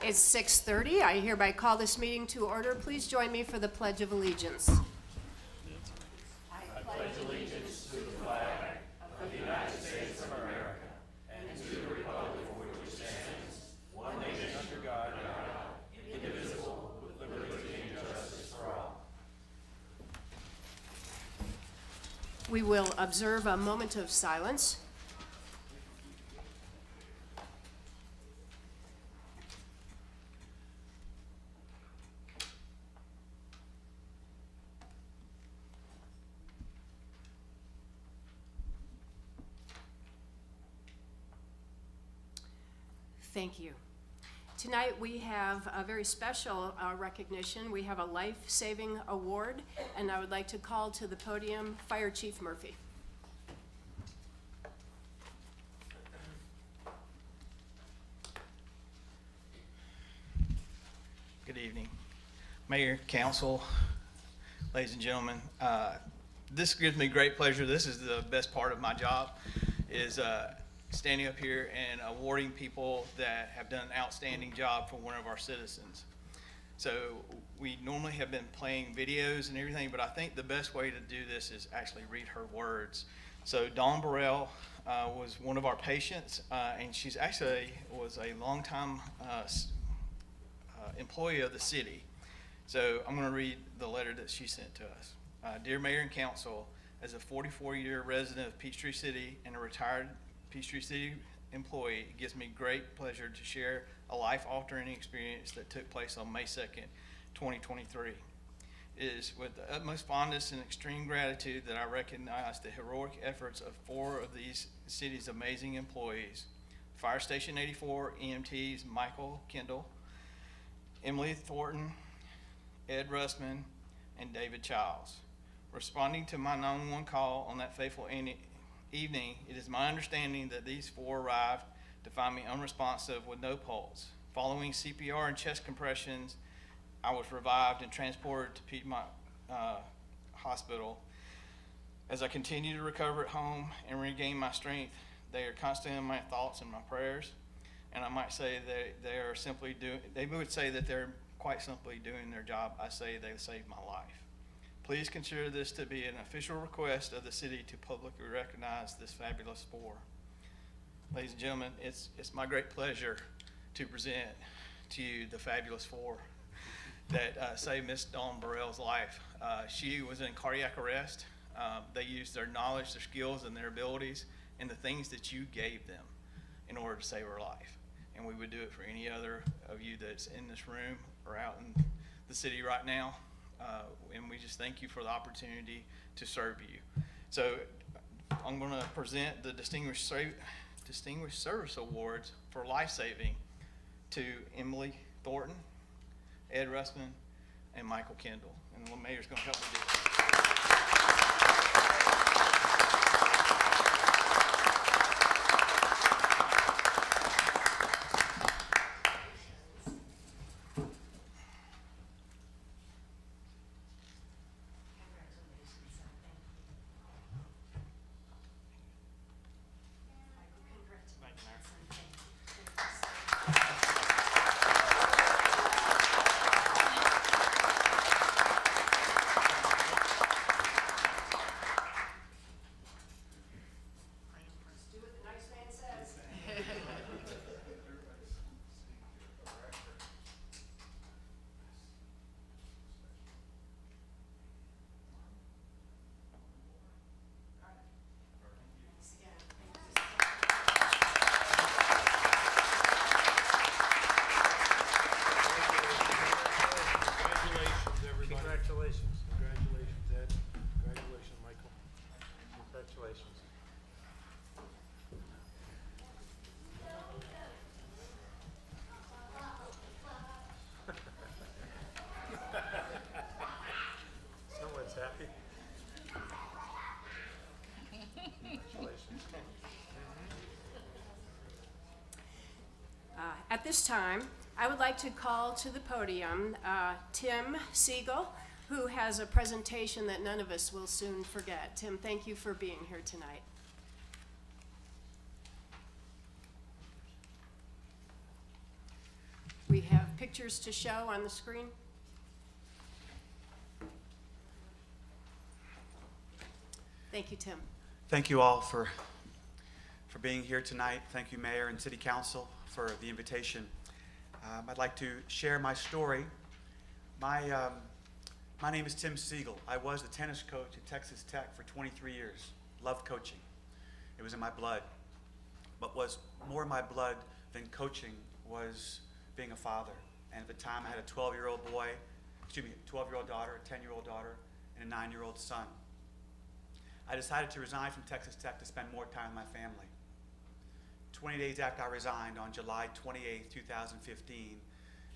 It's 6:30. I hereby call this meeting to order. Please join me for the Pledge of Allegiance. We will observe a moment of silence. Thank you. Tonight we have a very special recognition. We have a life-saving award, and I would like to call to the podium Fire Chief Murphy. Good evening, Mayor, Council, ladies and gentlemen. This gives me great pleasure. This is the best part of my job, is standing up here and awarding people that have done an outstanding job for one of our citizens. So we normally have been playing videos and everything, but I think the best way to do this is actually read her words. So Dawn Burrell was one of our patients, and she's actually was a longtime employee of the city. So I'm going to read the letter that she sent to us. Dear Mayor and Council, as a 44-year resident of Peachtree City and a retired Peachtree City employee, it gives me great pleasure to share a life-altering experience that took place on May 2nd, 2023. It is with the utmost fondness and extreme gratitude that I recognize the heroic efforts of 4 of these city's amazing employees: Fire Station 84 EMTs Michael Kendall, Emily Thornton, Ed Russman, and David Childs. Responding to my 911 call on that fateful evening, it is my understanding that these 4 arrived to find me unresponsive with no pulse. Following CPR and chest compressions, I was revived and transported to Piedmont Hospital. As I continue to recover at home and regain my strength, they are constantly in my thoughts and my prayers. And I might say that they would say that they're quite simply doing their job. I say they saved my life. Please consider this to be an official request of the city to publicly recognize this fabulous 4. Ladies and gentlemen, it's my great pleasure to present to you the fabulous 4 that saved Miss Dawn Burrell's life. She was in cardiac arrest. They used their knowledge, their skills, and their abilities, and the things that you gave them in order to save her life. And we would do it for any other of you that's in this room or out in the city right now. And we just thank you for the opportunity to serve you. So I'm going to present the Distinguished Service Awards for life saving to Emily Thornton, Ed Russman, and Michael Kendall. And the mayor's going to help me do it. Congratulations, Ed. Congratulations, Michael. Congratulations. Someone's happy. Congratulations. At this time, I would like to call to the podium Tim Siegel, who has a presentation that none of us will soon forget. Tim, thank you for being here tonight. We have pictures to show on the screen? Thank you, Tim. Thank you all for being here tonight. Thank you, Mayor and City Council, for the invitation. I'd like to share my story. My name is Tim Siegel. I was the tennis coach at Texas Tech for 23 years. Loved coaching. It was in my blood. But was more in my blood than coaching was being a father. And at the time, I had a 12-year-old daughter, a 10-year-old daughter, and a 9-year-old son. I decided to resign from Texas Tech to spend more time with my family. 20 days after I resigned, on July 28, 2015,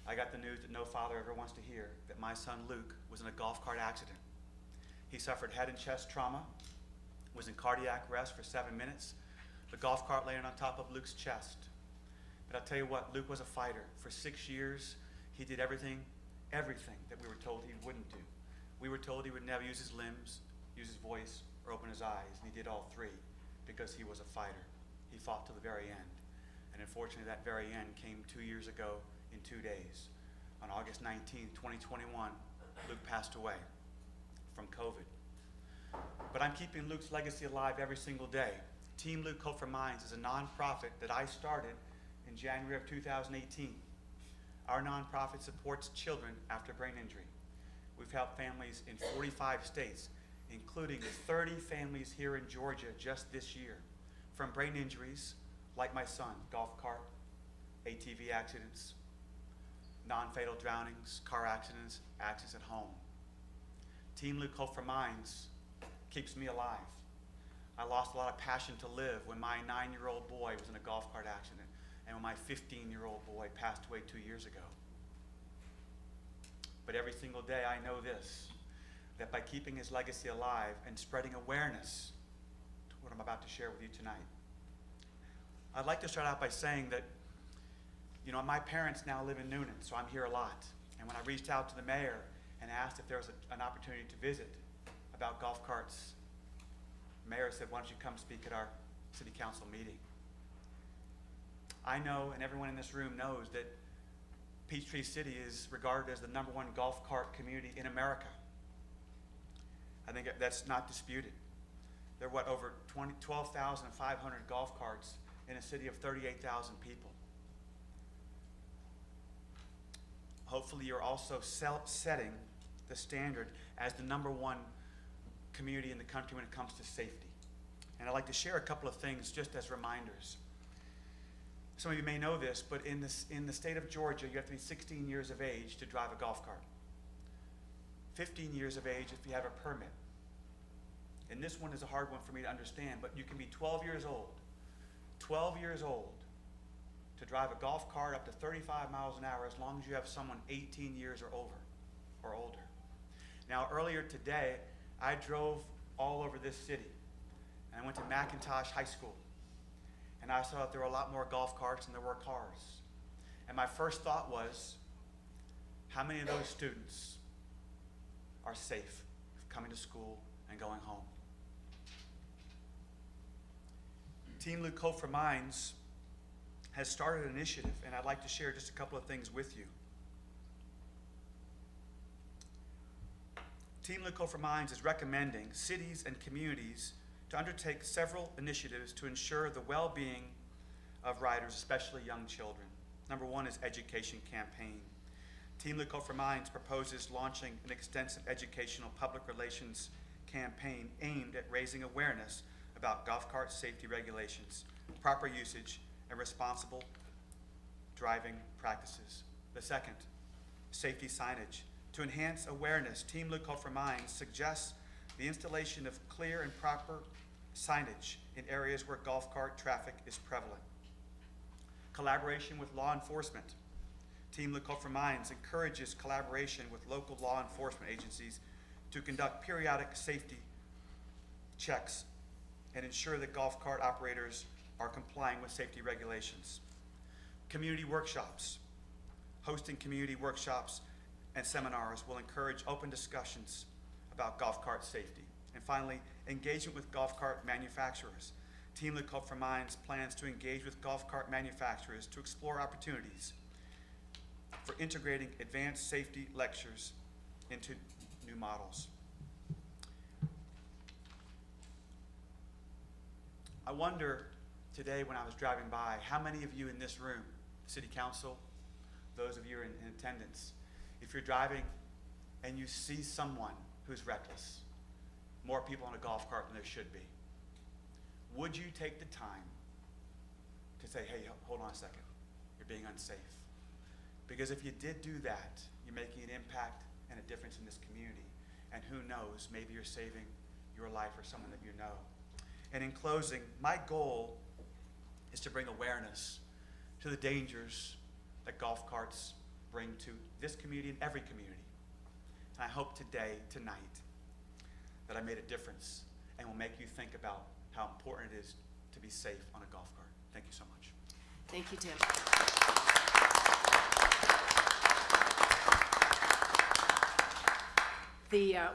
I got the news that no father ever wants to hear, that my son Luke was in a golf cart accident. He suffered head and chest trauma, was in cardiac arrest for 7 minutes. The golf cart landed on top of Luke's chest. But I'll tell you what, Luke was a fighter. For 6 years, he did everything that we were told he wouldn't do. We were told he would never use his limbs, use his voice, or open his eyes, and he did all three because he was a fighter. He fought to the very end. And unfortunately, that very end came 2 years ago in 2 days. On August 19, 2021, Luke passed away from COVID. But I'm keeping Luke's legacy alive every single day. Team Luke Hope for Minds is a nonprofit that I started in January of 2018. Our nonprofit supports children after brain injury. We've helped families in 45 states, including 30 families here in Georgia just this year, from brain injuries like my son, golf cart, ATV accidents, non-fatal drownings, car accidents, accidents at home. Team Luke Hope for Minds keeps me alive. I lost a lot of passion to live when my 9-year-old boy was in a golf cart accident and when my 15-year-old boy passed away 2 years ago. But every single day I know this, that by keeping his legacy alive and spreading awareness to what I'm about to share with you tonight. I'd like to start out by saying that, you know, my parents now live in Noonan, so I'm here a lot. And when I reached out to the mayor and asked if there was an opportunity to visit about golf carts, the mayor said, why don't you come speak at our city council meeting? I know, and everyone in this room knows, that Peachtree City is regarded as the #1 golf cart community in America. I think that's not disputed. There are over 12,500 golf carts in a city of 38,000 people. Hopefully you're also setting the standard as the #1 community in the country when it comes to safety. And I'd like to share a couple of things just as reminders. Some of you may know this, but in the state of Georgia, you have to be 16 years of age to drive a golf cart. 15 years of age if you have a permit. And this one is a hard one for me to understand, but you can be 12 years old to drive a golf cart up to 35 miles an hour as long as you have someone 18 years or older. Now, earlier today, I drove all over this city, and I went to McIntosh High School, and I saw that there were a lot more golf carts than there were cars. And my first thought was, how many of those students are safe coming to school and going home? Team Luke Hope for Minds has started an initiative, and I'd like to share just a couple of things with you. Team Luke Hope for Minds is recommending cities and communities to undertake several initiatives to ensure the well-being of riders, especially young children. #1 is education campaign. Team Luke Hope for Minds proposes launching an extensive educational public relations campaign aimed at raising awareness about golf cart safety regulations, proper usage, and responsible driving practices. The second, safety signage. To enhance awareness, Team Luke Hope for Minds suggests the installation of clear and proper signage in areas where golf cart traffic is prevalent. Collaboration with law enforcement. Team Luke Hope for Minds encourages collaboration with local law enforcement agencies to conduct periodic safety checks and ensure that golf cart operators are complying with safety regulations. Community workshops. Hosting community workshops and seminars will encourage open discussions about golf cart safety. And finally, engagement with golf cart manufacturers. Team Luke Hope for Minds plans to engage with golf cart manufacturers to explore opportunities for integrating advanced safety lectures into new models. I wonder today when I was driving by, how many of you in this room, City Council, those of you in attendance, if you're driving and you see someone who's reckless, more people in a golf cart than there should be, would you take the time to say, hey, hold on a second, you're being unsafe? Because if you did do that, you're making an impact and a difference in this community. And who knows, maybe you're saving your life or someone that you know. And in closing, my goal is to bring awareness to the dangers that golf carts bring to this community and every community. And I hope today, tonight, that I made a difference and will make you think about how important it is to be safe on a golf cart. Thank you so much. Thank you, Tim.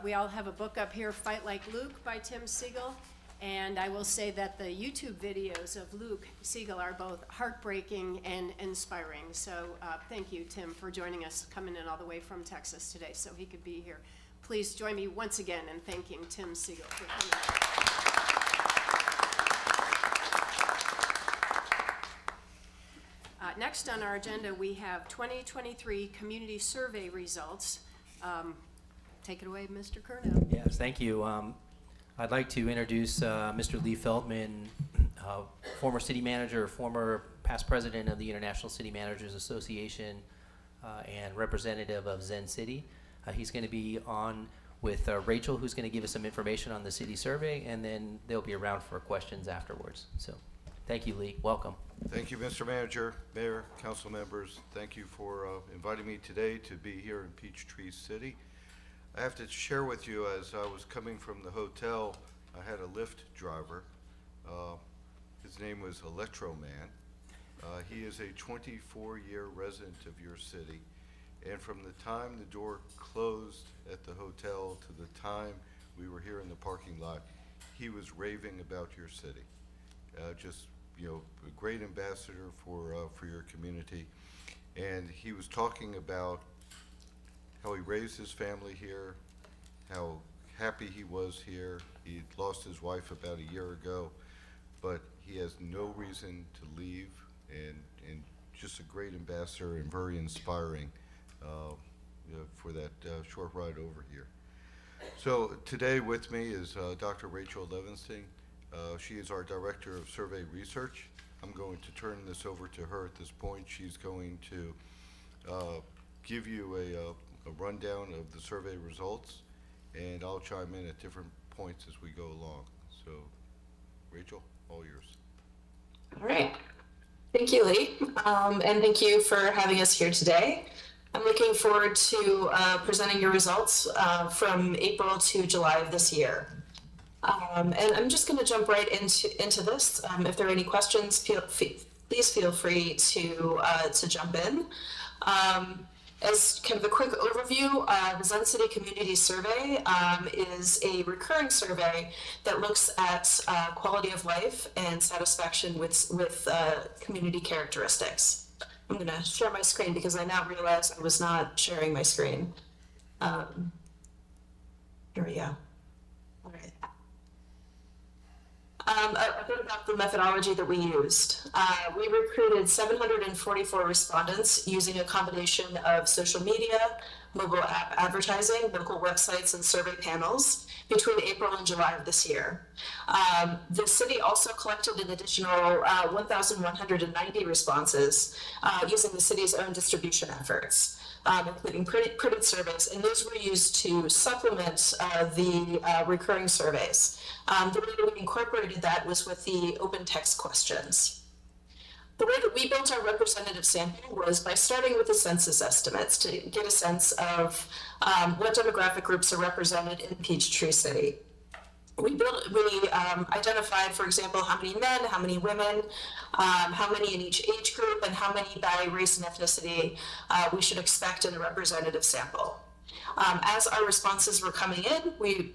We all have a book up here, Fight Like Luke by Tim Siegel. And I will say that the YouTube videos of Luke Siegel are both heartbreaking and inspiring. So thank you, Tim, for joining us, coming in all the way from Texas today so he could be here. Please join me once again in thanking Tim Siegel for coming. Next on our agenda, we have 2023 community survey results. Take it away, Mr. Curnow. Yes, thank you. I'd like to introduce Mr. Lee Feldman, former city manager, former past president of the International City Managers Association, and representative of Zen City. He's going to be on with Rachel, who's going to give us some information on the city survey, and then they'll be around for questions afterwards. So thank you, Lee. Welcome. Thank you, Mr. Manager, Mayor, council members. Thank you for inviting me today to be here in Peachtree City. I have to share with you, as I was coming from the hotel, I had a Lyft driver. His name was Electro Man. He is a 24-year resident of your city. And from the time the door closed at the hotel to the time we were here in the parking lot, he was raving about your city. Just, you know, a great ambassador for your community. And he was talking about how he raised his family here, how happy he was here. He lost his wife about a year ago, but he has no reason to leave, and just a great ambassador and very inspiring you know, for that short ride over here. So today with me is Dr. Rachel Levinstein. She is our Director of Survey Research. I'm going to turn this over to her at this point. She's going to give you a rundown of the survey results, and I'll chime in at different points as we go along. So, Rachel, all yours. All right. Thank you, Lee, and thank you for having us here today. I'm looking forward to presenting your results from April to July of this year. And I'm just going to jump right into this. If there are any questions, please feel free to jump in. As kind of a quick overview, the Zen City Community Survey is a recurring survey that looks at quality of life and satisfaction with community characteristics. I'm going to share my screen because I now realize I was not sharing my screen. Here we go. All right. A bit about the methodology that we used. We recruited 744 respondents using a combination of social media, mobile app advertising, local websites, and survey panels between April and July of this year. The city also collected an additional 1,190 responses using the city's own distribution efforts, including printed surveys, and those were used to supplement the recurring surveys. The way that we incorporated that was with the open text questions. The way that we built our representative sample was by starting with the census estimates to get a sense of what demographic groups are represented in Peachtree City. We identified, for example, how many men, how many women, how many in each age group, and how many by race and ethnicity we should expect in a representative sample. As our responses were coming in, we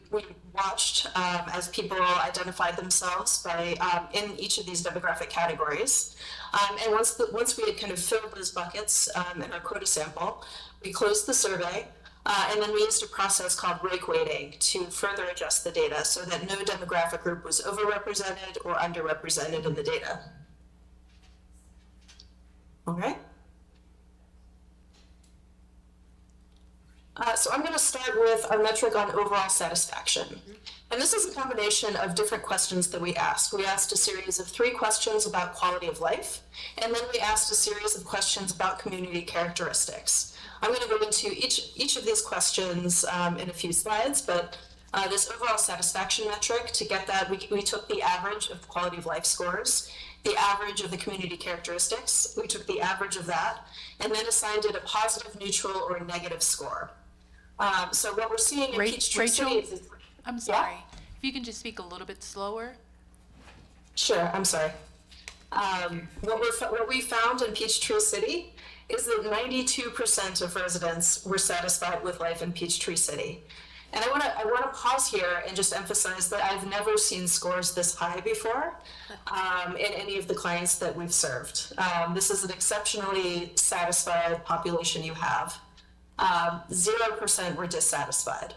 watched as people identified themselves by in each of these demographic categories. And once we had kind of filled those buckets in our quota sample, we closed the survey. And then we used a process called rake weighting to further adjust the data so that no demographic group was overrepresented or underrepresented in the data. All right. So I'm going to start with our metric on overall satisfaction. And this is a combination of different questions that we asked. We asked a series of 3 questions about quality of life, and then we asked a series of questions about community characteristics. I'm going to go into each of these questions in a few slides, but this overall satisfaction metric, to get that, we took the average of the quality of life scores, the average of the community characteristics, we took the average of that, and then assigned it a positive, neutral, or a negative score. So what we're seeing in Peachtree City is... I'm sorry. If you can just speak a little bit slower. Sure, I'm sorry. What we found in Peachtree City is that 92% of residents were satisfied with life in Peachtree City. And I want to pause here and just emphasize that I've never seen scores this high before in any of the clients that we've served. This is an exceptionally satisfied population you have. 0% were dissatisfied.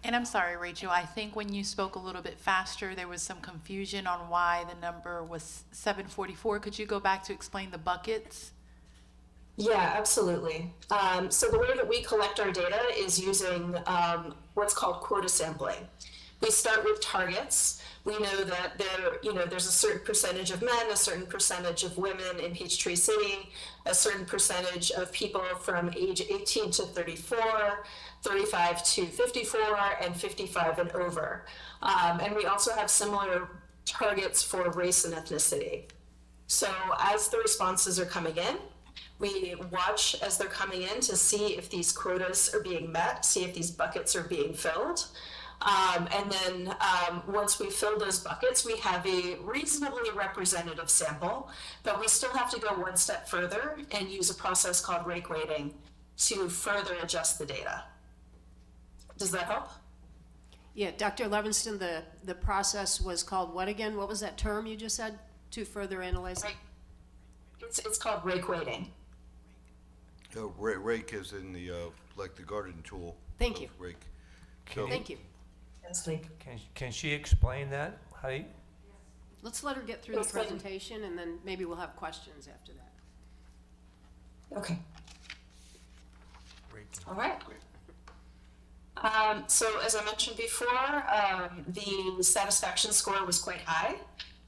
And I'm sorry, Rachel, I think when you spoke a little bit faster, there was some confusion on why the number was 744. Could you go back to explain the buckets? Yeah, absolutely. So the way that we collect our data is using what's called quota sampling. We start with targets. We know that there's a certain percentage of men, a certain percentage of women in Peachtree City, a certain percentage of people from age 18 to 34, 35 to 54, and 55 and over. And we also have similar targets for race and ethnicity. So as the responses are coming in, we watch as they're coming in to see if these quotas are being met, see if these buckets are being filled. And then once we fill those buckets, we have a reasonably representative sample, but we still have to go one step further and use a process called rake weighting to further adjust the data. Does that help? Yeah, Dr. Levinston, the process was called what again? What was that term you just said to further analyze? It's called rake weighting. Rake is in the, like the garden tool. Thank you. Rake. Thank you. Can she explain that? How do you, Let's let her get through the Yes, ma'am. presentation, and then maybe we'll have questions after that. Okay. Rake. All right. So as I mentioned before, the satisfaction score was quite high.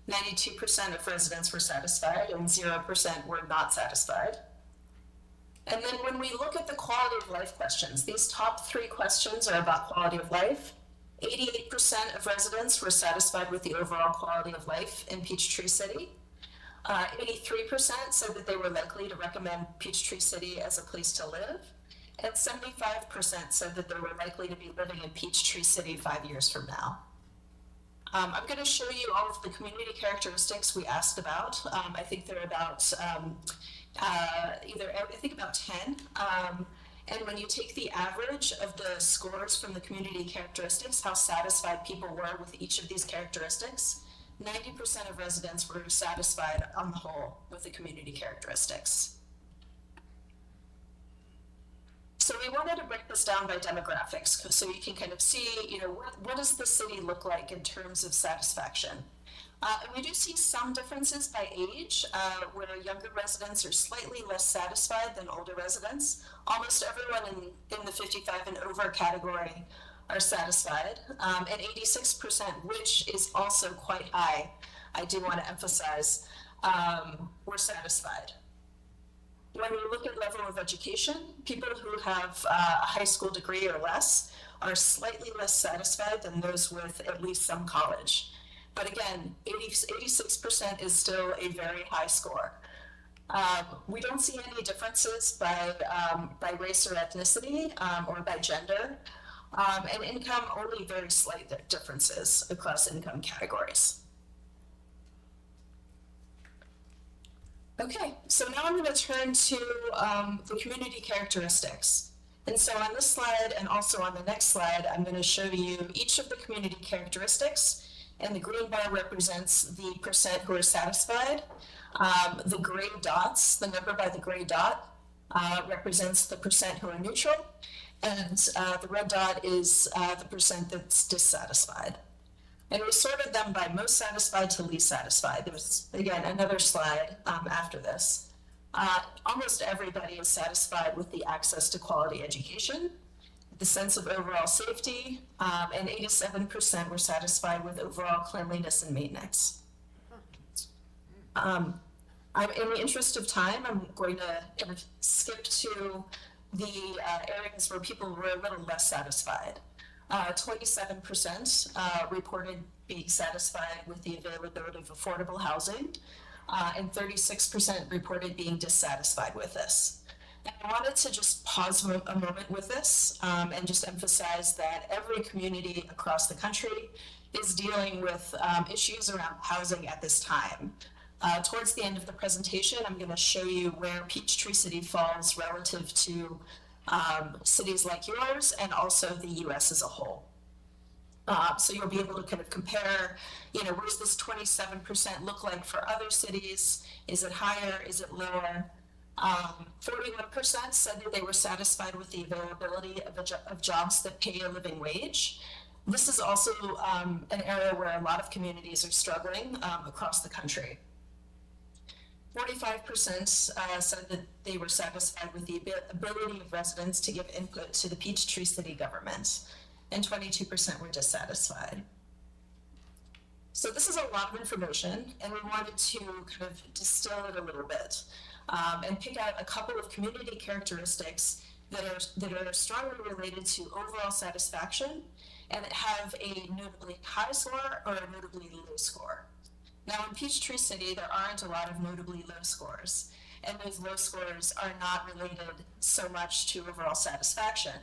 92% of residents were satisfied and 0% were not satisfied. And then when we look at the quality of life questions, these top 3 questions are about quality of life. 88% of residents were satisfied with the overall quality of life in Peachtree City. 83% said that they were likely to recommend Peachtree City as a place to live. And 75% said that they were likely to be living in Peachtree City 5 years from now. I'm going to show you all of the community characteristics we asked about. I think they're about about 10. And when you take the average of the scores from the community characteristics, how satisfied people were with each of these characteristics, 90% of residents were satisfied on the whole with the community characteristics. So we wanted to break this down by demographics so you can kind of see, what does the city look like in terms of satisfaction? And we do see some differences by age, where younger residents are slightly less satisfied than older residents. Almost everyone in the 55 and over category are satisfied, and 86%, which is also quite high, I do want to emphasize, were satisfied. When we look at level of education, people who have a high school degree or less are slightly less satisfied than those with at least some college. But again, 86% is still a very high score. We don't see any differences by race or ethnicity or by gender, and income, only very slight differences across income categories. Okay, so now I'm going to turn to the community characteristics. And so on this slide and also on the next slide, I'm going to show you each of the community characteristics, and the green bar represents the percent who are satisfied. The gray dots, the number by the gray dot, represents the percent who are neutral, and the red dot is the percent that's dissatisfied. And we sorted them by most satisfied to least satisfied. There's, again, another slide after this. Almost everybody is satisfied with the access to quality education, the sense of overall safety, and 87% were satisfied with overall cleanliness and maintenance. In the interest of time, I'm going to kind of skip to the areas where people were a little less satisfied. 27% reported being satisfied with the availability of affordable housing, and 36% reported being dissatisfied with this. And I wanted to just pause a moment with this and just emphasize that every community across the country is dealing with issues around housing at this time. Towards the end of the presentation, I'm going to show you where Peachtree City falls relative to cities like yours and also the US as a whole. So you'll be able to kind of compare, you know, what does this 27% look like for other cities? Is it higher? Is it lower? 41% said that they were satisfied with the availability of jobs that pay a living wage. This is also an area where a lot of communities are struggling across the country. 45% said that they were satisfied with the ability of residents to give input to the Peachtree City government, and 22% were dissatisfied. So this is a lot of information, and we wanted to kind of distill it a little bit and pick out a couple of community characteristics that are strongly related to overall satisfaction and that have a notably high score or a notably low score. Now in Peachtree City, there aren't a lot of notably low scores, and those low scores are not related so much to overall satisfaction.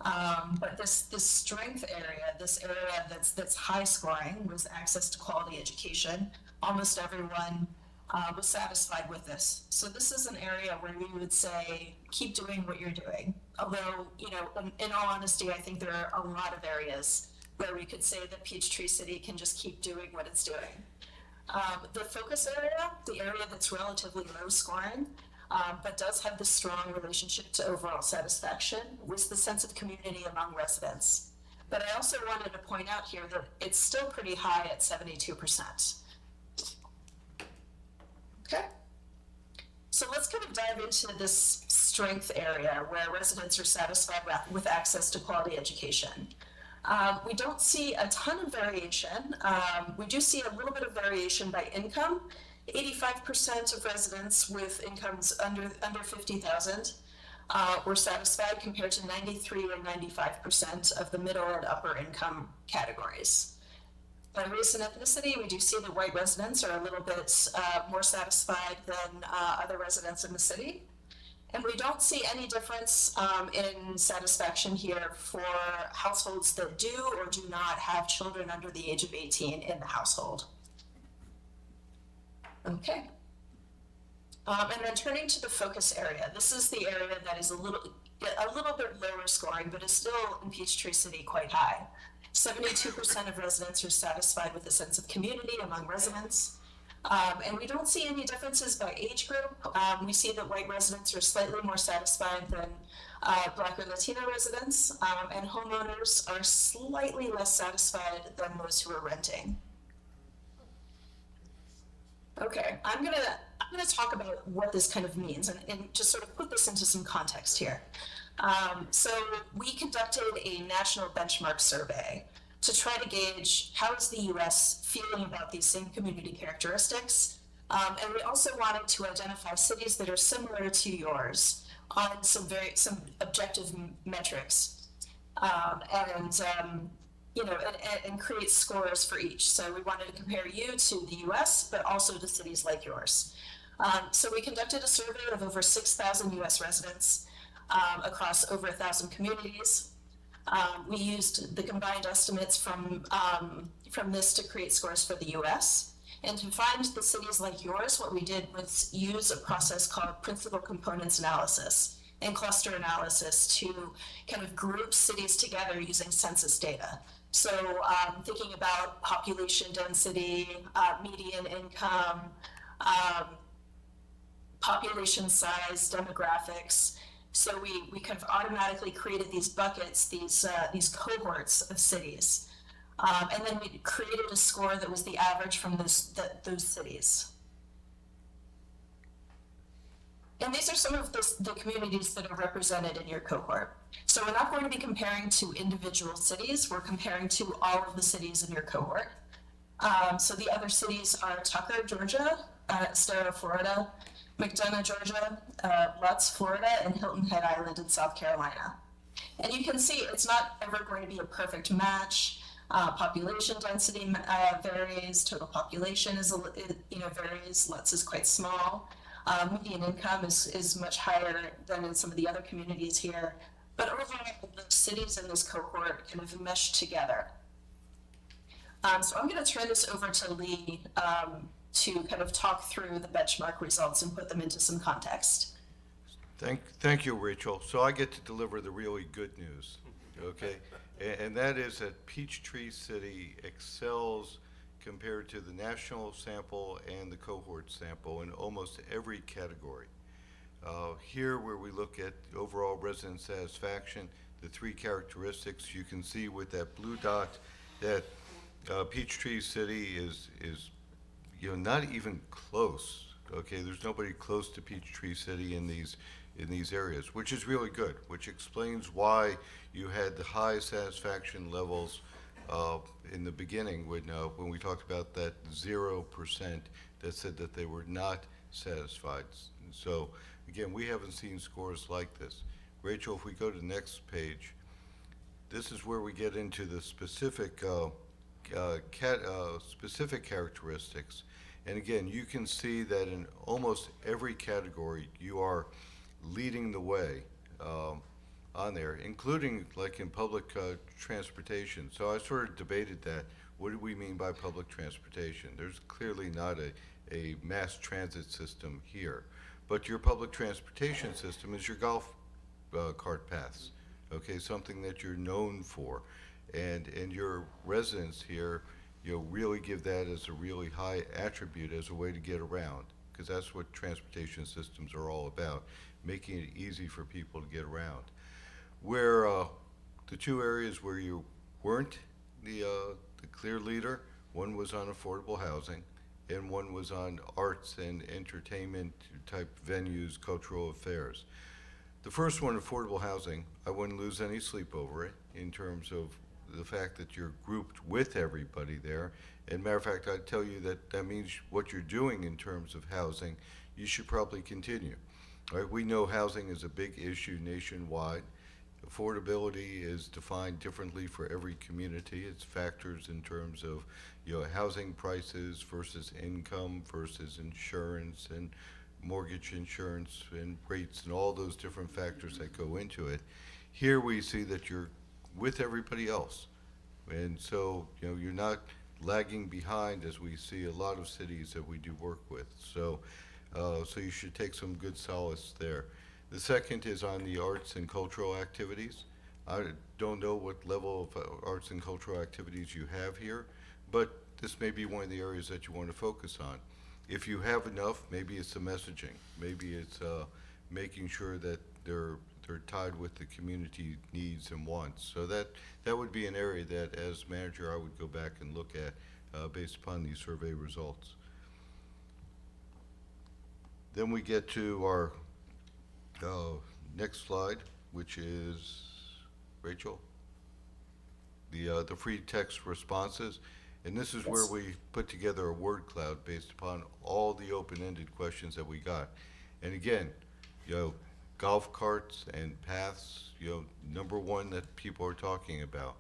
But this strength area, this area that's high scoring, was access to quality education. Almost everyone was satisfied with this. So this is an area where we would say, keep doing what you're doing. Although, you know, in all honesty, I think there are a lot of areas where we could say that Peachtree City can just keep doing what it's doing. The focus area, the area that's relatively low scoring, but does have the strong relationship to overall satisfaction, was the sense of community among residents. But I also wanted to point out here that it's still pretty high at 72%. Okay, so let's kind of dive into this strength area where residents are satisfied with access to quality education. We don't see a ton of variation. We do see a little bit of variation by income. 85% of residents with incomes under 50,000 were satisfied, compared to 93 and 95% of the middle and upper income categories. By race and ethnicity, we do see that white residents are a little bit more satisfied than other residents in the city. And we don't see any difference in satisfaction here for households that do or do not have children under the age of 18 in the household. Okay. And then turning to the focus area, this is the area that is a little bit lower scoring, but is still in Peachtree City quite high. 72% of residents are satisfied with a sense of community among residents. And we don't see any differences by age group. We see that white residents are slightly more satisfied than Black or Latino residents, and homeowners are slightly less satisfied than those who are renting. Okay, I'm gonna talk about what this kind of means and just sort of put this into some context here. So we conducted a national benchmark survey to try to gauge how is the US feeling about these same community characteristics. And we also wanted to identify cities that are similar to yours on some objective metrics. And create scores for each. So we wanted to compare you to the US, but also to cities like yours. So we conducted a survey of over 6,000 US residents across over 1,000 communities. We used the combined estimates from this to create scores for the US. And to find the cities like yours, what we did was use a process called principal components analysis and cluster analysis to kind of group cities together using census data. So thinking about population density, median income, population size, demographics. So we kind of automatically created these buckets, these cohorts of cities. And then we created a score that was the average from those cities. And these are some of the communities that are represented in your cohort. So we're not going to be comparing to individual cities, we're comparing to all of the cities in your cohort. So the other cities are Tucker, Georgia, Estero, Florida, McDonough, Georgia, Lutz, Florida, and Hilton Head Island in South Carolina. And you can see it's not ever going to be a perfect match. Population density varies, total population varies, Lutz is quite small. Median income is much higher than in some of the other communities here. But overall, the cities in this cohort kind of mesh together. So I'm going to turn this over to Lee to kind of talk through the benchmark results and put them into some context. Thank you, Rachel. So I get to deliver the really good news, okay? And that is that Peachtree City excels compared to the national sample and the cohort sample in almost every category. Here, where we look at overall resident satisfaction, the three characteristics, you can see with that blue dot that Peachtree City is not even close. Okay, there's nobody close to Peachtree City in these areas, which is really good, which explains why you had the high satisfaction levels in the beginning when we talked about that 0% that said that they were not satisfied. So again, we haven't seen scores like this. Rachel, if we go to the next page, this is where we get into the specific specific characteristics. And again, you can see that in almost every category, you are leading the way on there, including like in public transportation. So I sort of debated that. What do we mean by public transportation? There's clearly not a mass transit system here, but your public transportation system is your golf cart paths, okay, something that you're known for. And your residents here, really give that as a really high attribute as a way to get around, because that's what transportation systems are all about, making it easy for people to get around. Where the two areas where you weren't the clear leader, one was on affordable housing, and one was on arts and entertainment type venues, cultural affairs. The first one, affordable housing, I wouldn't lose any sleep over it in terms of the fact that you're grouped with everybody there. And matter of fact, I'd tell you that means what you're doing in terms of housing, you should probably continue. Right? We know housing is a big issue nationwide. Affordability is defined differently for every community. It's factors in terms of housing prices versus income versus insurance and mortgage insurance and rates and all those different factors that go into it. Here we see that you're with everybody else. And so, you're not lagging behind as we see a lot of cities that we do work with. So, so you should take some good solace there. The second is on the arts and cultural activities. I don't know what level of arts and cultural activities you have here, but this may be one of the areas that you want to focus on. If you have enough, maybe it's the messaging. Maybe it's making sure that they're tied with the community needs and wants. So that would be an area that, as manager, I would go back and look at based upon these survey results. Then we get to our next slide, which is, Rachel, the free text responses. And this is where we put together a word cloud based upon all the open-ended questions that we got. And again, golf carts and paths, number one that people are talking about.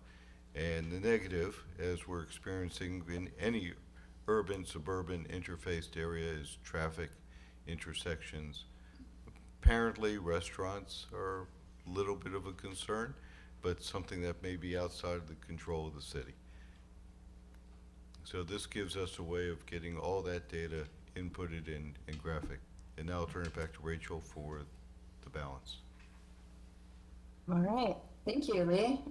And the negative, as we're experiencing in any urban, suburban interfaced area, is traffic, intersections. Apparently, restaurants are a little bit of a concern, but something that may be outside of the control of the city. So this gives us a way of getting all that data inputted in graphic. And now I'll turn it back to Rachel for the balance. All right, thank you, Lee.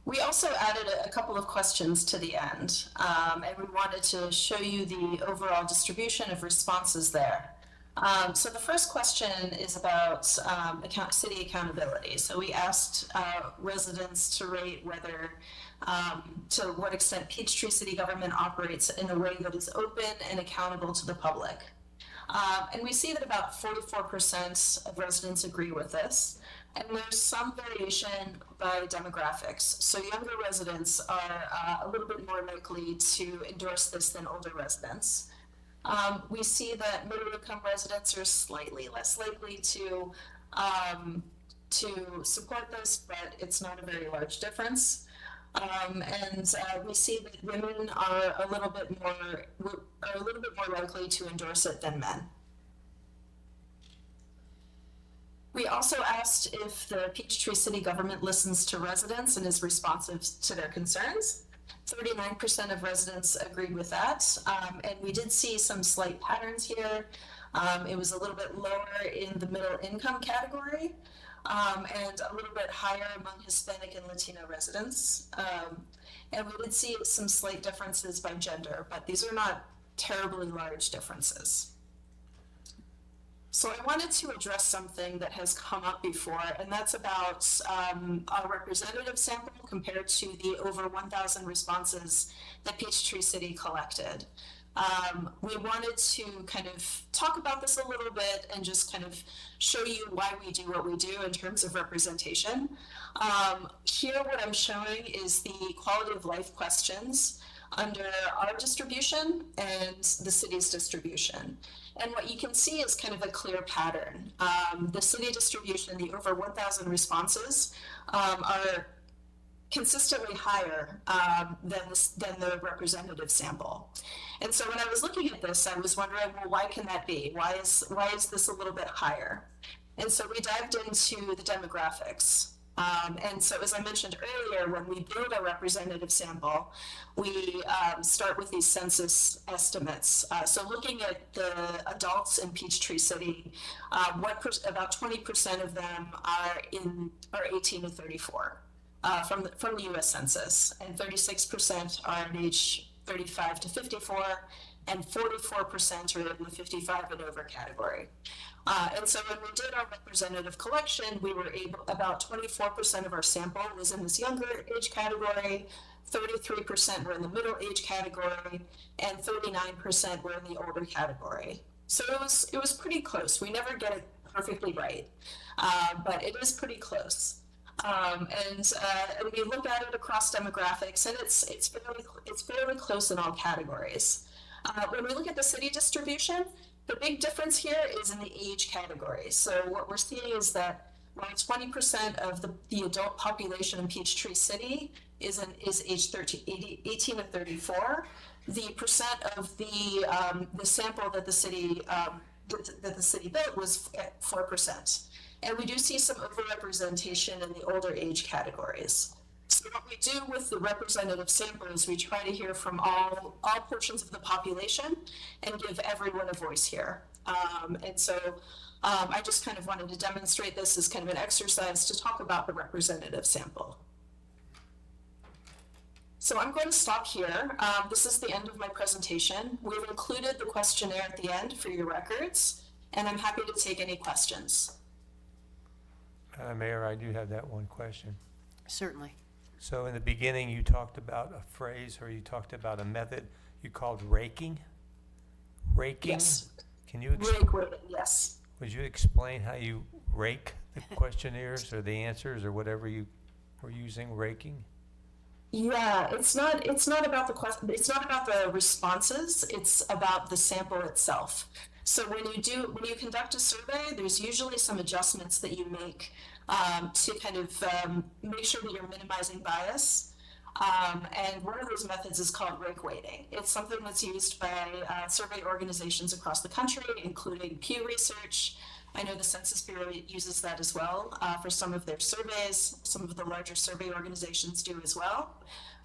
We also added a couple of questions to the end, and we wanted to show you the overall distribution of responses there. So the first question is about city accountability. So we asked residents to rate whether, to what extent Peachtree city government operates in a way that is open and accountable to the public. And we see that about 44% of residents agree with this. And there's some variation by demographics. So younger residents are a little bit more likely to endorse this than older residents. We see that middle-income residents are slightly less likely to support this, but it's not a very large difference. We see that women are a little bit more likely to endorse it than men. We also asked if the Peachtree city government listens to residents and is responsive to their concerns. 39% of residents agreed with that, and we did see some slight patterns here. It was a little bit lower in the middle income category, and a little bit higher among Hispanic and Latino residents. And we did see some slight differences by gender, but these are not terribly large differences. So I wanted to address something that has come up before, and that's about our representative sample compared to the over 1,000 responses that Peachtree City collected. We wanted to kind of talk about this a little bit and just kind of show you why we do what we do in terms of representation. Here, what I'm showing is the quality of life questions under our distribution and the city's distribution. And what you can see is kind of a clear pattern. The city distribution, the over 1,000 responses, are consistently higher than the representative sample. And so when I was looking at this, I was wondering, well, why can that be? Why is this a little bit higher? And so we dived into the demographics. And so as I mentioned earlier, when we build a representative sample, we start with these census estimates. So looking at the adults in Peachtree City, about 20% of them are 18 to 34 from the U.S. Census, and 36% are in age 35 to 54, and 44% are in the 55 and over category. And so when we did our representative collection, we were about 24% of our sample was in this younger age category, 33% were in the middle age category, and 39% were in the older category. So it was pretty close. We never get it perfectly right, but it is pretty close. And we look at it across demographics, and it's fairly close in all categories. When we look at the city distribution, the big difference here is in the age category. So what we're seeing is that while 20% of the adult population in Peachtree City is age 18 to 34, the percent of the sample that the city built was at 4%. And we do see some overrepresentation in the older age categories. So what we do with the representative sample is we try to hear from all portions of the population and give everyone a voice here. And so I just kind of wanted to demonstrate this as kind of an exercise to talk about the representative sample. So I'm going to stop here. This is the end of my presentation. We've included the questionnaire at the end for your records, and I'm happy to take any questions. Mayor, I do have that one question. Certainly. So in the beginning, you talked about a phrase, or you talked about a method you called raking? Raking? Yes. Can you Yes. would you explain how you rake the questionnaires or the answers or whatever you were using, raking? Yeah, it's not about it's not about the responses, it's about the sample itself. So when you conduct a survey, there's usually some adjustments that you make to kind of make sure that you're minimizing bias. And one of those methods is called rank weighting. It's something that's used by survey organizations across the country, including Pew Research. I know the Census Bureau uses that as well for some of their surveys. Some of the larger survey organizations do as well.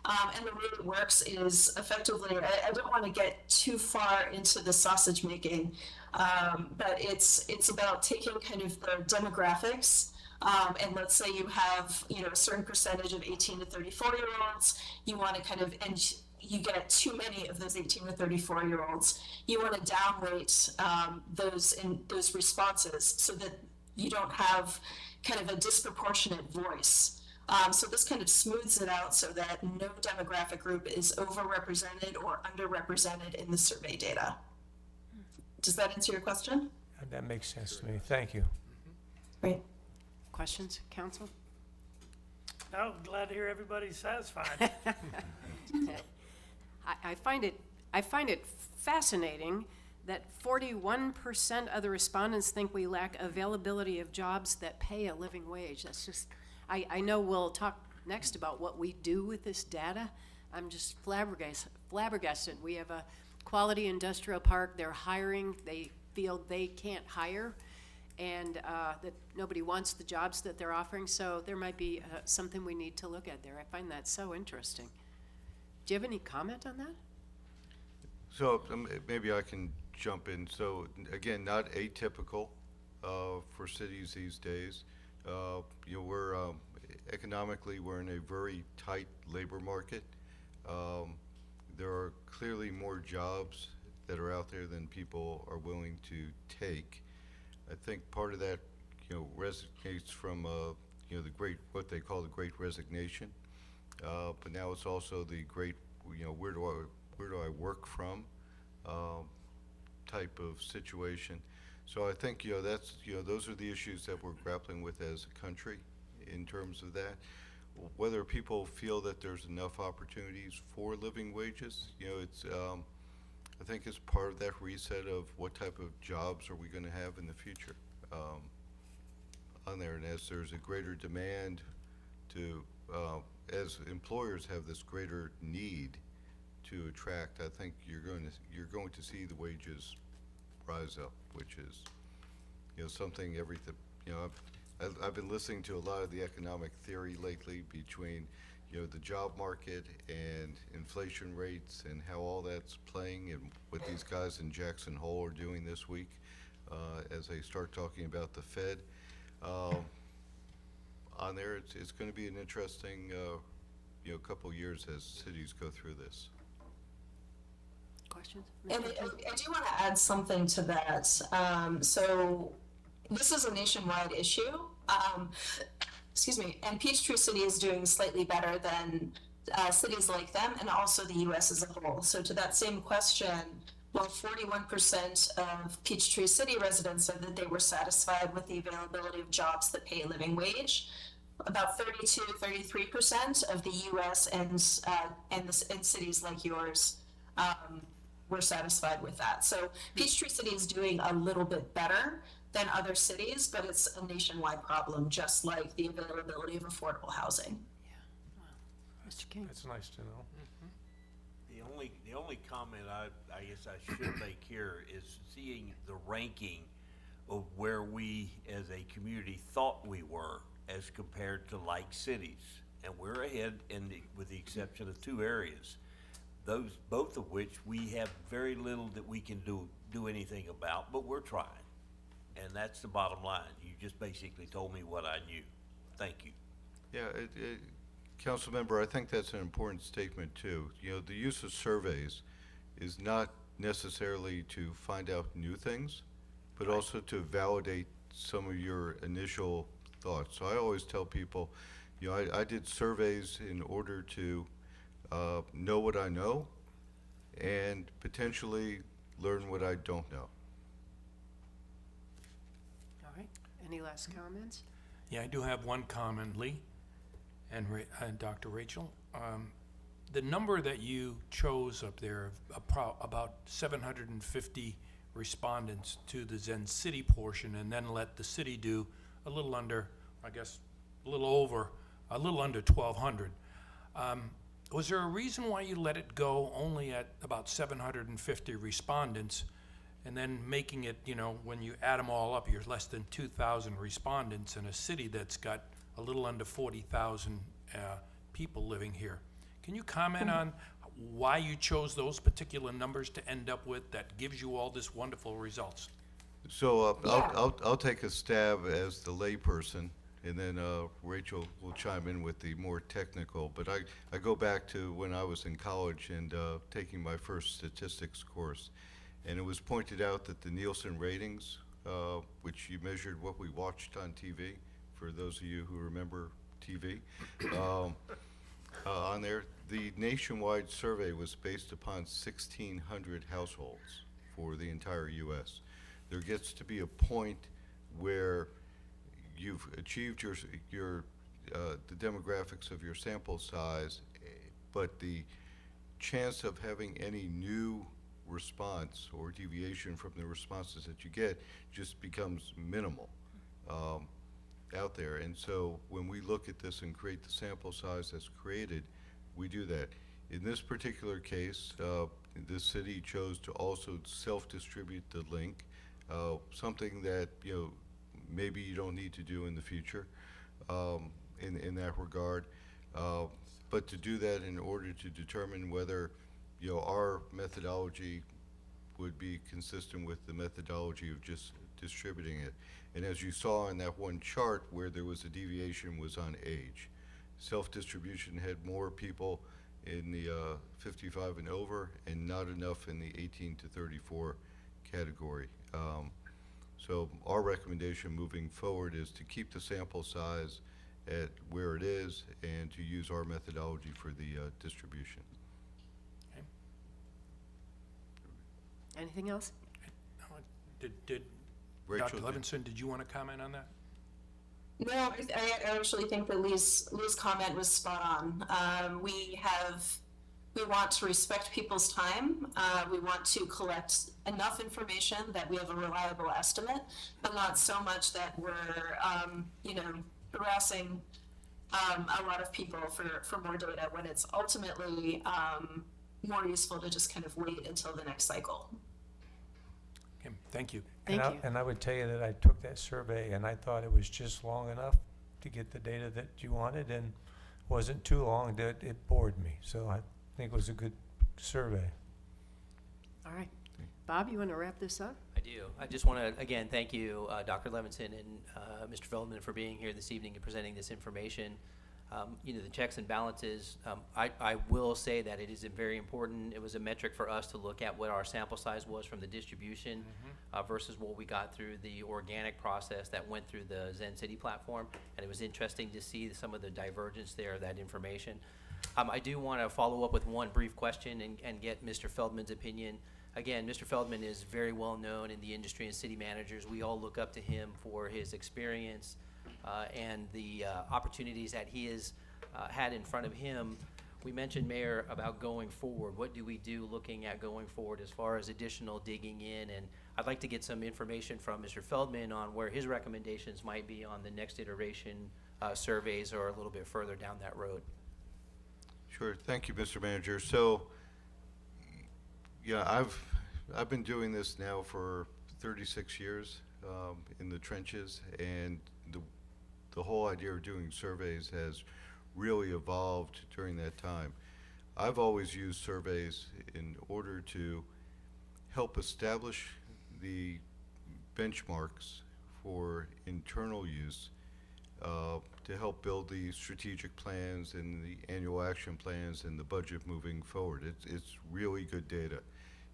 And the way it works is effectively, I don't want to get too far into the sausage making, but it's about taking kind of the demographics. And let's say you have, a certain percentage of 18 to 34-year-olds, you want to kind of, and you get too many of those 18 to 34-year-olds, you want to downweight those responses so that you don't have kind of a disproportionate voice. So this kind of smooths it out so that no demographic group is overrepresented or underrepresented in the survey data. Does that answer your question? That makes sense to me. Thank you. Great. Questions, council? No, glad to hear everybody's satisfied. I find it fascinating that 41% of the respondents think we lack availability of jobs that pay a living wage. That's just, I know we'll talk next about what we do with this data. I'm just flabbergasted. We have a quality industrial park. They're hiring. They feel they can't hire, and that nobody wants the jobs that they're offering. So there might be something we need to look at there. I find that so interesting. Do you have any comment on that? So maybe I can jump in. So again, not atypical for cities these days. We're economically, we're in a very tight labor market. There are clearly more jobs that are out there than people are willing to take. I think part of that, resonates from what they call the Great Resignation. But now it's also the great, where do I work from type of situation. So I think, that's, those are the issues that we're grappling with as a country in terms of that. Whether people feel that there's enough opportunities for living wages, it's, I think it's part of that reset of what type of jobs are we going to have in the future on there. And as there's a greater demand to, as employers have this greater need to attract, I think you're going to see the wages rise up, which is, something everything, I've been listening to a lot of the economic theory lately between, the job market and inflation rates and how all that's playing and what these guys in Jackson Hole are doing this week as they start talking about the Fed. On there, it's going to be an interesting, couple years as cities go through this. Questions? And I do want to add something to that. So this is a nationwide issue. Excuse me. And Peachtree City is doing slightly better than cities like them, and also the U.S. as a whole. So to that same question, while 41% of Peachtree City residents said that they were satisfied with the availability of jobs that pay a living wage, about 33% of the U.S. and cities like yours were satisfied with that. So Peachtree City is doing a little bit better than other cities, but it's a nationwide problem, just like the availability of affordable housing. Mr. King? That's nice to know. The only comment I guess I should make here is seeing the ranking of where we as a community thought we were as compared to like cities. And we're ahead with the exception of two areas, both of which we have very little that we can do anything about, but we're trying. And that's the bottom line. You just basically told me what I knew. Thank you. Yeah, Council Member, I think that's an important statement too. The use of surveys is not necessarily to find out new things, but also to validate some of your initial thoughts. So I always tell people, I did surveys in order to know what I know and potentially learn what I don't know. All right. Any last comments? Yeah, I do have one comment, Lee and Dr. Rachel. The number that you chose up there, about 750 respondents to the Zen City portion, and then let the city do a little under, I guess, a little under 1,200. Was there a reason why you let it go only at about 750 respondents, and then making it, you know, when you add them all up, you're less than 2,000 respondents in a city that's got a little under 40,000 people living here? Can you comment on why you chose those particular numbers to end up with that gives you all this wonderful results? So Yeah. I'll take a stab as the layperson, and then Rachel will chime in with the more technical. But I go back to when I was in college and taking my first statistics course, and it was pointed out that the Nielsen ratings, which you measured what we watched on TV, for those of you who remember TV, on there, the nationwide survey was based upon 1,600 households for the entire U.S. There gets to be a point where you've achieved your the demographics of your sample size, but the chance of having any new response or deviation from the responses that you get just becomes minimal out there. And so when we look at this and create the sample size that's created, we do that. In this particular case, this city chose to also self-distribute the link, something that, you know, maybe you don't need to do in the future in that regard. But to do that in order to determine whether, you know, our methodology would be consistent with the methodology of just distributing it. And as you saw in that one chart where there was a deviation was on age. Self-distribution had more people in the 55 and over and not enough in the 18 to 34 category. So our recommendation moving forward is to keep the sample size at where it is and to use our methodology for the distribution. Okay. Anything else? Did Rachel, Dr. Levinson, did you want to comment on that? No, I actually think that Lee's comment was spot on. We want to respect people's time. We want to collect enough information that we have a reliable estimate, but not so much that we're, harassing a lot of people for more data when it's ultimately more useful to just kind of wait until the next cycle. Okay, thank you. Thank you. And I would tell you that I took that survey and I thought it was just long enough to get the data that you wanted, and wasn't too long that it bored me. So I think it was a good survey. All right. Bob, you want to wrap this up? I do. I just want to, again, thank you, Dr. Levinson and Mr. Feldman, for being here this evening and presenting this information. The checks and balances, I will say that it is very important. It was a metric for us to look at what our sample size was from the distribution versus what we got through the organic process that went through the Zen City platform. And it was interesting to see some of the divergence there of that information. I do want to follow up with one brief question and get Mr. Feldman's opinion. Again, Mr. Feldman is very well known in the industry and city managers. We all look up to him for his experience and the opportunities that he has had in front of him. We mentioned, Mayor, about going forward. What do we do looking at going forward as far as additional digging in? And I'd like to get some information from Mr. Feldman on where his recommendations might be on the next iteration surveys or a little bit further down that road. Sure. Thank you, Mr. Manager. So, yeah, I've been doing this now for 36 years in the trenches, and the whole idea of doing surveys has really evolved during that time. I've always used surveys in order to help establish the benchmarks for internal use to help build the strategic plans and the annual action plans and the budget moving forward. It's really good data.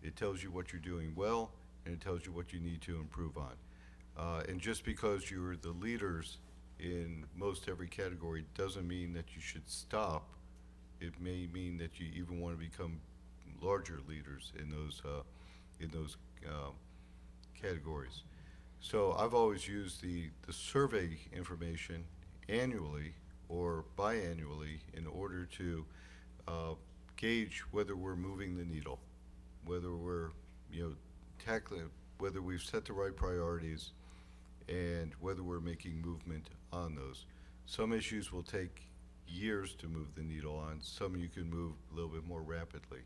It tells you what you're doing well, and it tells you what you need to improve on. And just because you're the leaders in most every category doesn't mean that you should stop. It may mean that you even want to become larger leaders in those categories. So I've always used the survey information annually or biannually in order to gauge whether we're moving the needle, whether we're tackling, whether we've set the right priorities, and whether we're making movement on those. Some issues will take years to move the needle on. Some you can move a little bit more rapidly.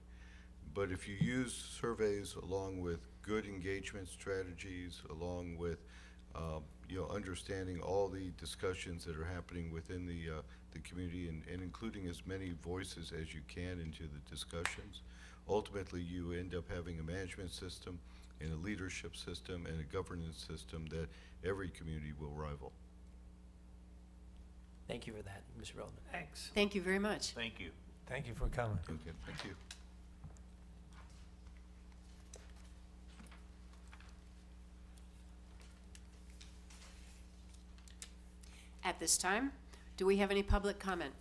But if you use surveys along with good engagement strategies, along with understanding all the discussions that are happening within the community and including as many voices as you can into the discussions, ultimately you end up having a management system and a leadership system and a governance system that every community will rival. Thank you for that, Mr. Feldman. Thanks. Thank you very much. Thank you. Thank you for coming. Okay, thank you. At this time, do we have any public comment?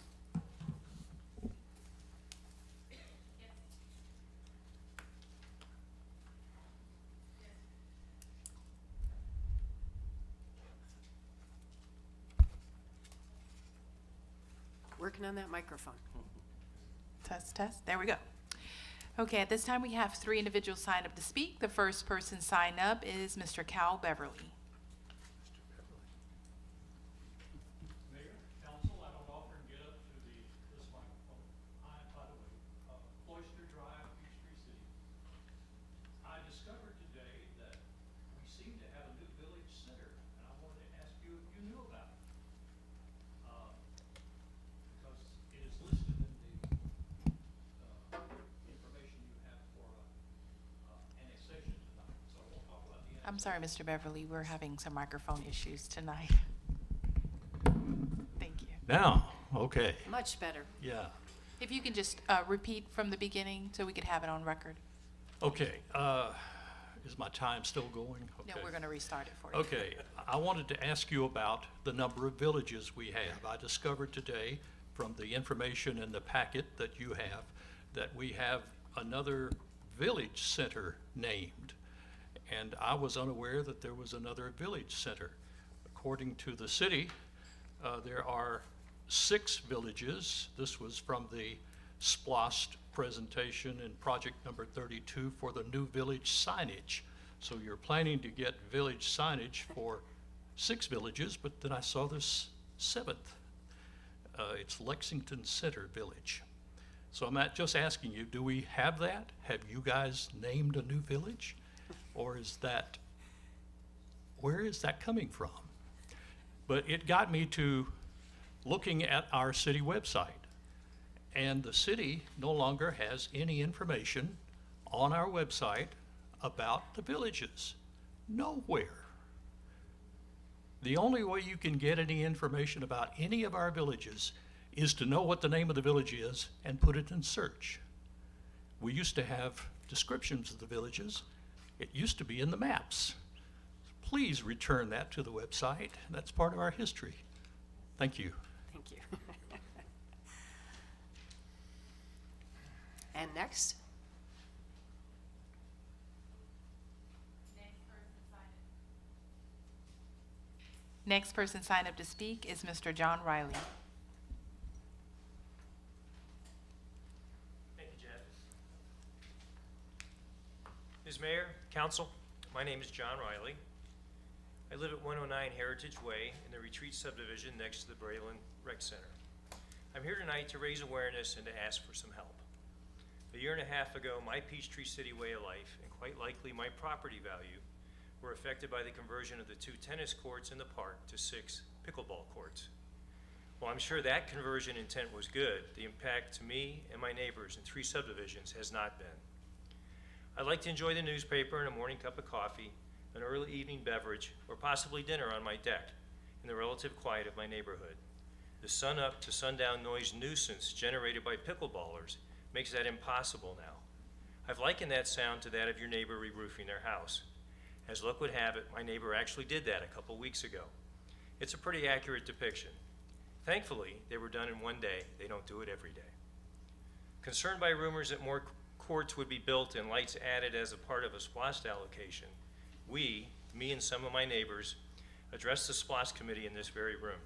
Working on that microphone. Test, test. There we go. Okay, at this time, we have 3 individuals signed up to speak. The first person signed up is Mr. Cal Beverly. Mayor, council, I don't often get up to this microphone. I, by the way, Cloister Drive, Peachtree City. I discovered today that we seem to have a new village center, and I wanted to ask you if you knew about it. Because it is listed in the information you have for annexation tonight. So we'll talk about the I'm sorry, Mr. Beverly, we're having some microphone issues tonight. Thank you. Now, okay, Much better. yeah. If you can just repeat from the beginning so we could have it on record. Okay, is my time still going? No, Okay. we're going to restart it for you. Okay, I wanted to ask you about the number of villages we have. I discovered today from the information in the packet that you have that we have another village center named. And I was unaware that there was another village center. According to the city, there are 6 villages. This was from the SPLOST presentation in project number 32 for the new village signage. So you're planning to get village signage for 6 villages, but then I saw this 7th. It's Lexington Center Village. So I'm just asking you, do we have that? Have you guys named a new village? Or is that, where is that coming from? But it got me to looking at our city website. And the city no longer has any information on our website about the villages. Nowhere. The only way you can get any information about any of our villages is to know what the name of the village is and put it in search. We used to have descriptions of the villages. It used to be in the maps. Please return that to the website. That's part of our history. Thank you. Thank you. And next? Next person signed up to speak is Mr. John Riley. Thank you, Jeff. Ms. Mayor, Council, my name is John Riley. I live at 109 Heritage Way in the Retreat subdivision next to the Braylon Rec Center. I'm here tonight to raise awareness and to ask for some help. A year and a half ago, my Peachtree City way of life, and quite likely my property value, were affected by the conversion of the 2 tennis courts in the park to 6 pickleball courts. While I'm sure that conversion intent was good, the impact to me and my neighbors in 3 subdivisions has not been. I like to enjoy the newspaper and a morning cup of coffee, an early evening beverage, or possibly dinner on my deck in the relative quiet of my neighborhood. The sun-up to sundown noise nuisance generated by pickleballers makes that impossible now. I've likened that sound to that of your neighbor re-roofing their house. As luck would have it, my neighbor actually did that a couple weeks ago. It's a pretty accurate depiction. Thankfully, they were done in one day. They don't do it every day. Concerned by rumors that more courts would be built and lights added as a part of a SPLOST allocation, me and some of my neighbors, addressed the SPLOST committee in this very room.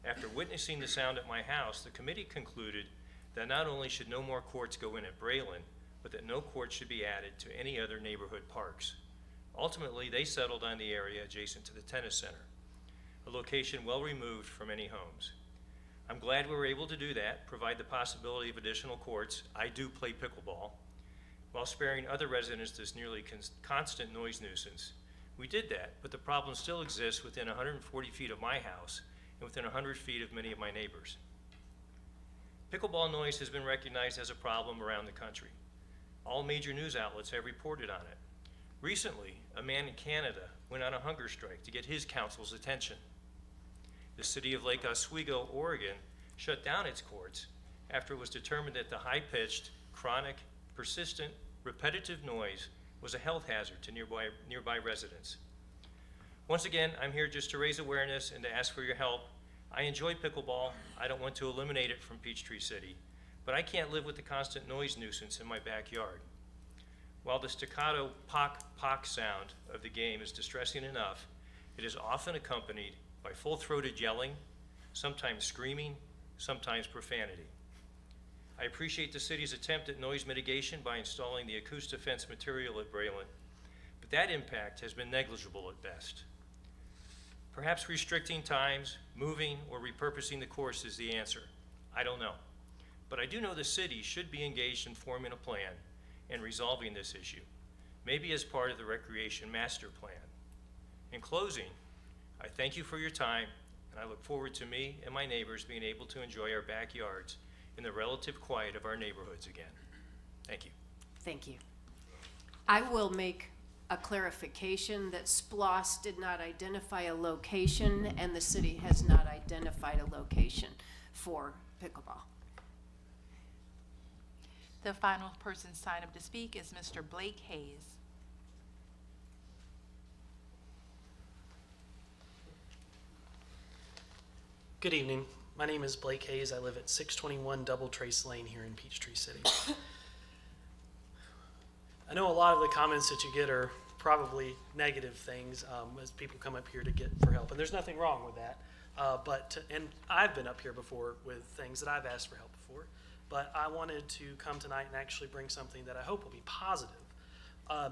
After witnessing the sound at my house, the committee concluded that not only should no more courts go in at Braylon, but that no courts should be added to any other neighborhood parks. Ultimately, they settled on the area adjacent to the tennis center, a location well removed from any homes. I'm glad we were able to do that, provide the possibility of additional courts. I do play pickleball, while sparing other residents this nearly constant noise nuisance. We did that, but the problem still exists within 140 feet of my house and within 100 feet of many of my neighbors. Pickleball noise has been recognized as a problem around the country. All major news outlets have reported on it. Recently, a man in Canada went on a hunger strike to get his council's attention. The city of Lake Oswego, Oregon, shut down its courts after it was determined that the high-pitched, chronic, persistent, repetitive noise was a health hazard to nearby residents. Once again, I'm here just to raise awareness and to ask for your help. I enjoy pickleball. I don't want to eliminate it from Peachtree City, but I can't live with the constant noise nuisance in my backyard. While the staccato pock sound of the game is distressing enough, it is often accompanied by full-throated yelling, sometimes screaming, sometimes profanity. I appreciate the city's attempt at noise mitigation by installing the Acoustifence material at Braylon, but that impact has been negligible at best. Perhaps restricting times, moving, or repurposing the course is the answer. I don't know. But I do know the city should be engaged in forming a plan and resolving this issue, maybe as part of the Recreation Master Plan. In closing, I thank you for your time, and I look forward to me and my neighbors being able to enjoy our backyards in the relative quiet of our neighborhoods again. Thank you. Thank you. I will make a clarification that SPLOS did not identify a location, and the city has not identified a location for pickleball. The final person signed up to speak is Mr. Blake Hayes. Good evening. My name is Blake Hayes. I live at 621 Double Trace Lane here in Peachtree City. I know a lot of the comments that you get are probably negative things as people come up here to get for help, and there's nothing wrong with that. And I've been up here before with things that I've asked for help before, but I wanted to come tonight and actually bring something that I hope will be positive.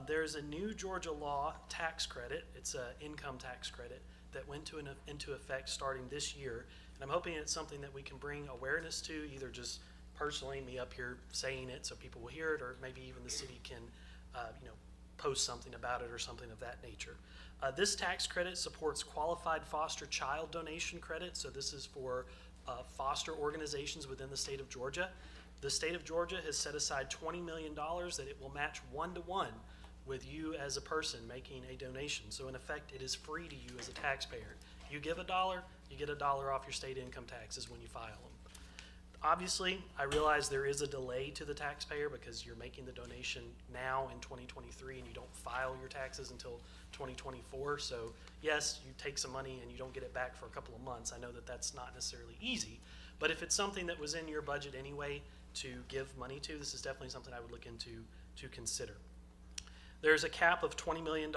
There's a new Georgia law tax credit. It's an income tax credit that went into effect starting this year. And I'm hoping it's something that we can bring awareness to, either just personally, me up here saying it so people will hear it, or maybe even the city can, post something about it or something of that nature. This tax credit supports qualified foster child donation credit. So this is for foster organizations within the state of Georgia. The state of Georgia has set aside $20 million that it will match 1-to-1 with you as a person making a donation. So in effect, it is free to you as a taxpayer. You give $1, you get $1 off your state income taxes when you file them. Obviously, I realize there is a delay to the taxpayer because you're making the donation now in 2023 and you don't file your taxes until 2024. So yes, you take some money and you don't get it back for a couple of months. I know that that's not necessarily easy, but if it's something that was in your budget anyway to give money to, this is definitely something I would look into to consider. There's a cap of $20 million.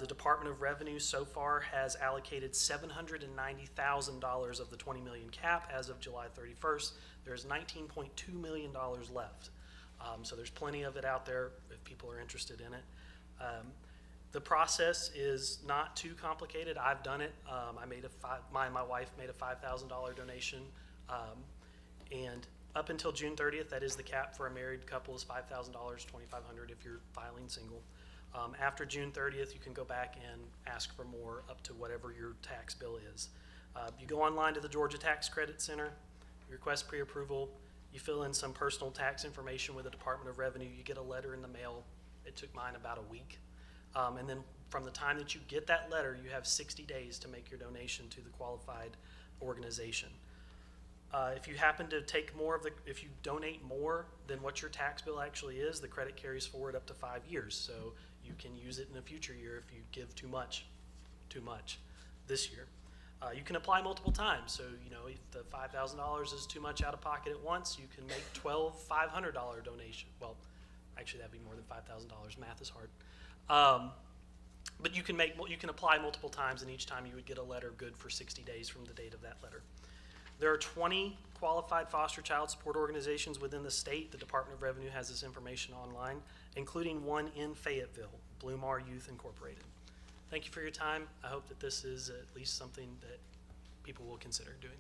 The Department of Revenue so far has allocated $790,000 of the $20 million cap as of July 31st. There's $19.2 million left. So there's plenty of it out there if people are interested in it. The process is not too complicated. I've done it. My wife made a $5,000 donation. And up until June 30th, that is the cap for a married couple, is $5,000, $2,500 if you're filing single. After June 30th, you can go back and ask for more up to whatever your tax bill is. You go online to the Georgia Tax Credit Center, you request pre-approval, you fill in some personal tax information with the Department of Revenue, you get a letter in the mail. It took mine about a week. And then from the time that you get that letter, you have 60 days to make your donation to the qualified organization. If you happen to take if you donate more than what your tax bill actually is, the credit carries forward up to 5 years. So you can use it in a future year if you give too much this year. You can apply multiple times. So, if the $5,000 is too much out of pocket at once, you can make 12 $500 donations. Well, actually that'd be more than $5,000. Math is hard. But you can apply multiple times, and each time you would get a letter good for 60 days from the date of that letter. There are 20 qualified foster child support organizations within the state. The Department of Revenue has this information online, including one in Fayetteville, Blumar Youth Incorporated. Thank you for your time. I hope that this is at least something that people will consider doing.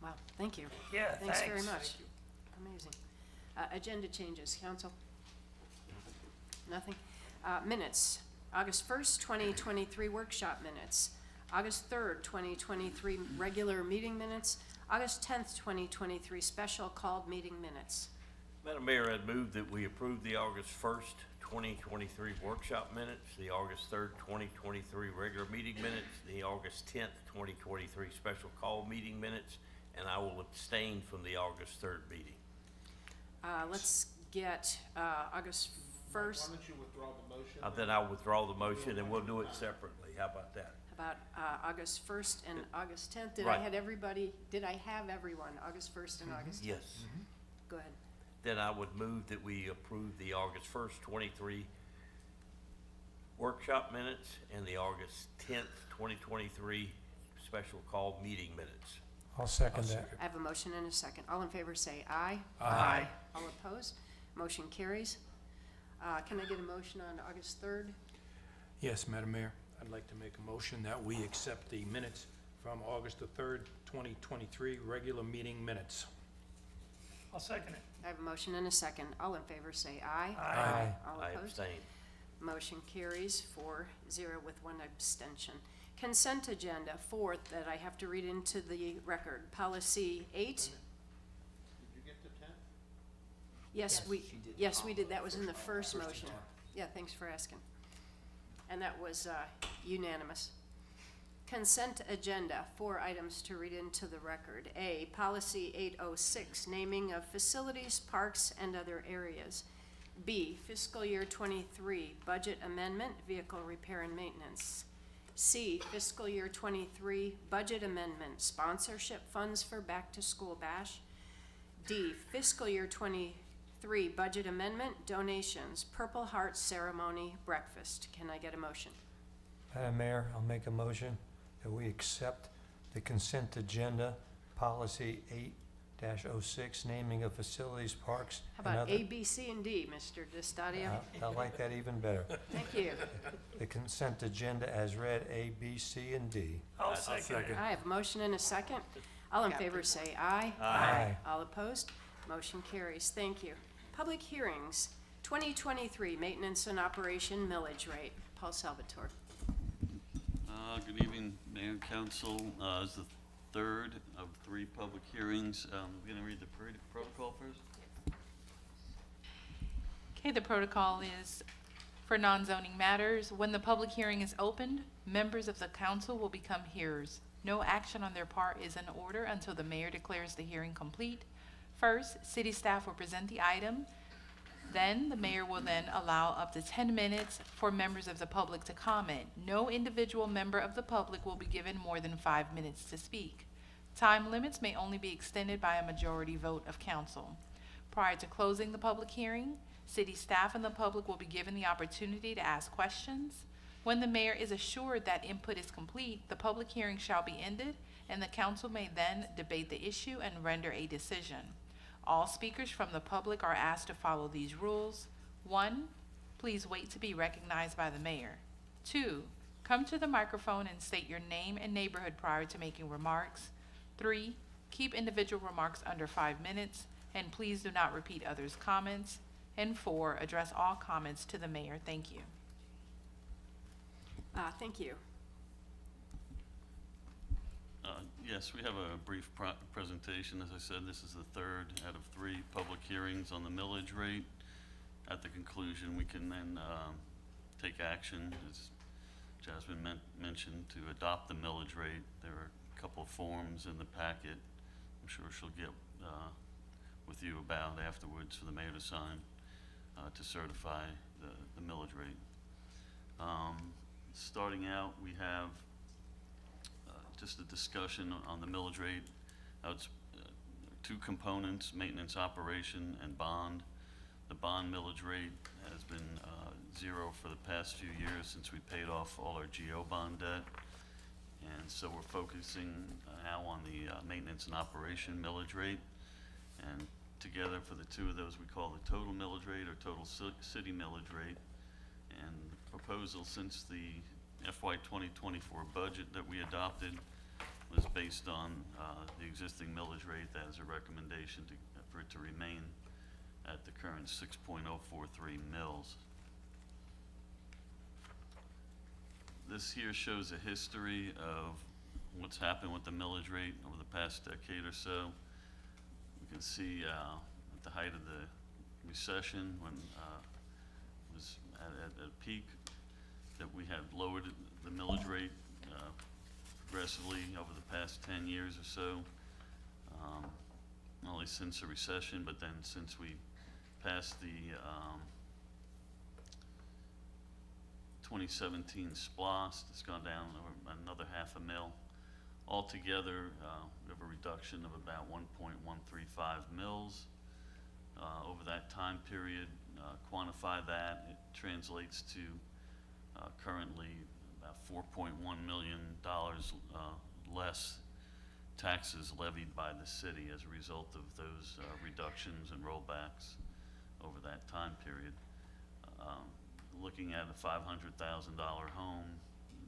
Wow, thank you. Yeah, Thanks very thanks. much. Amazing. Agenda changes, council? Nothing? Minutes, August 1st, 2023 workshop minutes, August 3rd, 2023 regular meeting minutes, August 10th, 2023 special called meeting minutes. Madam Mayor, I'd move that we approve the August 1st, 2023 workshop minutes, the August 3rd, 2023 regular meeting minutes, the August 10th, 2023 special call meeting minutes, and I will abstain from the August 3rd meeting. Let's get August 1st. Why don't you withdraw the motion? Then I'll withdraw the motion and we'll do it separately. How about that? About August 1st and August 10th. Did I Right. have everybody, did I have everyone, August 1st and August 10th? Yes. Go ahead. Then I would move that we approve the August 1st, 23 workshop minutes and the August 10th, 2023 special call meeting minutes. I'll second that. I have a motion and a second. All in favor say aye. Aye. All opposed? Motion carries. Can I get a motion on August 3rd? Yes, Madam Mayor, I'd like to make a motion that we accept the minutes from August the 3rd, 2023 regular meeting minutes. I'll second it. I have a motion and a second. All in favor say aye. Aye. All I opposed? abstain. Motion carries 4-0 with one abstention. Consent agenda, fourth, that I have to read into the record. Policy 8. Did you get to 10? Yes, we did. That was in the first motion. Yeah, thanks for asking. And that was unanimous. Consent agenda, 4 items to read into the record. A, Policy 806, naming of facilities, parks, and other areas. B, fiscal year 23, budget amendment, vehicle repair and maintenance. C, fiscal year 23, budget amendment, sponsorship funds for back-to-school bash. D, fiscal year 23, budget amendment, donations, Purple Heart ceremony, breakfast. Can I get a motion? Madam Mayor, I'll make a motion that we accept the consent agenda, policy 8-06, naming of facilities, parks, How and about other. A, B, C, and D, Mr. DiStadio? I like that even better. Thank you. The consent agenda as read, A, B, C, and D. I'll second it. I have a motion and a second. All in favor say aye. Aye. All opposed? Motion carries. Thank you. Public hearings, 2023 maintenance and operation millage rate. Paul Salvatore. Good evening, Mayor and Council. It's the third of 3 public hearings. We're going to read the protocol first. Okay, the protocol is for non-zoning matters. When the public hearing is opened, members of the council will become hearers. No action on their part is in order until the mayor declares the hearing complete. First, city staff will present the item. Then, the mayor will then allow up to 10 minutes for members of the public to comment. No individual member of the public will be given more than 5 minutes to speak. Time limits may only be extended by a majority vote of council. Prior to closing the public hearing, city staff and the public will be given the opportunity to ask questions. When the mayor is assured that input is complete, the public hearing shall be ended, and the council may then debate the issue and render a decision. All speakers from the public are asked to follow these rules. 1, please wait to be recognized by the mayor. 2, come to the microphone and state your name and neighborhood prior to making remarks. 3, keep individual remarks under 5 minutes, and please do not repeat others' comments. And 4, address all comments to the mayor. Thank you. Thank you. Yes, we have a brief presentation. As I said, this is the third out of 3 public hearings on the millage rate. At the conclusion, we can then take action, as Jasmine mentioned, to adopt the millage rate. There are a couple of forms in the packet I'm sure she'll get with you about afterwards for the mayor to sign to certify the millage rate. Starting out, we have just a discussion on the millage rate. It's 2 components, maintenance operation and bond. The bond millage rate has been 0 for the past few years since we paid off all our GO bond debt. And so we're focusing now on the maintenance and operation millage rate. And together for the 2 of those, we call the total millage rate or total city millage rate. And the proposal since the FY 2024 budget that we adopted was based on the existing millage rate. That is a recommendation for it to remain at the current 6.043 mils. This here shows a history of what's happened with the millage rate over the past decade or so. We can see at the height of the recession, when it was at a peak, that we had lowered the millage rate progressively over the past 10 years or so. Not only since the recession, but then since we passed the 2017 SPLOST, it's gone down over another half a mil. Altogether, we have a reduction of about 1.135 mils over that time period. Quantify that, it translates to currently about $4.1 million less taxes levied by the city as a result of those reductions and rollbacks over that time period. Looking at a $500,000 home,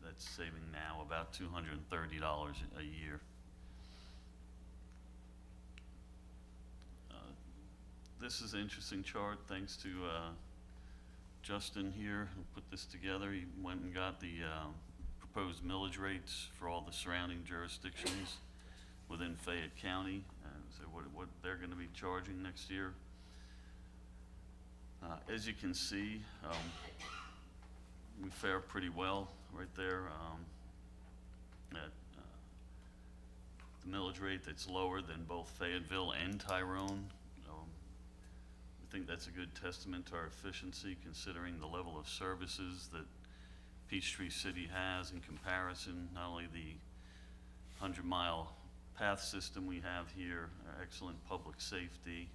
that's saving now about $230 a year. This is an interesting chart, thanks to Justin here, who put this together. He went and got the proposed millage rates for all the surrounding jurisdictions within Fayette County, and so what they're going to be charging next year. As you can see, we fare pretty well right there at the millage rate that's lower than both Fayetteville and Tyrone. We think that's a good testament to our efficiency, considering the level of services that Peachtree City has in comparison, not only the 100-mile path system we have here, our excellent public safety,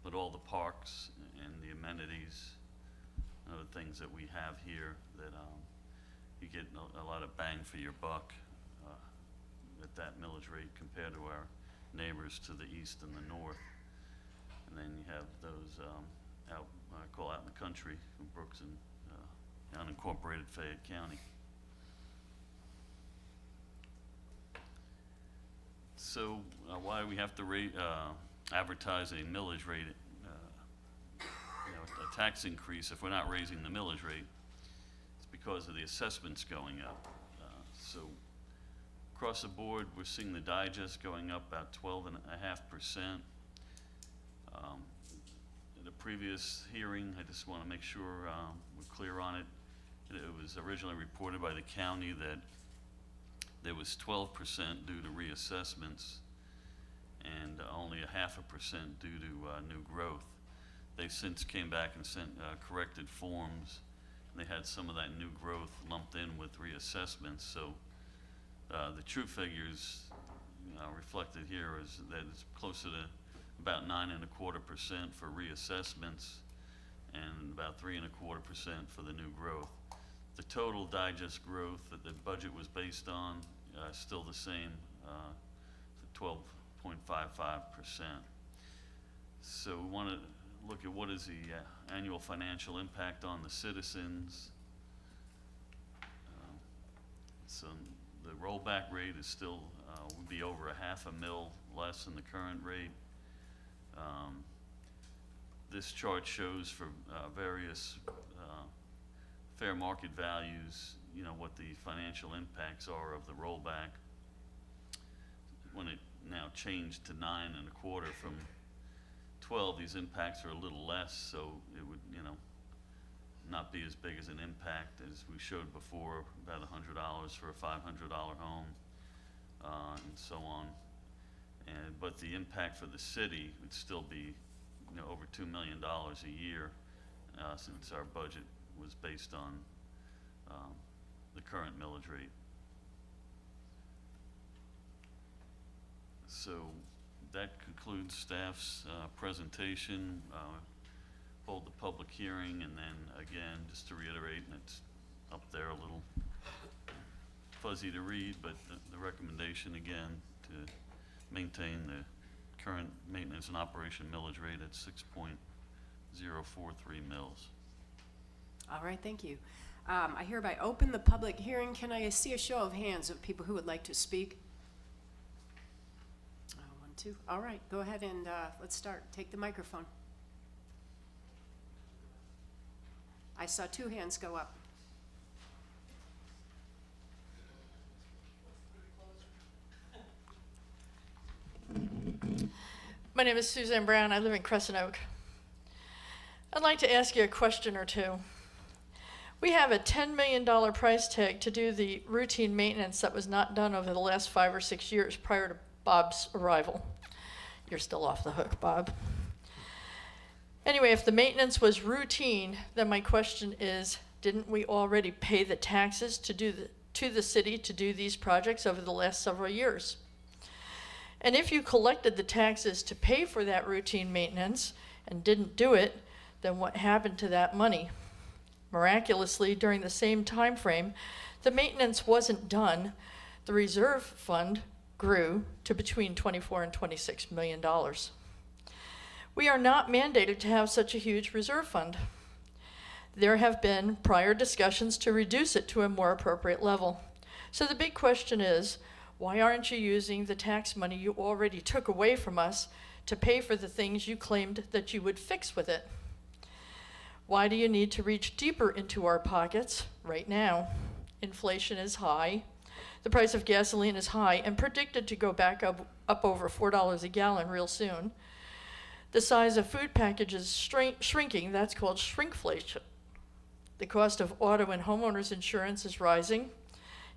but all the parks and the amenities, the things that we have here, that you get a lot of bang for your buck at that millage rate compared to our neighbors to the east and the north. And then you have those out, I call out in the country, from Brooks and unincorporated Fayette County. So why do we have to advertise a millage rate, a tax increase if we're not raising the millage rate? It's because of the assessments going up. So across the board, we're seeing the digest going up about 12.5%. In the previous hearing, I just want to make sure we're clear on it. It was originally reported by the county that there was 12% due to reassessments and only 0.5% due to new growth. They since came back and sent corrected forms. They had some of that new growth lumped in with reassessments. So the true figures reflected here is that it's closer to about 9.25% for reassessments and about 3.25% for the new growth. The total digest growth that the budget was based on is still the same, 12.55%. So we want to look at what is the annual financial impact on the citizens. So the rollback rate is still, would be over $0.5 mil less than the current rate. This chart shows for various fair market values, what the financial impacts are of the rollback. When it now changed to 9.25 from 12, these impacts are a little less, so it would, not be as big as an impact as we showed before, about $100 for a $500 home, and so on. But the impact for the city would still be, over $2 million a year, since our budget was based on the current millage rate. So that concludes staff's presentation. Hold the public hearing, and then again, just to reiterate, and it's up there a little fuzzy to read, but the recommendation again to maintain the current maintenance and operation millage rate at 6.043 mils. All right, thank you. I hereby open the public hearing. Can I see a show of hands of people who would like to speak? 1, 2. All right, go ahead and let's start. Take the microphone. I saw 2 hands go up. My name is Suzanne Brown. I live in Crescent Oak. I'd like to ask you a question or two. We have a $10 million price tag to do the routine maintenance that was not done over the last 5 or 6 years prior to Bob's arrival. You're still off the hook, Bob. Anyway, if the maintenance was routine, then my question is, didn't we already pay the taxes to the city to do these projects over the last several years? And if you collected the taxes to pay for that routine maintenance and didn't do it, then what happened to that money? Miraculously, during the same time frame, the maintenance wasn't done. The reserve fund grew to between $24 and $26 million. We are not mandated to have such a huge reserve fund. There have been prior discussions to reduce it to a more appropriate level. So the big question is, why aren't you using the tax money you already took away from us to pay for the things you claimed that you would fix with it? Why do you need to reach deeper into our pockets right now? Inflation is high. The price of gasoline is high and predicted to go back up over $4 a gallon real soon. The size of food packages shrinking, that's called shrinkflation. The cost of auto and homeowners insurance is rising.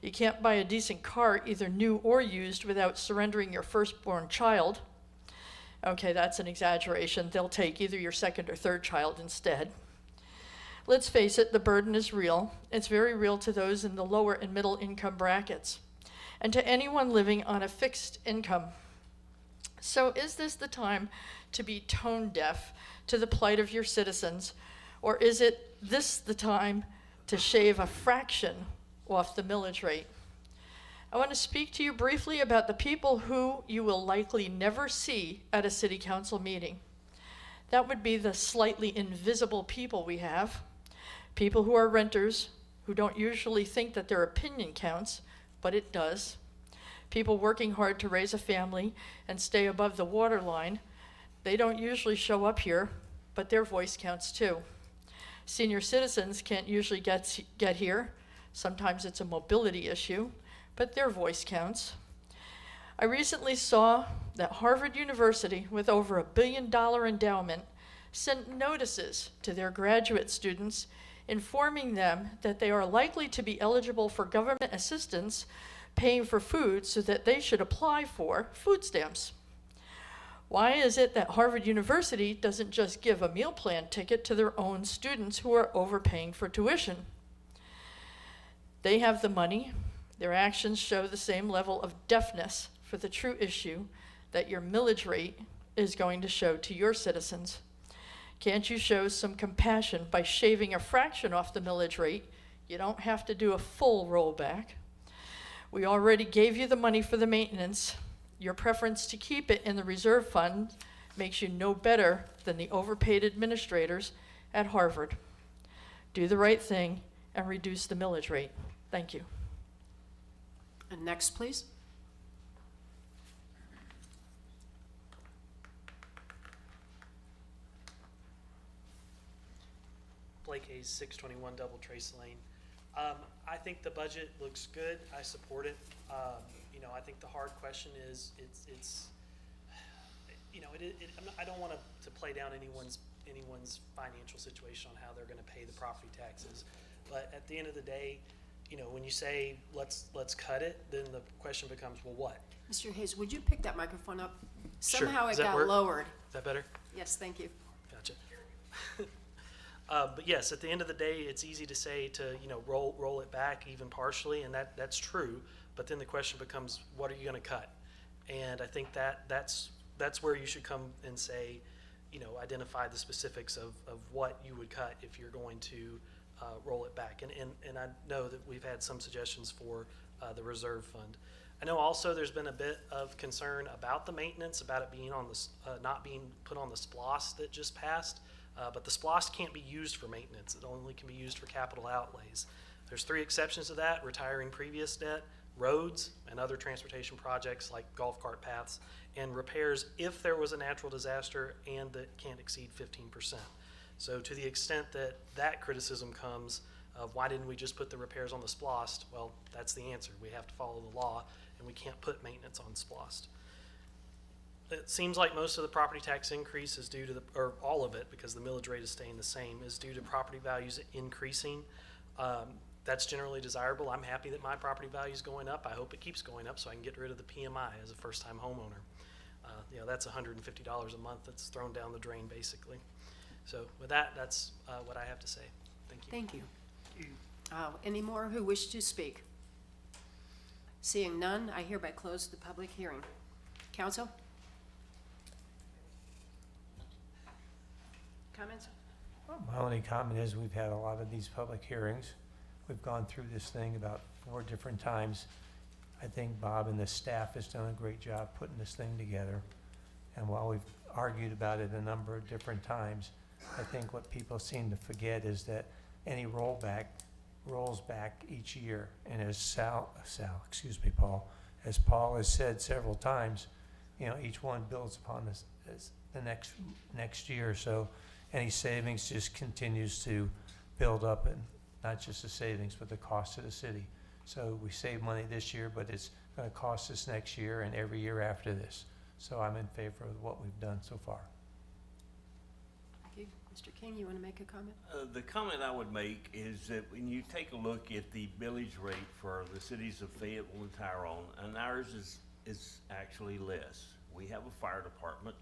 You can't buy a decent car, either new or used, without surrendering your firstborn child. Okay, that's an exaggeration. They'll take either your second or third child instead. Let's face it, the burden is real. It's very real to those in the lower and middle income brackets, and to anyone living on a fixed income. So is this the time to be tone deaf to the plight of your citizens, or is this the time to shave a fraction off the millage rate? I want to speak to you briefly about the people who you will likely never see at a city council meeting. That would be the slightly invisible people we have. People who are renters, who don't usually think that their opinion counts, but it does. People working hard to raise a family and stay above the waterline. They don't usually show up here, but their voice counts too. Senior citizens can't usually get here. Sometimes it's a mobility issue, but their voice counts. I recently saw that Harvard University, with over $1 billion endowment, sent notices to their graduate students informing them that they are likely to be eligible for government assistance paying for food so that they should apply for food stamps. Why is it that Harvard University doesn't just give a meal plan ticket to their own students who are overpaying for tuition? They have the money. Their actions show the same level of deafness for the true issue that your millage rate is going to show to your citizens. Can't you show some compassion by shaving a fraction off the millage rate? You don't have to do a full rollback. We already gave you the money for the maintenance. Your preference to keep it in the reserve fund makes you no better than the overpaid administrators at Harvard. Do the right thing and reduce the millage rate. Thank you. And next, please. Blake Hayes, 621 Double Trace Lane. I think the budget looks good. I support it. I think the hard question is, I don't want to play down anyone's financial situation on how they're going to pay the property taxes. But at the end of the day, when you say let's cut it, then the question becomes, well, what? Mr. Hayes, would you pick that microphone up? Sure. Somehow it Does that got work? lowered. Is that better? Yes, thank you. Gotcha. But yes, at the end of the day, it's easy to say to roll it back even partially, and that's true. But then the question becomes, what are you going to cut? And I think that's where you should come and say, identify the specifics of what you would cut if you're going to roll it back. And I know that we've had some suggestions for the reserve fund. I know also there's been a bit of concern about the maintenance, about it being on not being put on the SPLOST that just passed. But the SPLOST can't be used for maintenance. It only can be used for capital outlays. There's 3 exceptions to that: retiring previous debt, roads, and other transportation projects like golf cart paths, and repairs if there was a natural disaster and that can't exceed 15%. So to the extent that that criticism comes of why didn't we just put the repairs on the SPLOST, well, that's the answer. We have to follow the law, and we can't put maintenance on SPLOST. It seems like most of the property tax increase is due to the, or all of it, because the millage rate is staying the same, is due to property values increasing. That's generally desirable. I'm happy that my property value is going up. I hope it keeps going up so I can get rid of the PMI as a first-time homeowner. That's $150 a month that's thrown down the drain, basically. So with that, that's what I have to say. Thank you. Thank you. Any more who wish to speak? Seeing none, I hereby close the public hearing. Council? Comments? My only comment is we've had a lot of these public hearings. We've gone through this thing about 4 different times. I think Bob and the staff has done a great job putting this thing together. And while we've argued about it a number of different times, I think what people seem to forget is that any rollback rolls back each year. And as Paul, as Paul has said several times, each one builds upon this the next year. So any savings just continues to build up, and not just the savings, but the cost to the city. So we save money this year, but it's going to cost us next year and every year after this. So I'm in favor of what we've done so far. Thank you. Mr. King, you want to make a comment? The comment I would make is that when you take a look at the millage rate for the cities of Fayetteville and Tyrone, and ours is actually less. We have a fire department.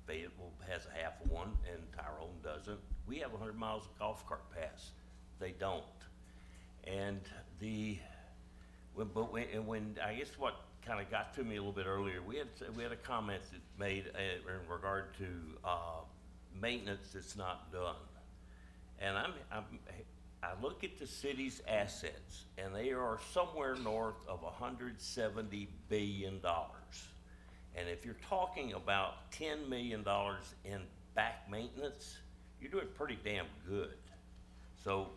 Fayetteville has a half of one, and Tyrone doesn't. We have 100 miles of golf cart paths. They don't. And when I guess what kind of got to me a little bit earlier, we had a comment that made in regard to maintenance that's not done. And I look at the city's assets, and they are somewhere north of $170 billion. And if you're talking about $10 million in back maintenance, you're doing pretty damn good. So,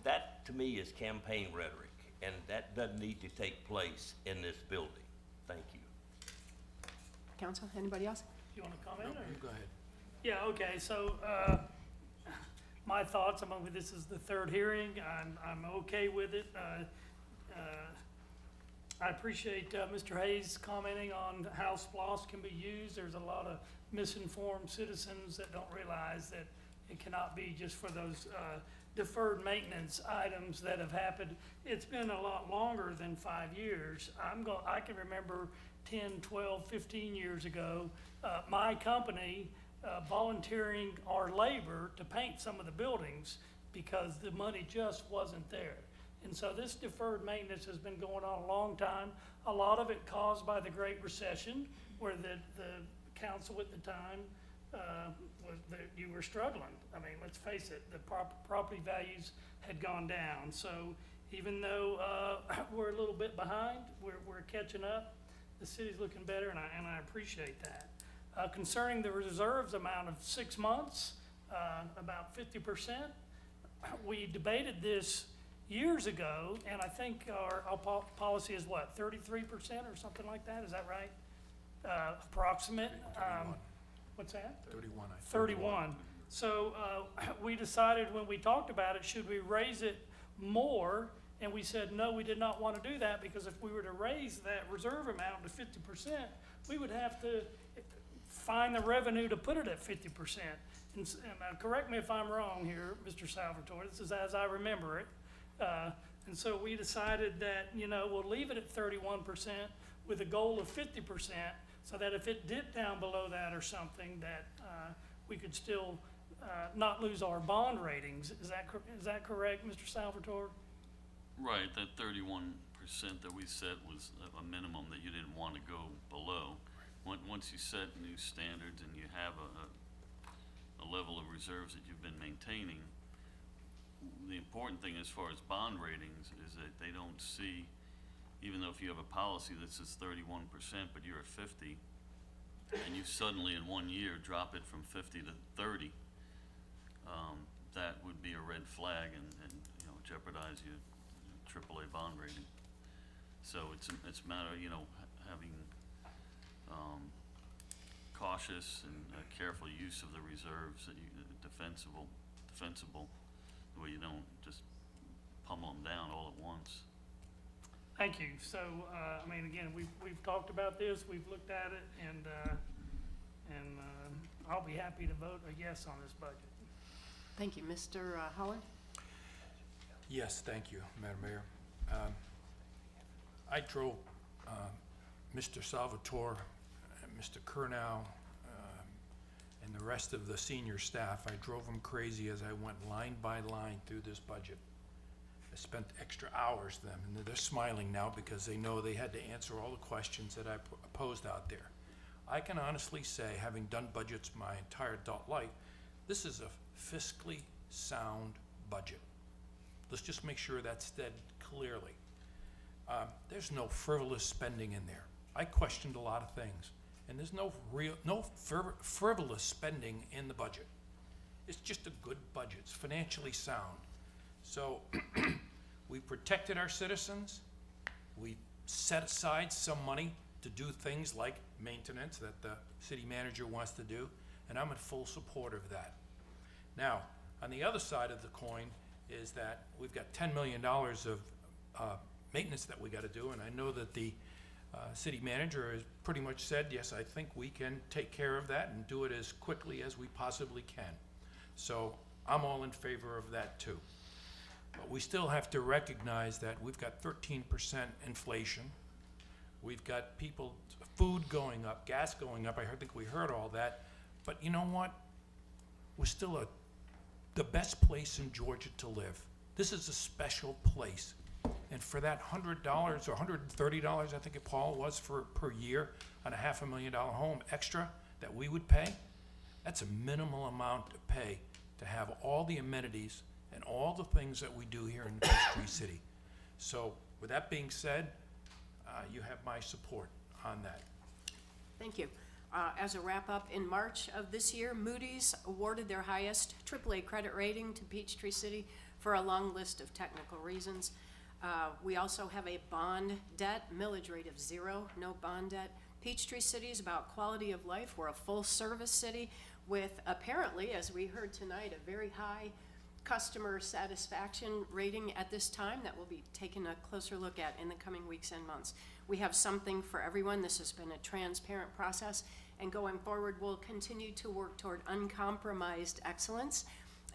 that to me is campaign rhetoric, and that doesn't need to take place in this building. Thank you. Council, anybody else? You want to comment? You go ahead. Yeah, okay, so, my thoughts, this is the 3rd hearing, I'm okay with it. I appreciate Mr. Hayes commenting on how SPLOST can be used. There's a lot of misinformed citizens that don't realize that it cannot be just for those deferred maintenance items that have happened. It's been a lot longer than 5 years. I can remember 10, 12, 15 years ago, my company volunteering our labor to paint some of the buildings because the money just wasn't there. And so this deferred maintenance has been going on a long time. A lot of it caused by the Great Recession, where the council at the time was that you were struggling. Let's face it, the property values had gone down. So even though we're a little bit behind, we're catching up. The city's looking better, and I appreciate that. Concerning the reserves amount of 6 months, about 50%, we debated this years ago, and I think our policy is what, 33% or something like that? Is that right? Approximate. 31. What's that? 31. 31. So we decided when we talked about it, should we raise it more? And we said, no, we did not want to do that, because if we were to raise that reserve amount to 50%, we would have to find the revenue to put it at 50%. And correct me if I'm wrong here, Mr. Salvatore, this is as I remember it. And so we decided that, we'll leave it at 31% with a goal of 50%, so that if it dipped down below that or something, that we could still not lose our bond ratings. Is that correct, Mr. Salvatore? Right, that 31% that we set was a minimum that you didn't want to go below. Once you set new standards and you have a level of reserves that you've been maintaining, the important thing as far as bond ratings is that they don't see, even though if you have a policy that says 31%, but you're at 50, and you suddenly in 1 year drop it from 50 to 30, that would be a red flag and jeopardize you AAA bond rating. So it's a matter of, having cautious and careful use of the reserves, that defensible, where you don't just pummel them down all at once. Thank you. So, I mean, again, we've talked about this, we've looked at it, and I'll be happy to vote a yes on this budget. Thank you. Mr. Holland? Yes, thank you, Madam Mayor. I drove Mr. Salvatore, Mr. Kurnow, and the rest of the senior staff. I drove them crazy as I went line by line through this budget. I spent extra hours with them, and they're smiling now because they know they had to answer all the questions that I posed out there. I can honestly say, having done budgets my entire adult life, this is a fiscally sound budget. Let's just make sure that's said clearly. There's no frivolous spending in there. I questioned a lot of things, and there's no frivolous spending in the budget. It's just a good budget. It's financially sound. So we protected our citizens. We set aside some money to do things like maintenance that the city manager wants to do, and I'm in full support of that. Now, on the other side of the coin is that we've got $10 million of maintenance that we got to do, and I know that the city manager has pretty much said, yes, I think we can take care of that and do it as quickly as we possibly can. So I'm all in favor of that too. But we still have to recognize that we've got 13% inflation. We've got food going up, gas going up. I think we heard all that. But you know what? We're still the best place in Georgia to live. This is a special place. And for that $100 or $130, I think Paul was per year on a $500,000 home extra that we would pay, that's a minimal amount to pay to have all the amenities and all the things that we do here in Peachtree City. So with that being said, you have my support on that. Thank you. As a wrap-up, in March of this year, Moody's awarded their highest AAA credit rating to Peachtree City for a long list of technical reasons. We also have a bond debt, millage rate of 0, no bond debt. Peachtree City is about quality of life. We're a full-service city with apparently, as we heard tonight, a very high customer satisfaction rating at this time that we'll be taking a closer look at in the coming weeks and months. We have something for everyone. This has been a transparent process, and going forward, we'll continue to work toward uncompromised excellence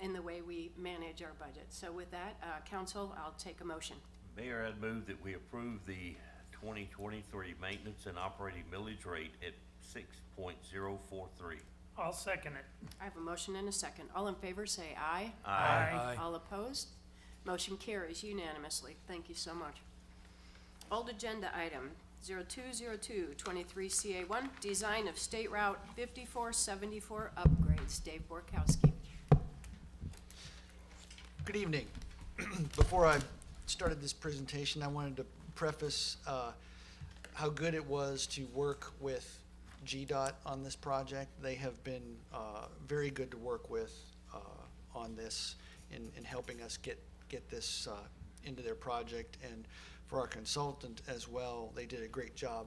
in the way we manage our budget. So with that, Council, I'll take a motion. Mayor, I'd move that we approve the 2023 maintenance and operating millage rate at 6.043. I'll second it. I have a motion and a second. All in favor, say aye. Aye. All opposed? Motion carries unanimously. Thank you so much. Old agenda item 0202-23CA1, design of State Route 5474 upgrades. Dave Borkowski. Good evening. Before I started this presentation, I wanted to preface how good it was to work with GDOT on this project. They have been very good to work with on this in helping us get this into their project. And for our consultant as well, they did a great job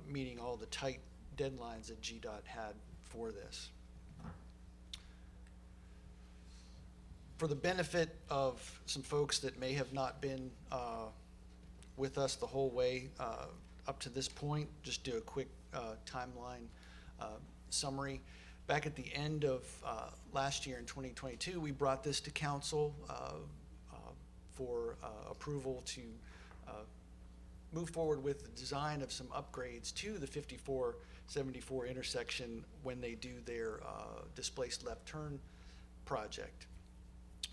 meeting all the tight deadlines that GDOT had for this. For the benefit of some folks that may have not been with us the whole way up to this point, just do a quick timeline summary. Back at the end of last year in 2022, we brought this to council for approval to move forward with the design of some upgrades to the 5474 intersection when they do their displaced left turn project.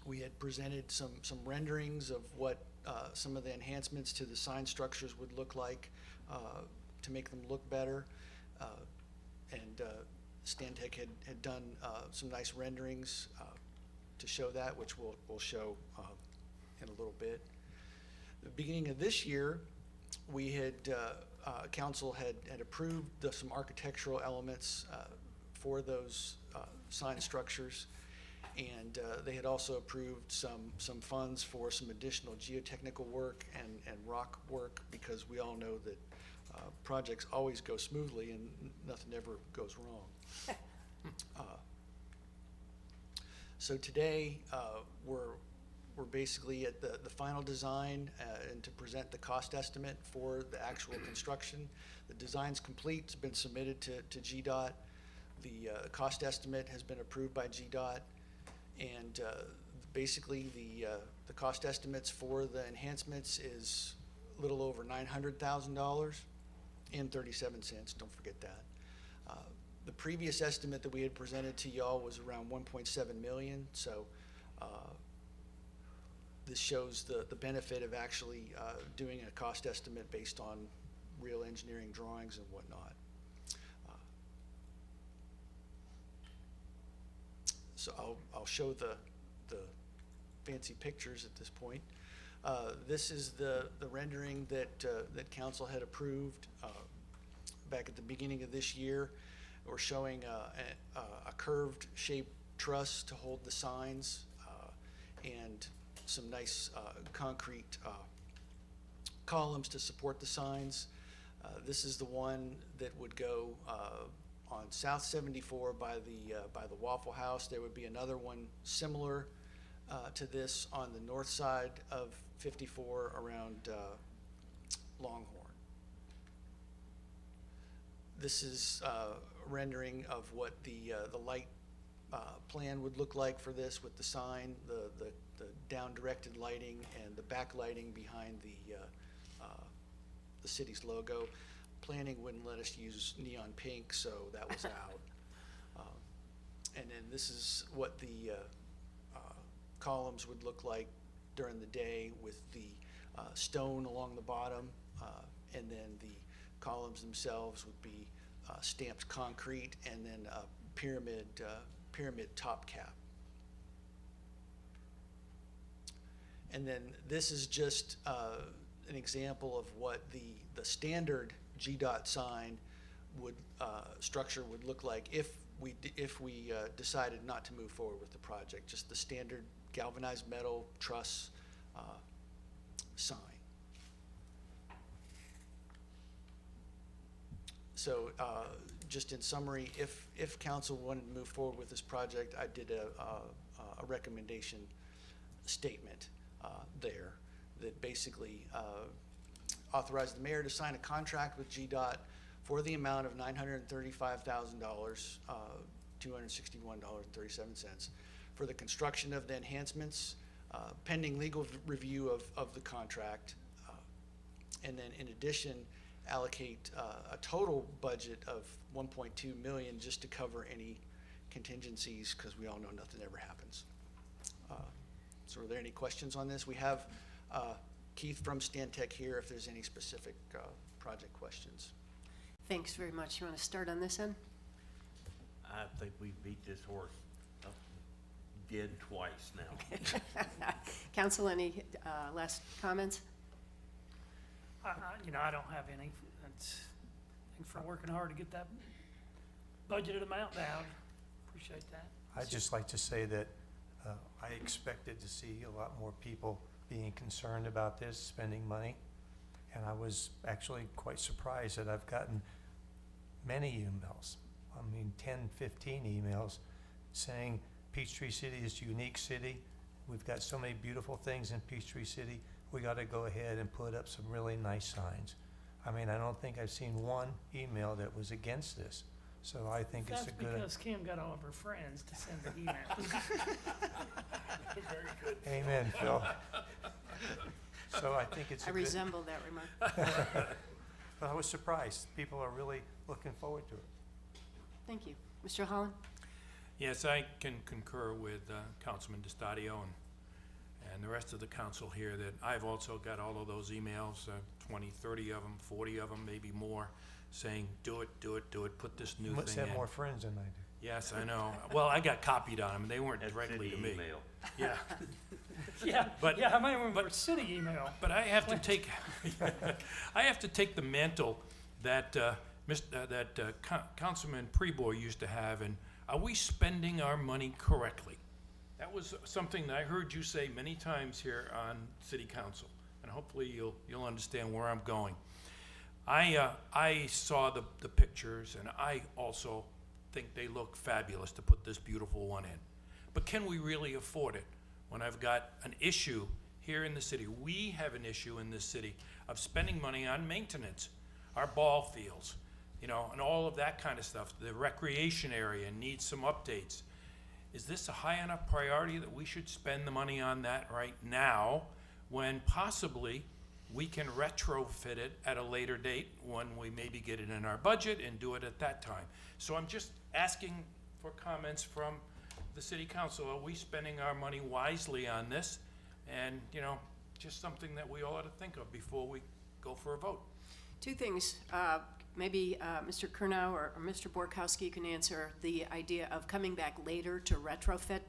We had presented some renderings of what some of the enhancements to the sign structures would look like to make them look better. And Stantec had done some nice renderings to show that, which we'll show in a little bit. The beginning of this year, we had, council had approved some architectural elements for those sign structures. And they had also approved some funds for some additional geotechnical work and rock work, because we all know that projects always go smoothly and nothing ever goes wrong. So today, we're basically at the final design and to present the cost estimate for the actual construction. The design's complete, it's been submitted to GDOT. The cost estimate has been approved by GDOT. And basically, the cost estimates for the enhancements is a little over $900,000 and 37 cents, don't forget that. The previous estimate that we had presented to y'all was around 1.7 million, so this shows the benefit of actually doing a cost estimate based on real engineering drawings and whatnot. So I'll show the fancy pictures at this point. This is the rendering that council had approved back at the beginning of this year. We're showing a curved shaped truss to hold the signs and some nice concrete columns to support the signs. This is the one that would go on South 74 by the Waffle House. There would be another one similar to this on the north side of 54 around Longhorn. This is a rendering of what the light plan would look like for this, with the sign, the down-directed lighting, and the backlighting behind the city's logo. Planning wouldn't let us use neon pink, so that was out. And then this is what the columns would look like during the day, with the stone along the bottom, and then the columns themselves would be stamped concrete, and then a pyramid top cap. And then this is just an example of what the standard GDOT sign would structure would look like if we decided not to move forward with the project. Just the standard galvanized metal truss sign. So just in summary, if council wanted to move forward with this project, I did a recommendation statement there that basically authorized the mayor to sign a contract with GDOT for the amount of $935,000, $261.37, for the construction of the enhancements, pending legal review of the contract, and then in addition, allocate a total budget of $1.2 million just to cover any contingencies, because we all know nothing ever happens. So are there any questions on this? We have Keith from Stantec here if there's any specific project questions. Thanks very much. You want to start on this end? I think we beat this horse up dead twice now. Council, any last comments? I don't have any. Thanks for working hard to get that budgeted amount down. Appreciate that. I'd just like to say that I expected to see a lot more people being concerned about this, spending money. And I was actually quite surprised that I've gotten many emails. I mean, 10, 15 emails saying Peachtree City is a unique city. We've got so many beautiful things in Peachtree City. We got to go ahead and put up some really nice signs. I mean, I don't think I've seen one email that was against this. So I think it's a good. That's because Kim got all of her friends to send the emails. Very good. Amen, Phil. So I think it's a I good. resemble that remark. But I was surprised. People are really looking forward to it. Thank you. Mr. Holland? Yes, I can concur with Councilman DiStadio and the rest of the council here that I've also got all of those emails, 20, 30 of them, 40 of them, maybe more, saying, do it, do it, do it, put this new You must thing in. have more friends than I do. Yes, I know. Well, I got copied on them. They weren't That's directly to city me. email. Yeah. Yeah, But- yeah, how many were city email? But I have to take, I have to take the mantle that Councilman Preboy used to have, and are we spending our money correctly? That was something that I heard you say many times here on city council, and hopefully you'll understand where I'm going. I saw the pictures, and I also think they look fabulous to put this beautiful one in. But can we really afford it when I've got an issue here in the city? We have an issue in this city of spending money on maintenance, our ball fields, you know, and all of that kind of stuff. The recreation area needs some updates. Is this a high enough priority that we should spend the money on that right now, when possibly we can retrofit it at a later date when we maybe get it in our budget and do it at that time? So I'm just asking for comments from the city council. Are we spending our money wisely on this? And, you know, just something that we all ought to think of before we go for a vote. Two things. Maybe Mr. Kurnow or Mr. Borkowski can answer the idea of coming back later to retrofit.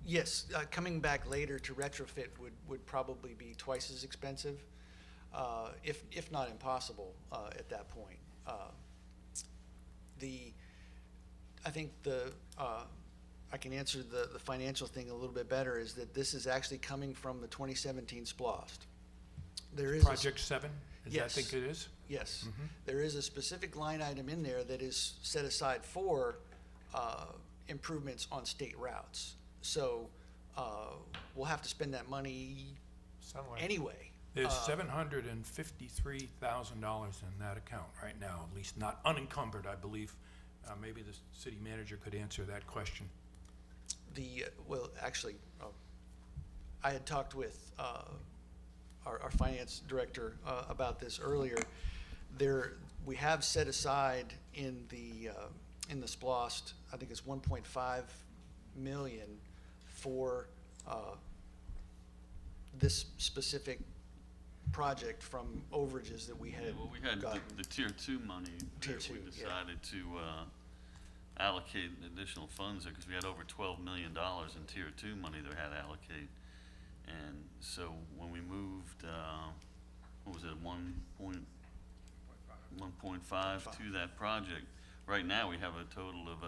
Yes, coming back later to retrofit would probably be twice as expensive, if not impossible, at that point. I think I can answer the financial thing a little bit better, is that this is actually coming from the 2017 SPLOST. There is Project 7, yes, I think it is? Yes. There is a specific line item in there that is set aside for improvements on state routes. So we'll have to spend that money Somewhere. anyway. There's $753,000 in that account right now, at least not unencumbered, I believe. Maybe the city manager could answer that question. Well, actually, I had talked with our finance director about this earlier. We have set aside in the SPLOST, I think it's 1.5 million for this specific project from overages that we had Well, we had gotten. the Tier 2 money Tier that we 2, yeah. decided to allocate additional funds there, because we had over $12 million in Tier 2 money that we had to allocate. And so when we moved, what was it, 1.5 to that project, right now we have a total of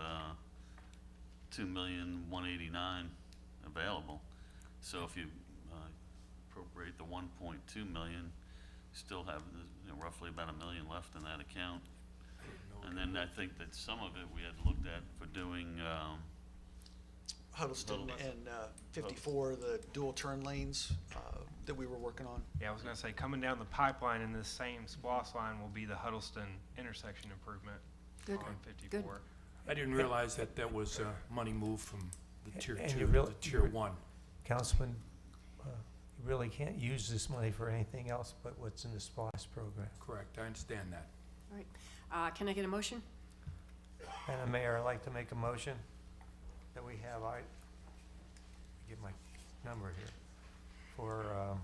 $2,189,000 available. So if you appropriate the 1.2 million, still have roughly about $1 million left in that account. And then I think that some of it we had looked at for doing Huddleston and 54, the dual turn lanes that we were working on. Yeah, I was gonna say, coming down the pipeline in this same SPOS line will be the Huddleston intersection improvement Good. on 54. I didn't realize that that was money moved from the Tier And 2 you to really- the Tier 1. Councilman, you really can't use this money for anything else but what's in the SPLOST program. Correct, I understand that. All right. Can I get a motion? Madam Mayor, I'd like to make a motion that we have, get my number here, for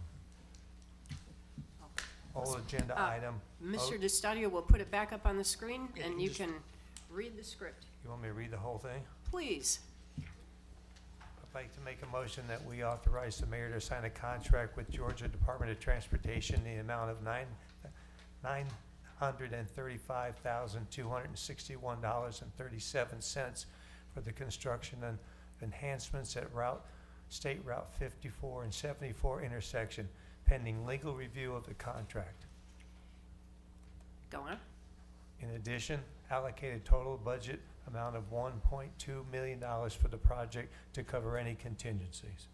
all agenda item. Mr. DeStadio will put it back up on the screen, Yeah, and you you just- can read the script. You want me to read the whole thing? Please. I'd like to make a motion that we authorize the mayor to sign a contract with Georgia Department of Transportation in the amount of $935,261.37 for the construction and enhancements at State Route 54 and 74 intersection, pending legal review of the contract. Go on. In addition, allocated total budget amount of $1.2 million for the project to cover any contingencies.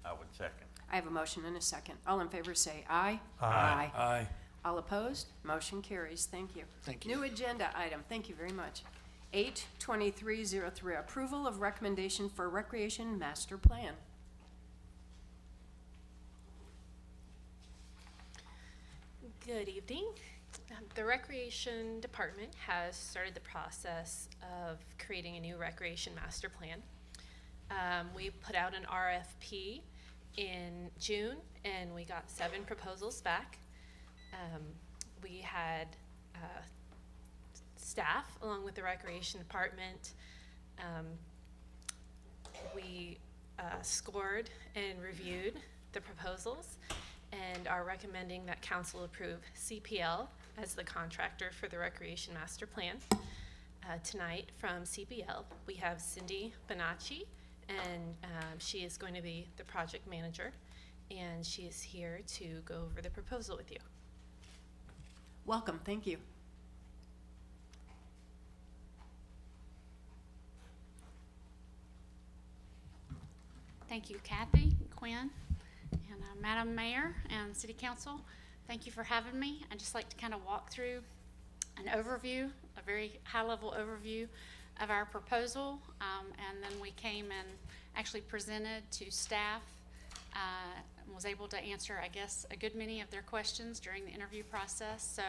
I would second. I have a motion and a second. All in favor say aye. Aye. Aye. All opposed? Motion carries. Thank you. Thank you. New agenda item. Thank you very much. 82303, approval of recommendation for recreation master plan. Good evening. The Recreation Department has started the process of creating a new recreation master plan. We put out an RFP in June and we got 7 proposals back. We had staff along with the Recreation Department. We scored and reviewed the proposals and are recommending that council approve CPL as the contractor for the Recreation Master Plan. Tonight from CPL, we have Cindy Bonacci and she is going to be the project manager, and she is here to go over the proposal with you. Welcome, thank you. Thank you, Kathy, Quinn, and Madam Mayor and City Council. Thank you for having me. I'd just like to kind of walk through an overview, a very high-level overview of our proposal, and then we came and actually presented to staff and was able to answer, I guess, a good many of their questions during the interview process. So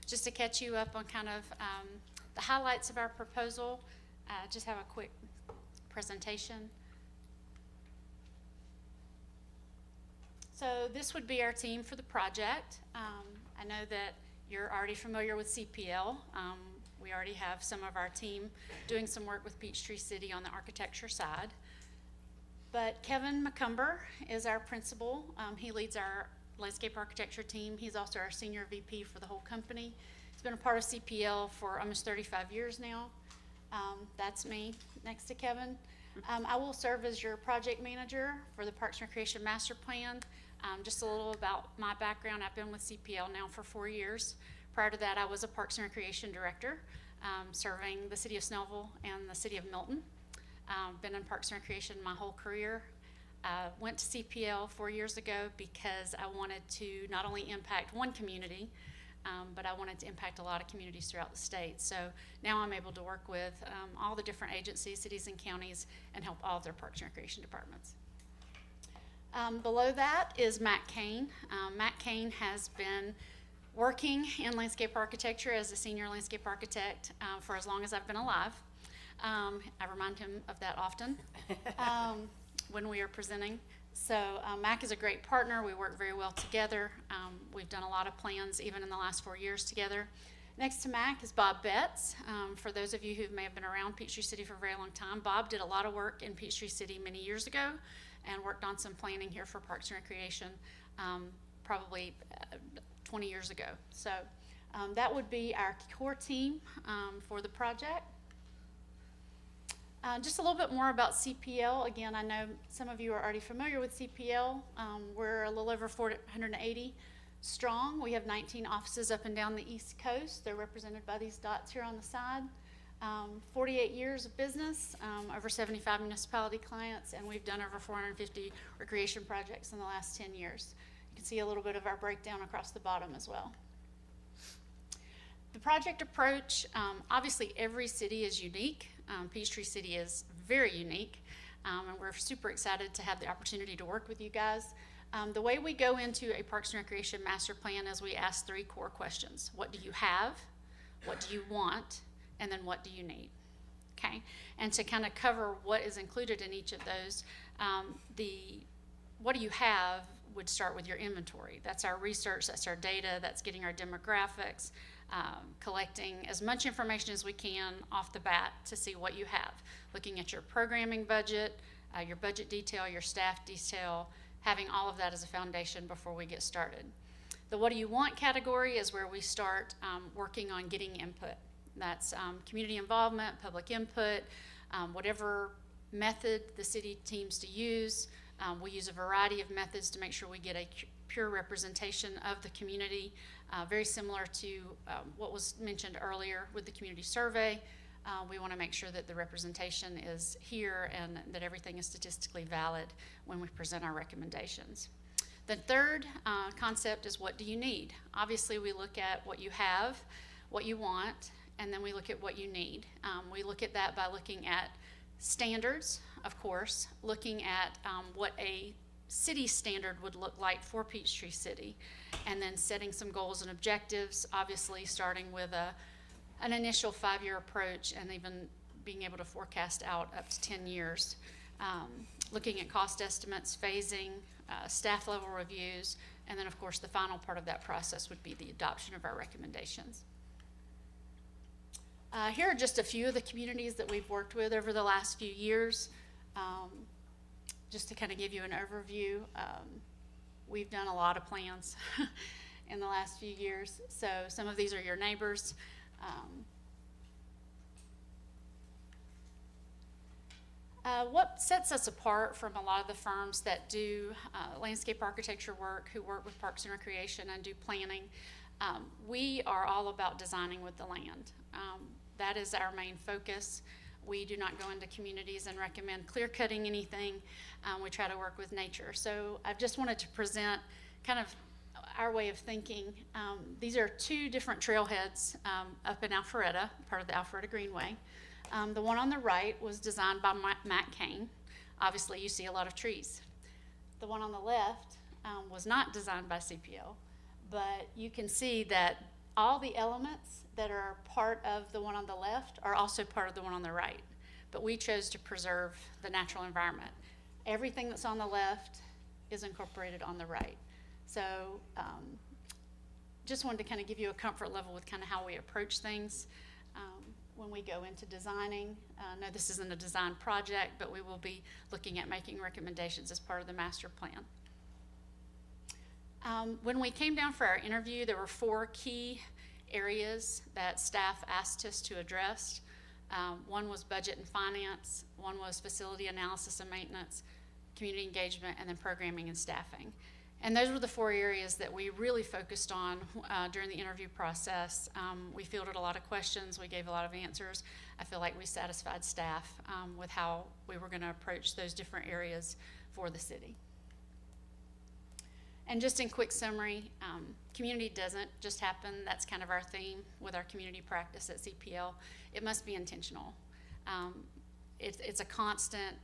just to catch you up on kind of the highlights of our proposal, just have a quick presentation. So this would be our team for the project. I know that you're already familiar with CPL. We already have some of our team doing some work with Peachtree City on the architecture side. But Kevin McCumber is our principal. He leads our landscape architecture team. He's also our senior VP for the whole company. He's been a part of CPL for almost 35 years now. That's me next to Kevin. I will serve as your project manager for the Parks and Recreation Master Plan. Just a little about my background. I've been with CPL now for 4 years. Prior to that, I was a Parks and Recreation director, serving the city of Snellville and the city of Milton. Been in Parks and Recreation my whole career. Went to CPL 4 years ago because I wanted to not only impact one community, but I wanted to impact a lot of communities throughout the state. So now I'm able to work with all the different agencies, cities and counties, and help all of their Parks and Recreation departments. Below that is Matt Kane. Matt Kane has been working in landscape architecture as a senior landscape architect for as long as I've been alive. I remind him of that often when we are presenting. So Mac is a great partner. We work very well together. We've done a lot of plans even in the last 4 years together. Next to Mac is Bob Betts. For those of you who may have been around Peachtree City for a very long time, Bob did a lot of work in Peachtree City many years ago and worked on some planning here for Parks and Recreation probably 20 years ago. So that would be our core team for the project. Just a little bit more about CPL. Again, I know some of you are already familiar with CPL. We're a little over 480 strong. We have 19 offices up and down the East Coast. They're represented by these dots here on the side. 48 years of business, over 75 municipality clients, and we've done over 450 recreation projects in the last 10 years. You can see a little bit of our breakdown across the bottom as well. The project approach, obviously every city is unique. Peachtree City is very unique, and we're super excited to have the opportunity to work with you guys. The way we go into a Parks and Recreation Master Plan is we ask 3 core questions. What do you have? What do you want? And then what do you need? Okay, and to kind of cover what is included in each of those, what do you have would start with your inventory. That's our research, that's our data, that's getting our demographics, collecting as much information as we can off the bat to see what you have. Looking at your programming budget, your budget detail, your staff detail, having all of that as a foundation before we get started. The what do you want category is where we start working on getting input. That's community involvement, public input, whatever method the city teams to use. We use a variety of methods to make sure we get a pure representation of the community, very similar to what was mentioned earlier with the community survey. We want to make sure that the representation is here and that everything is statistically valid when we present our recommendations. The third concept is what do you need? Obviously, we look at what you have, what you want, and then we look at what you need. We look at that by looking at standards, of course, looking at what a city standard would look like for Peachtree City, and then setting some goals and objectives, obviously starting with an initial 5-year approach and even being able to forecast out up to 10 years. Looking at cost estimates, phasing, staff level reviews, and then of course the final part of that process would be the adoption of our recommendations. Here are just a few of the communities that we've worked with over the last few years. Just to kind of give you an overview, we've done a lot of plans in the last few years. So some of these are your neighbors. What sets us apart from a lot of the firms that do landscape architecture work, who work with Parks and Recreation and do planning, we are all about designing with the land. That is our main focus. We do not go into communities and recommend clear cutting anything. We try to work with nature. So I just wanted to present kind of our way of thinking. These are two different trailheads up in Alpharetta, part of the Alpharetta Greenway. The one on the right was designed by Matt Kane. Obviously, you see a lot of trees. The one on the left was not designed by CPL, but you can see that all the elements that are part of the one on the left are also part of the one on the right. But we chose to preserve the natural environment. Everything that's on the left is incorporated on the right. So just wanted to kind of give you a comfort level with kind of how we approach things when we go into designing. No, this isn't a design project, but we will be looking at making recommendations as part of the master plan. When we came down for our interview, there were 4 key areas that staff asked us to address. One was budget and finance, one was facility analysis and maintenance, community engagement, and then programming and staffing. And those were the 4 areas that we really focused on during the interview process. We fielded a lot of questions, we gave a lot of answers. I feel like we satisfied staff with how we were going to approach those different areas for the city. And just in quick summary, community doesn't just happen. That's kind of our theme with our community practice at CPL. It must be intentional. It's a constant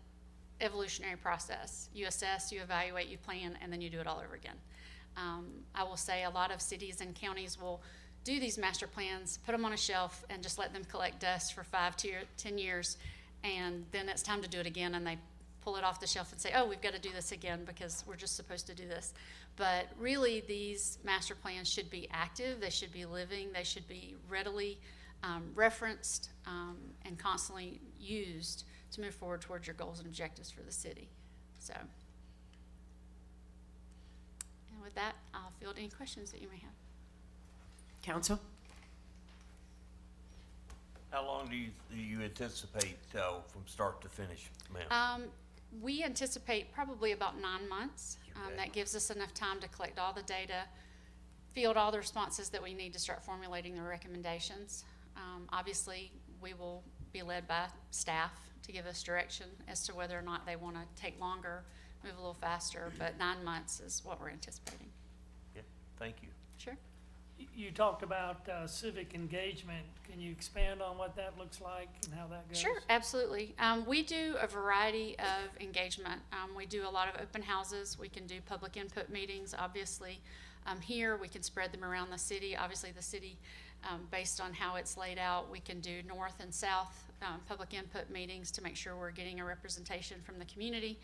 evolutionary process. You assess, you evaluate, you plan, and then you do it all over again. I will say a lot of cities and counties will do these master plans, put them on a shelf, and just let them collect dust for 5 to 10 years, and then it's time to do it again, and they pull it off the shelf and say, oh, we've got to do this again because we're just supposed to do this. But really, these master plans should be active, they should be living, they should be readily referenced and constantly used to move forward towards your goals and objectives for the city. So, and with that, I'll field any questions that you may have. Council? How long do you anticipate from start to finish, ma'am? We anticipate probably about 9 months. Okay. That gives us enough time to collect all the data, field all the responses that we need to start formulating the recommendations. Obviously, we will be led by staff to give us direction as to whether or not they want to take longer, move a little faster, but 9 months is what we're anticipating. Yeah, thank you. Sure. You talked about civic engagement. Can you expand on what that looks like and how that goes? Sure, absolutely. We do a variety of engagement. We do a lot of open houses. We can do public input meetings, obviously. Here, we can spread them around the city. Obviously, the city, based on how it's laid out, we can do north and south public input meetings to make sure we're getting a representation from the community.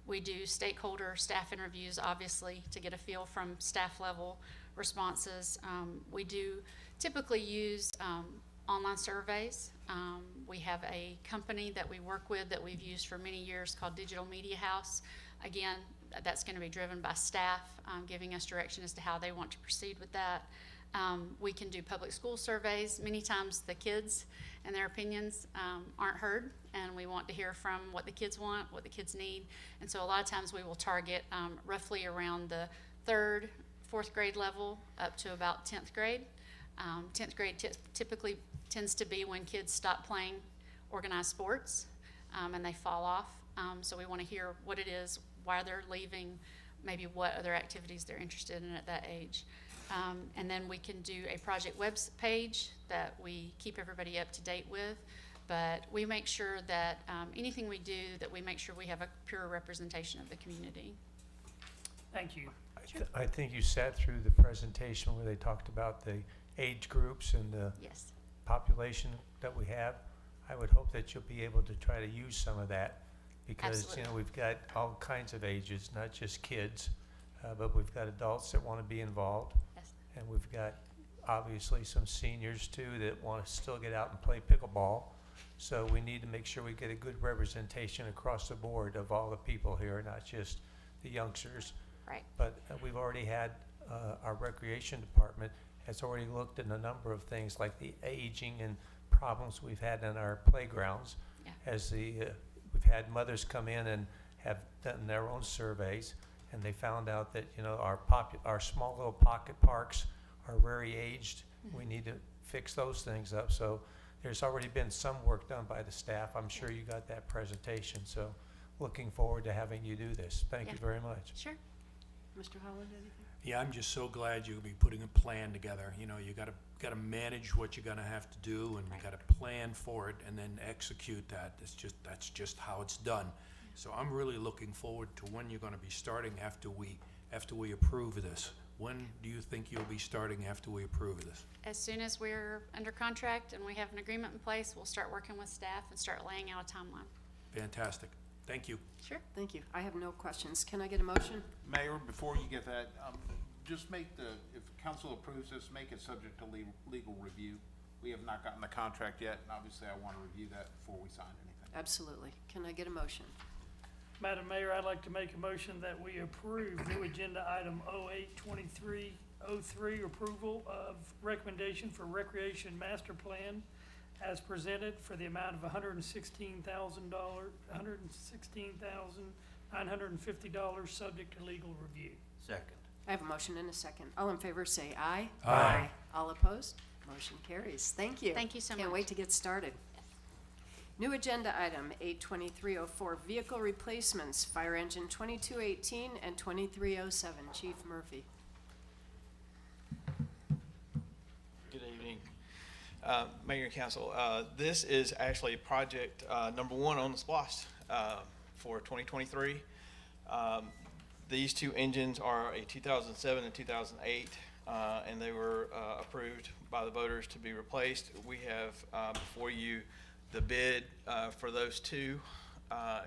We do stakeholder staff interviews, obviously, to get a feel from staff level responses. We do typically use online surveys. We have a company that we work with that we've used for many years called Digital Media House. Again, that's going to be driven by staff giving us direction as to how they want to proceed with that. We can do public school surveys. Many times the kids and their opinions aren't heard, and we want to hear from what the kids want, what the kids need. And so a lot of times we will target roughly around the 3rd, 4th grade level up to about 10th grade. 10th grade typically tends to be when kids stop playing organized sports and they fall off. So we want to hear what it is, why they're leaving, maybe what other activities they're interested in at that age. And then we can do a project web page that we keep everybody up to date with. But we make sure that anything we do, that we make sure we have a pure representation of the community. Thank you. I think you sat through the presentation where they talked about the age groups and the Yes. population that we have. I would hope that you'll be able to try to use some of that because, Absolutely. you know, we've got all kinds of ages, not just kids, but we've got adults that want to be involved. Yes. And we've got obviously some seniors too that want to still get out and play pickleball. So we need to make sure we get a good representation across the board of all the people here, not just the youngsters. Right. But we've already had, our recreation department has already looked at a number of things like the aging and problems we've had in our playgrounds. Yeah. As We've had mothers come in and have done their own surveys, and they found out that, you know, our small little pocket parks are very aged. We need to fix those things up. So there's already been some work done by the staff. I'm sure you got that presentation, so looking forward to having you do this. Thank you very much. Sure. Mr. Holland, anything? Yeah, I'm just so glad you'll be putting a plan together. You know, you gotta manage what you're gonna have to do, and you gotta plan for it and then execute that. That's just how it's done. So I'm really looking forward to when you're gonna be starting after we approve this. When do you think you'll be starting after we approve this? As soon as we're under contract and we have an agreement in place, we'll start working with staff and start laying out a timeline. Fantastic. Thank you. Sure. Thank you. I have no questions. Can I get a motion? Mayor, before you get that, just make if council approves this, make it subject to legal review. We have not gotten the contract yet, and obviously I want to review that before we sign anything. Absolutely. Can I get a motion? Madam Mayor, I'd like to make a motion that we approve new agenda item 082303, approval of recommendation for recreation master plan as presented for the amount of $116,950, subject to legal review. Second. I have a motion and a second. All in favor say aye. Aye. All opposed? Motion carries. Thank you. Thank you so Can't much. wait to get started. New agenda item 82304, vehicle replacements, fire engine 2218 and 2307. Chief Murphy. Good evening, Mayor and Council. This is actually project number one on the SPLOST for 2023. These two engines are a 2007 and 2008, and they were approved by the voters to be replaced. We have before you the bid for those two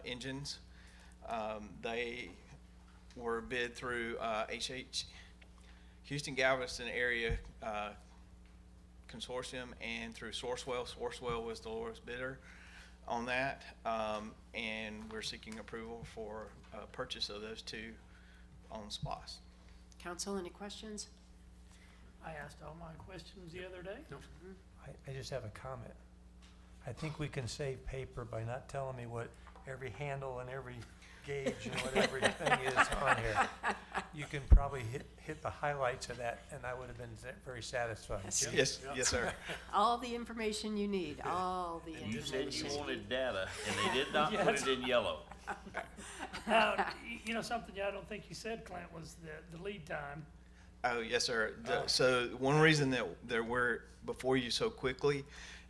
engines. They were bid through Houston Galveston Area Consortium and through Sourcewell. Sourcewell was the lowest bidder on that, and we're seeking approval for purchase of those two on SPLOST. Council, any questions? I asked all my questions the other day. I just have a comment. I think we can save paper by not telling me what every handle and every gauge and what everything is on here. You can probably hit the highlights of that, and I would have been very satisfied. Yes, sir. All the information you need, all the And you information. said you wanted data, and they did not put Yes. it in yellow. Now, you know, something I don't think you said, Clint, was the lead time. Oh, yes, sir. So one reason that we're before you so quickly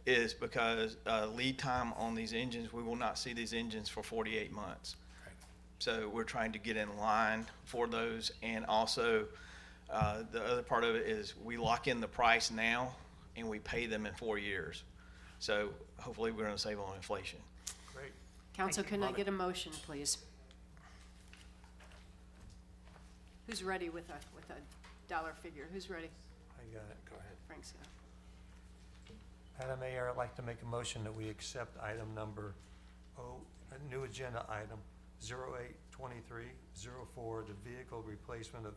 is because lead time on these engines, we will not see these engines for 48 months. So we're trying to get in line for those. And also, the other part of it is we lock in the price now and we pay them in 4 years. So hopefully we're going to save on inflation. Great. Council, Thank you. can I Love get a motion, please? Who's ready with a dollar figure? Who's ready? I got it. Go ahead. Frank's got it. Madam Mayor, I'd like to make a motion that we accept item number, new agenda item 082304, the vehicle replacement of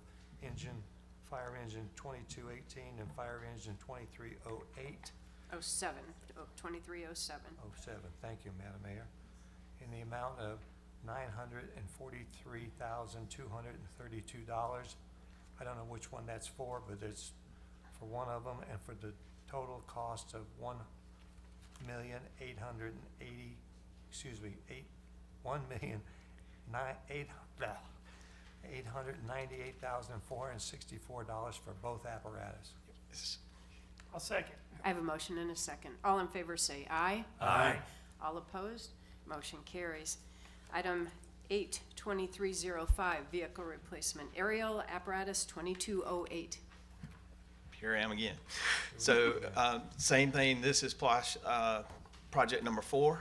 fire engine 2218 and fire engine 2308. 2307. 07, thank you, Madam Mayor, in the amount of $943,232. I don't know which one that's for, but it's for one of them, and for the total cost of $1,898,464 for both apparatus. I'll second. I have a motion and a second. All in favor say aye. Aye. All opposed? Motion carries. Item 82305, vehicle replacement, aerial apparatus 2208. Here I am again. So same thing, this is project number 4.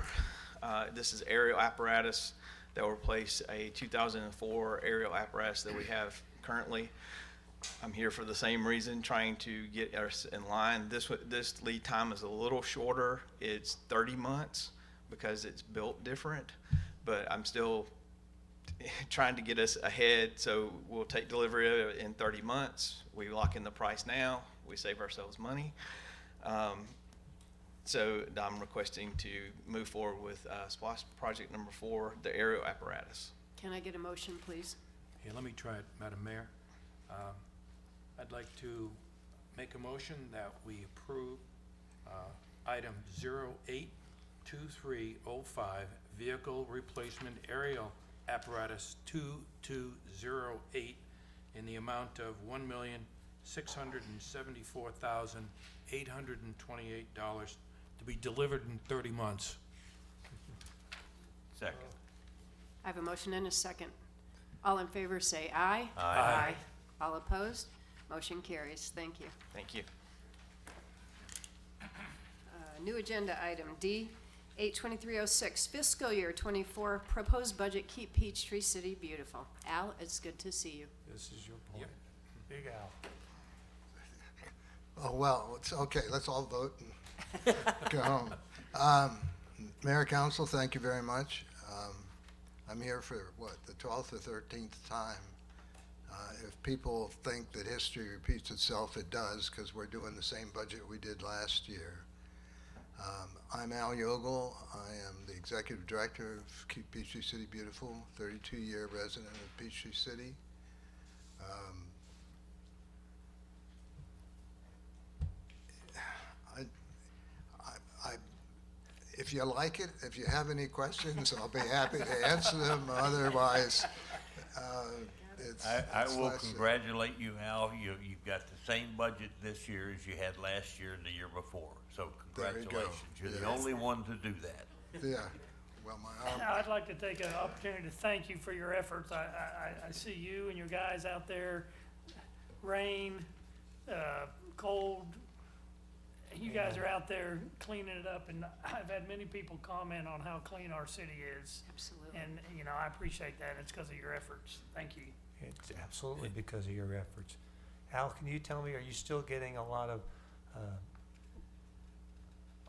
This is aerial apparatus that will replace a 2004 aerial apparatus that we have currently. I'm here for the same reason, trying to get us in line. This lead time is a little shorter. It's 30 months because it's built different, but I'm still trying to get us ahead. So we'll take delivery of it in 30 months. We lock in the price now. We save ourselves money. So I'm requesting to move forward with SPOS project number 4, the aerial apparatus. Can I get a motion, please? Okay, let me try it, Madam Mayor. I'd like to make a motion that we approve item 082305, vehicle replacement aerial apparatus 2208 in the amount of $1,674,828 to be delivered in 30 months. Second. I have a motion and a second. All in favor say aye. Aye. All opposed? Motion carries. Thank you. Thank you. New agenda item D, 82306, fiscal year 24, proposed budget, keep Peachtree City beautiful. Al, it's good to see you. This is your point. Big Al. Oh, well, it's okay, let's all vote and go home. Mayor, Council, thank you very much. I'm here for, what, the 12th or 13th time. If people think that history repeats itself, it does, because we're doing the same budget we did last year. I'm Al Yogel. I am the Executive Director of Keep Peachtree City Beautiful, 32-year resident of Peachtree City. If you like it, if you have any questions, I'll be happy to answer them. Otherwise, I it's will less- congratulate you, Al. You've got the same budget this year as you had last year and the year before. So There you go. congratulations. You're the Yes. only one to do that. Yeah, well, my arm. I'd like to take an opportunity to thank you for your efforts. I see you and your guys out there, rain, cold. You guys are out there cleaning it up, and I've had many people comment on how clean our city is. Absolutely. And, you know, I appreciate that. It's because of your efforts. Thank you. It's absolutely because of your efforts. Al, can you tell me, are you still getting a lot of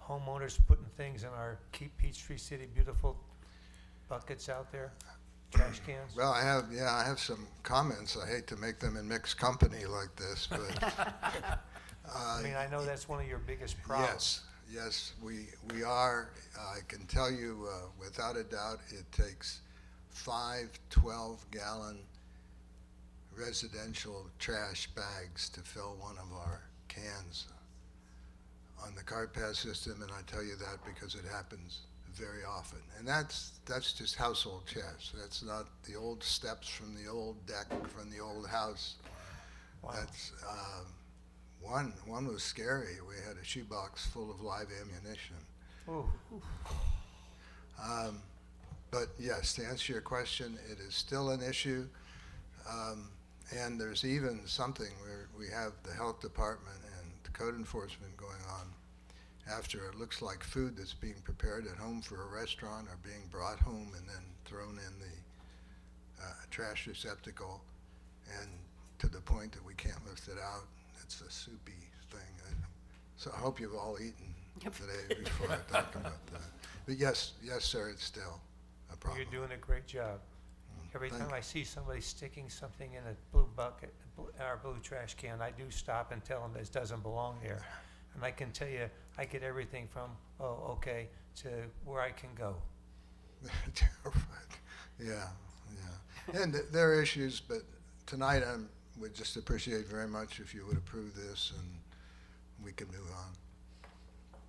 homeowners putting things in our Keep Peachtree City Beautiful buckets out there? Trash cans? Well, I have some comments. I hate to make them in mixed company like this, but. I mean, I know that's one of your biggest problems. Yes, we are. I can tell you without a doubt, it takes 5 12-gallon residential trash bags to fill one of our cans on the cart pass system, and I tell you that because it happens very often. And that's just household trash. That's not the old steps from the old deck from the old house. Wow. That's one was scary. We had a shoebox full of live ammunition. Ooh. But yes, to answer your question, it is still an issue. And there's even something where we have the health department and the code enforcement going on after it looks like food that's being prepared at home for a restaurant are being brought home and then thrown in the trash receptacle, and to the point that we can't lift it out. It's a soupy thing. So I hope you've all eaten today before I talk about that. But yes, sir, it's still a problem. You're doing a great job. Every Thank time you. I see somebody sticking something in a blue bucket, our blue trash can, I do stop and tell them this doesn't belong there. And I can tell you, I get everything from, oh, okay, to where I can go. Yeah. And there are issues, but tonight I would just appreciate very much if you would approve this and we can move on.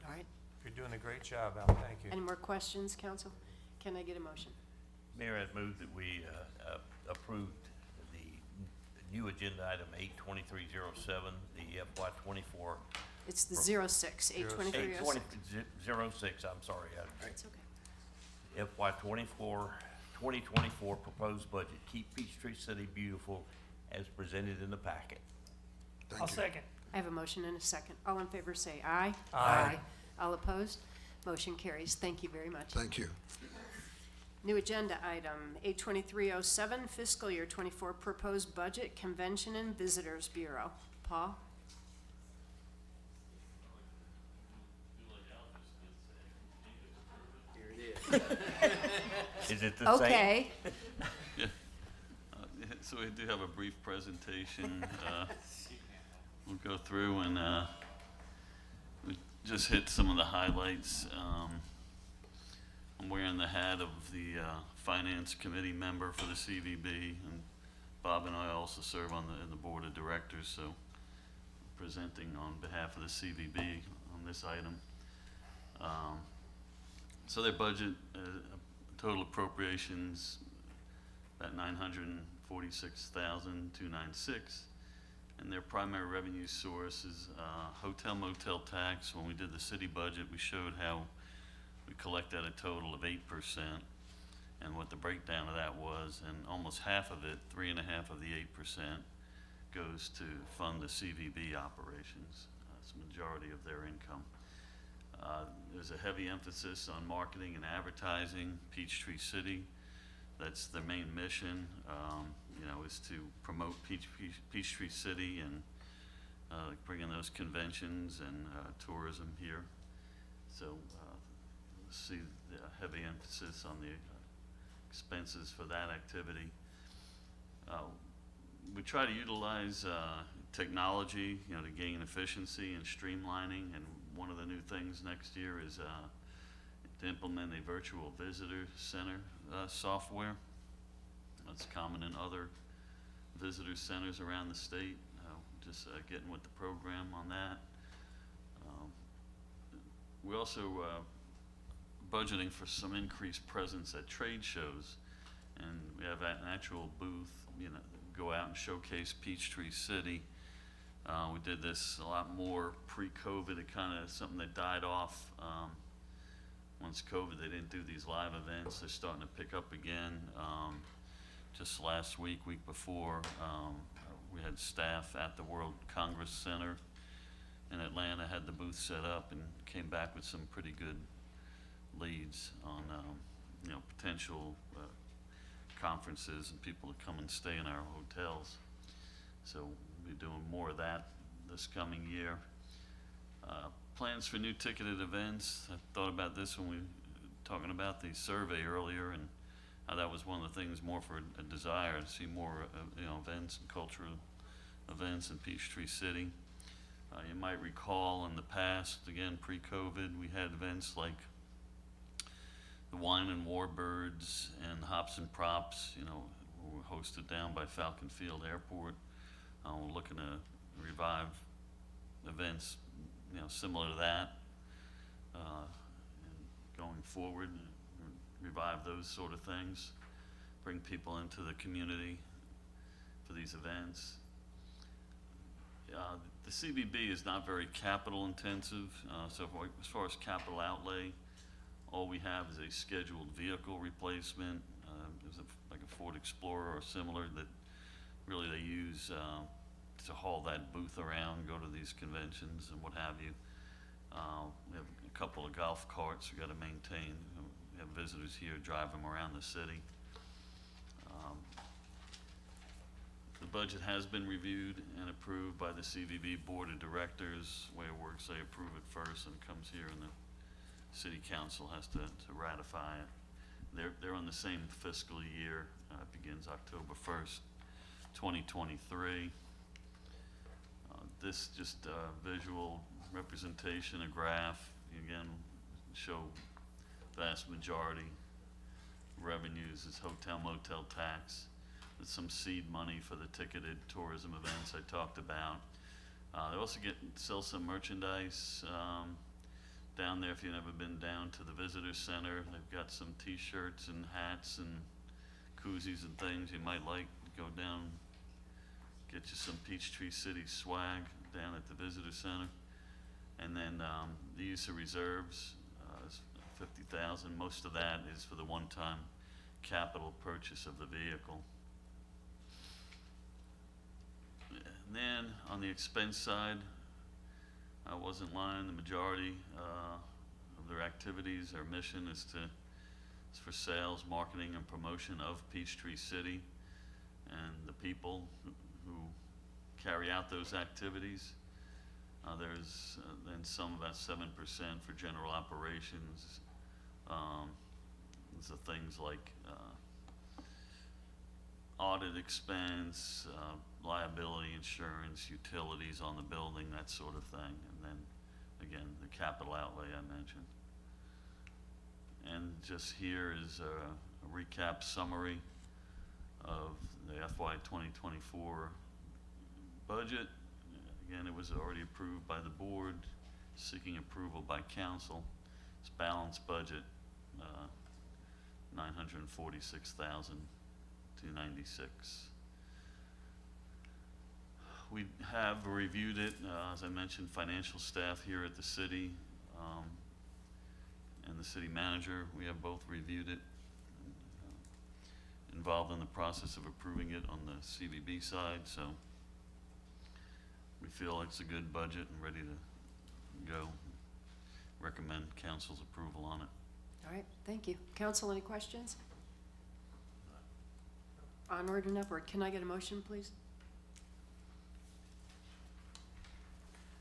All right. You're doing a great job, Al, thank you. Any more questions, council? Can I get a motion? Mayor, I'd move that we approved the new agenda item 82307, the FY '24. It's the 06, 82306. 82006, I'm sorry. It's okay. FY 2024 proposed budget, keep Peachtree City beautiful as presented in the packet. I'll second. I have a motion and a second. All in favor say aye. Aye. All opposed? Motion carries. Thank you very much. Thank you. New agenda item 82307, fiscal year 24 proposed budget, Convention and Visitors Bureau. Paul? Is it the same? Okay. Yeah. So we do have a brief presentation. We'll go through and just hit some of the highlights. I'm wearing the hat of the Finance Committee member for the CVB, and Bob and I also serve on in the Board of Directors, so presenting on behalf of the CVB on this item. So their budget, total appropriations, about $946,296. And their primary revenue source is hotel motel tax. When we did the city budget, we showed how we collect at a total of 8% and what the breakdown of that was. And almost half of it, 3.5 of the 8%, goes to fund the CVB operations. That's the majority of their income. There's a heavy emphasis on marketing and advertising. Peachtree City, that's their main mission, is to promote Peachtree City and bring in those conventions and tourism here. So see the heavy emphasis on the expenses for that activity. We try to utilize technology, to gain efficiency and streamlining. And one of the new things next year is to implement a virtual visitor center software. That's common in other visitor centers around the state. Just getting with the program on that. We also budgeting for some increased presence at trade shows, and we have an actual booth, go out and showcase Peachtree City. We did this a lot more pre-COVID. It kind of something that died off. Once COVID, they didn't do these live events. They're starting to pick up again. Just last week before, we had staff at the World Congress Center in Atlanta, had the booth set up, and came back with some pretty good leads on potential conferences and people to come and stay in our hotels. So we'll be doing more of that this coming year. Plans for new ticketed events. I thought about this when we were talking about the survey earlier, and how that was one of the things more for a desire to see more events and cultural events in Peachtree City. You might recall in the past, again pre-COVID, we had events like the Wine and Warbirds and Hops and Props, were hosted down by Falcon Field Airport. We're looking to revive events, similar to that, and going forward, revive those sort of things, bring people into the community for these events. The CVB is not very capital intensive, so as far as capital outlay, all we have is a scheduled vehicle replacement. There's like a Ford Explorer or similar that really they use to haul that booth around, go to these conventions and what have you. We have a couple of golf carts we got to maintain. We have visitors here, drive them around the city. The budget has been reviewed and approved by the CVB Board of Directors. The way it works, they approve it first and it comes here and the City Council has to ratify it. They're on the same fiscal year. It begins October 1st, 2023. This just visual representation, a graph, again, show vast majority revenues is hotel motel tax. There's some seed money for the ticketed tourism events I talked about. They also sell some merchandise down there. If you've never been down to the visitor center, they've got some t-shirts and hats and koozies and things you might like. Go down, get you some Peachtree City swag down at the visitor center. And then the use of reserves is $50,000. Most of that is for the one-time capital purchase of the vehicle. And then on the expense side, I wasn't lying. The majority of their activities, their mission is for sales, marketing, and promotion of Peachtree City, and the people who carry out those activities. There's then some, about 7% for general operations. These are things like audit expense, liability insurance, utilities on the building, that sort of thing. And then again, the capital outlay I mentioned. And just here is a recap summary of the FY 2024 budget. Again, it was already approved by the board, seeking approval by council. It's balanced budget, $946,296. We have reviewed it, as I mentioned, financial staff here at the city, and the city manager, we have both reviewed it, involved in the process of approving it on the CVB side, so we feel it's a good budget and ready to go. Recommend council's approval on it. All right, thank you. Council, any questions? Onward and upward. Can I get a motion, please?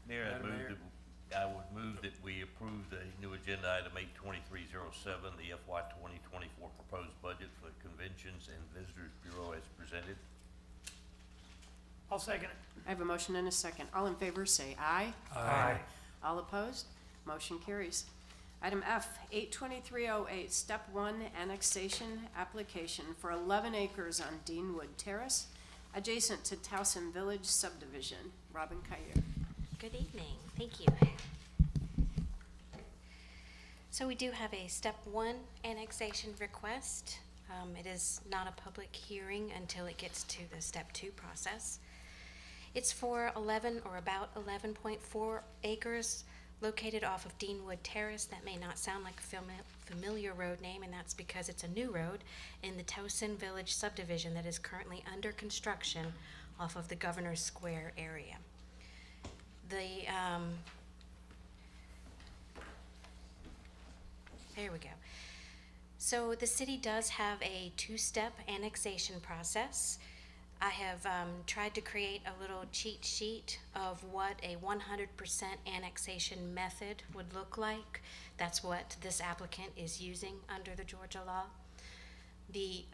Mayor, Madam Mayor. I would move that we approve the new agenda item 82307, the FY 2024 proposed budget for the Conventions and Visitors Bureau as presented. I'll second it. I have a motion and a second. All in favor, say aye. Aye. All opposed? Motion carries. Item F, 82308, Step 1 Annexation Application for 11 acres on Deanwood Terrace, adjacent to Towson Village subdivision. Robin Caillou. Good evening, thank you. So we do have a Step 1 annexation request. It is not a public hearing until it gets to the Step 2 process. It's for 11 or about 11.4 acres located off of Deanwood Terrace. That may not sound like a familiar road name, and that's because it's a new road in the Towson Village subdivision that is currently under construction off of the Governor's Square area. There we go. So the city does have a two-step annexation process. I have tried to create a little cheat sheet of what a 100% annexation method would look like. That's what this applicant is using under the Georgia law. The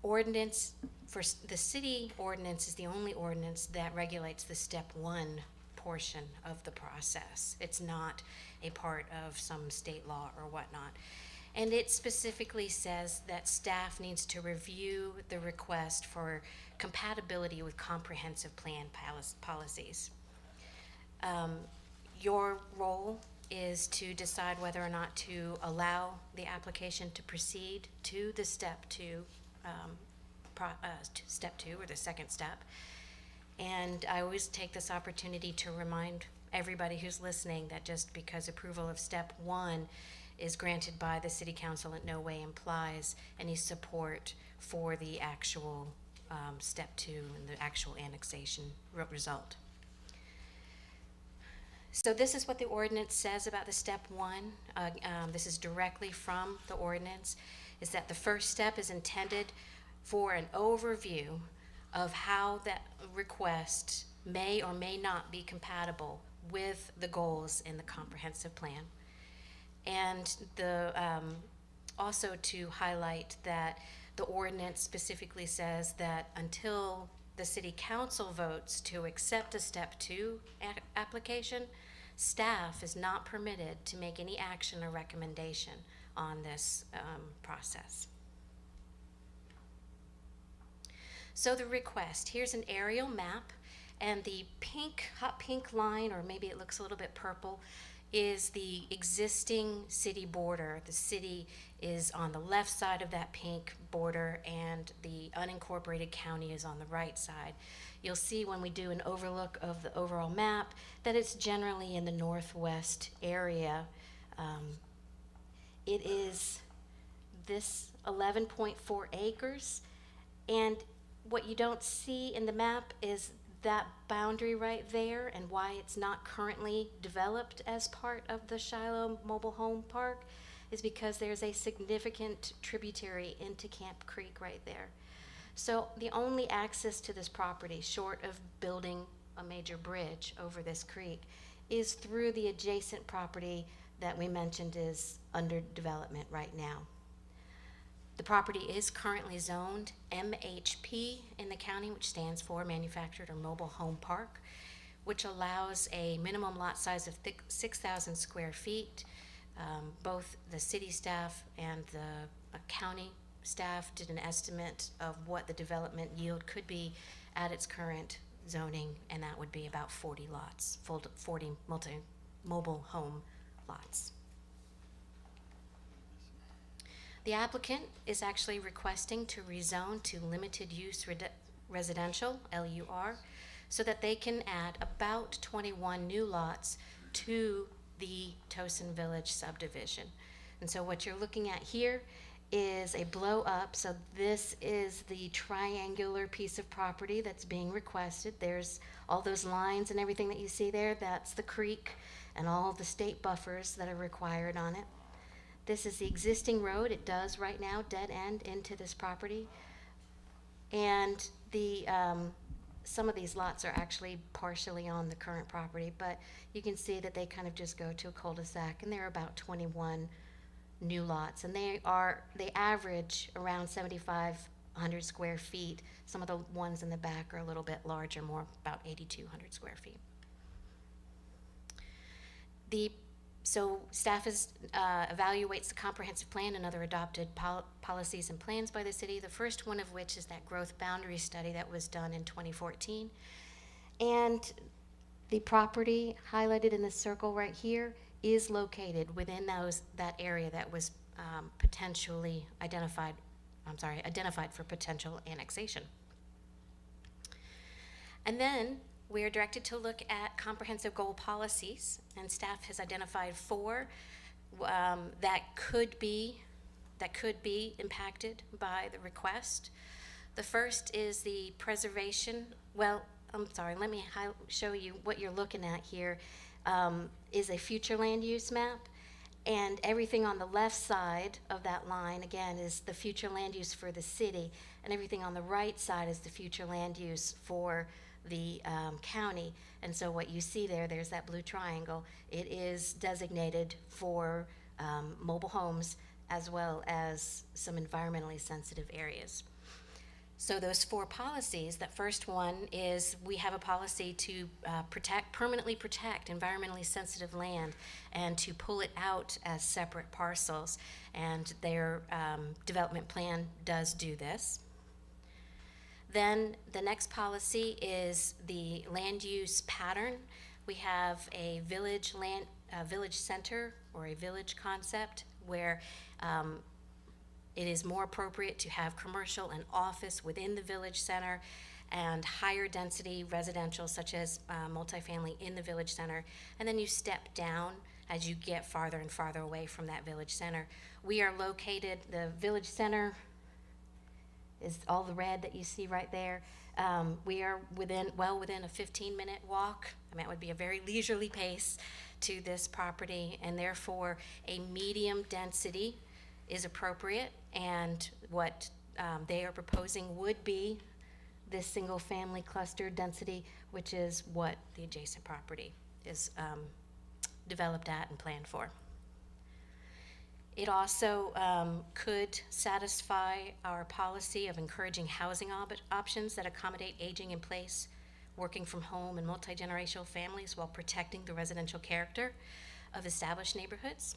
ordinance for the city ordinance is the only ordinance that regulates the Step 1 portion of the process. It's not a part of some state law or whatnot. And it specifically says that staff needs to review the request for compatibility with comprehensive plan policies. Your role is to decide whether or not to allow the application to proceed to the Step 2, Step 2 or the second step. And I always take this opportunity to remind everybody who's listening that just because approval of Step 1 is granted by the City Council in no way implies any support for the actual Step 2 and the actual annexation result. So this is what the ordinance says about the Step 1. This is directly from the ordinance, is that the first step is intended for an overview of how that request may or may not be compatible with the goals in the comprehensive plan. And also to highlight that the ordinance specifically says that until the City Council votes to accept a Step 2 application, staff is not permitted to make any action or recommendation on this process. So the request, here's an aerial map, and the pink, hot pink line, or maybe it looks a little bit purple, is the existing city border. The city is on the left side of that pink border, and the unincorporated county is on the right side. You'll see when we do an overlook of the overall map that it's generally in the northwest area. It is this 11.4 acres, and what you don't see in the map is that boundary right there and why it's not currently developed as part of the Shiloh Mobile Home Park is because there's a significant tributary into Camp Creek right there. So the only access to this property, short of building a major bridge over this creek, is through the adjacent property that we mentioned is under development right now. The property is currently zoned MHP in the county, which stands for Manufactured or Mobile Home Park. which allows a minimum lot size of 6,000 square feet. Both the city staff and the county staff did an estimate of what the development yield could be at its current zoning, and that would be about 40 lots, 40 mobile home lots. The applicant is actually requesting to rezone to limited use residential, LUR, so that they can add about 21 new lots to the Towson Village subdivision. And so what you're looking at here is a blow up. So this is the triangular piece of property that's being requested. There's all those lines and everything that you see there. That's the creek and all the state buffers that are required on it. This is the existing road. It does right now dead end into this property. And the some of these lots are actually partially on the current property, but you can see that they kind of just go to a cul-de-sac, and there are about 21 new lots, and they average around 7,500 square feet. Some of the ones in the back are a little bit larger, more about 8,200 square feet. So staff evaluates the comprehensive plan and other adopted policies and plans by the city, the first one of which is that growth boundary study that was done in 2014. And the property highlighted in the circle right here is located within that area that was potentially identified for potential annexation. And then we are directed to look at comprehensive goal policies, and staff has identified 4 that could be impacted by the request. The first is the preservation. Well, I'm sorry. Let me show you what you're looking at here. Is a future land use map, and everything on the left side of that line again is the future land use for the city, and everything on the right side is the future land use for the county. And so what you see there's that blue triangle. It is designated for mobile homes as well as some environmentally sensitive areas. So those 4 policies, that first one is we have a policy to permanently protect environmentally sensitive land and to pull it out as separate parcels, and their development plan does do this. Then the next policy is the land use pattern. We have a village center or a village concept where it is more appropriate to have commercial and office within the village center and higher density residential such as multifamily in the village center. And then you step down as you get farther and farther away from that village center. We are located, the village center is all the red that you see right there. We are well within a 15-minute walk. I mean, it would be a very leisurely pace to this property, and therefore a medium density is appropriate, and what they are proposing would be this single family cluster density, which is what the adjacent property is developed at and planned for. It also could satisfy our policy of encouraging housing options that accommodate aging in place, working from home, and multi-generational families while protecting the residential character of established neighborhoods.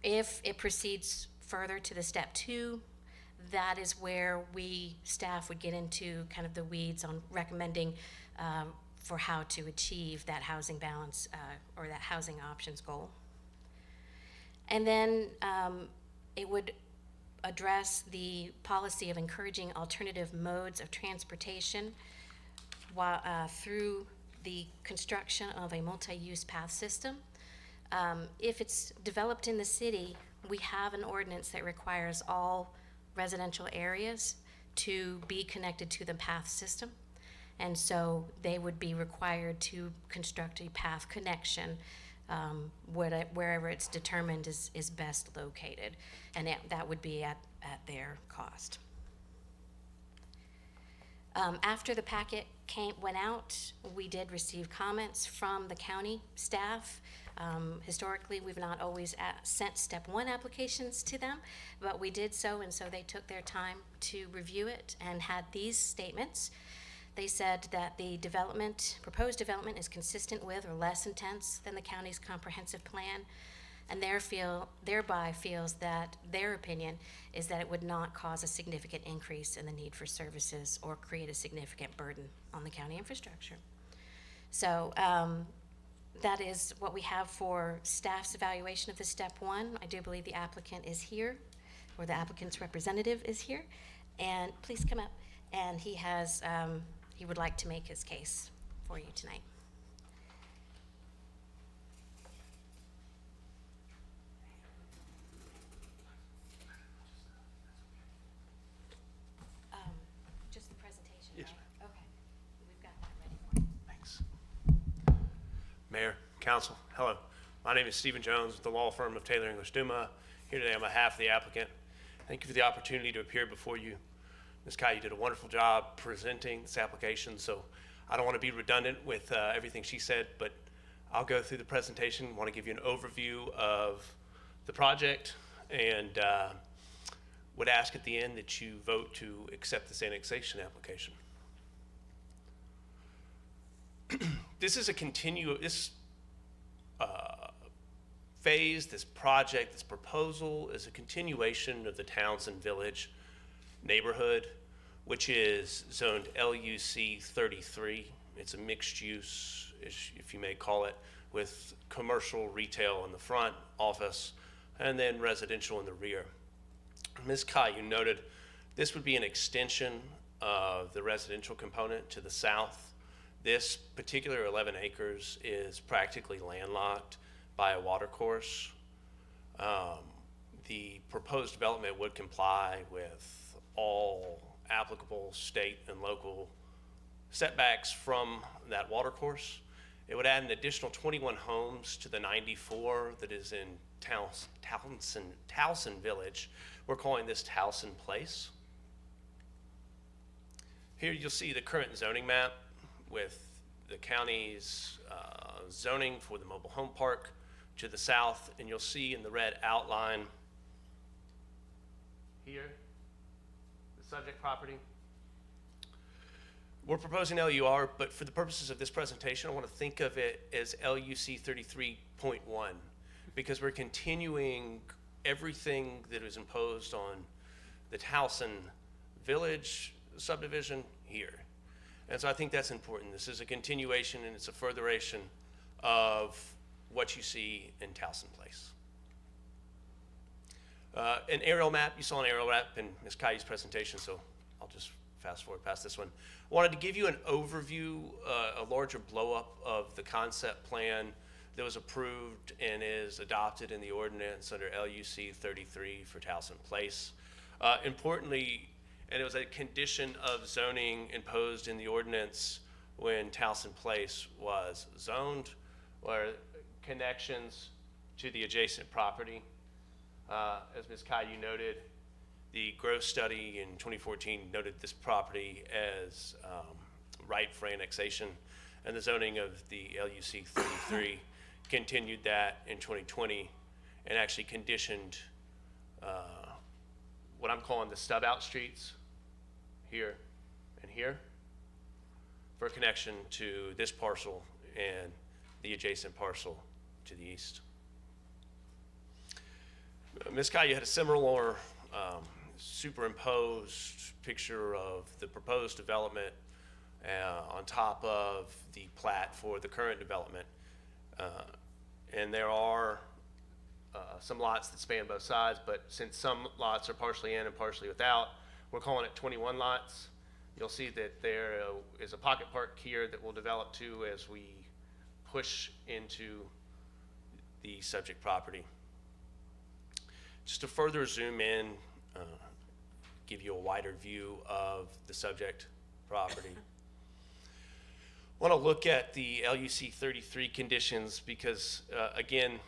If it proceeds further to the step 2, that is where staff would get into kind of the weeds on recommending for how to achieve that housing balance or that housing options goal. And then it would address the policy of encouraging alternative modes of transportation through the construction of a multi-use path system. If it's developed in the city, we have an ordinance that requires all residential areas to be connected to the path system. And so they would be required to construct a path connection wherever it's determined is best located, and that would be at their cost. After the packet went out, we did receive comments from the county staff. Historically, we've not always sent step 1 applications to them, but we did so, and so they took their time to review it and had these statements. They said that the proposed development is consistent with or less intense than the county's comprehensive plan, and thereby feels that their opinion is that it would not cause a significant increase in the need for services or create a significant burden on the county infrastructure. So that is what we have for staff's evaluation of the step one. I do believe the applicant is here, or the applicant's representative is here, and please come up. And he has, he would like to make his case for you tonight. Just the presentation, Yes, right? Okay, we've got that ready for you. Thanks. Mayor, council, hello. My name is Stephen Jones with the law firm of Taylor English Duma. Here today on behalf of the applicant. Thank you for the opportunity to appear before you. Ms. Kai, you did a wonderful job presenting this application, so I don't want to be redundant with everything she said, but I'll go through the presentation. I want to give you an overview of the project and would ask at the end that you vote to accept this annexation application. This is a this phase, this project, this proposal is a continuation of the Townsend Village neighborhood, which is zoned LUC 33. It's a mixed use, if you may call it, with commercial retail in the front, office, and then residential in the rear. Ms. Kai, you noted this would be an extension of the residential component to the south. This particular 11 acres is practically landlocked by a water course. The proposed development would comply with all applicable state and local setbacks from that water course. It would add an additional 21 homes to the 94 that is in Towson Village. We're calling this Towson Place. Here you'll see the current zoning map with the county's zoning for the mobile home park to the south, and you'll see in the red outline here the subject property. We're proposing LUR, but for the purposes of this presentation, I want to think of it as LUC 33.1 because we're continuing everything that was imposed on the Towson Village subdivision here. And so I think that's important. This is a continuation and it's a furtheration of what you see in Towson Place. An aerial map, you saw an aerial map in Ms. Kai's presentation, so I'll just fast forward past this one. I wanted to give you an overview, a larger blow up of the concept plan that was approved and is adopted in the ordinance under LUC 33 for Towson Place. Importantly, and it was a condition of zoning imposed in the ordinance when Towson Place was zoned, were connections to the adjacent property. As Ms. Kai, you noted, the growth study in 2014 noted this property as ripe for annexation, and the zoning of the LUC 33 continued that in 2020 and actually conditioned what I'm calling the stub out streets here and here for a connection to this parcel and the adjacent parcel to the east. Ms. Kai, you had a similar superimposed picture of the proposed development on top of the plat for the current development. And there are some lots that span both sides, but since some lots are partially in and partially without, we're calling it 21 lots. You'll see that there is a pocket park here that will develop too as we push into the subject property. Just to further zoom in, give you a wider view of the subject property. I want to look at the LUC 33 conditions because, again,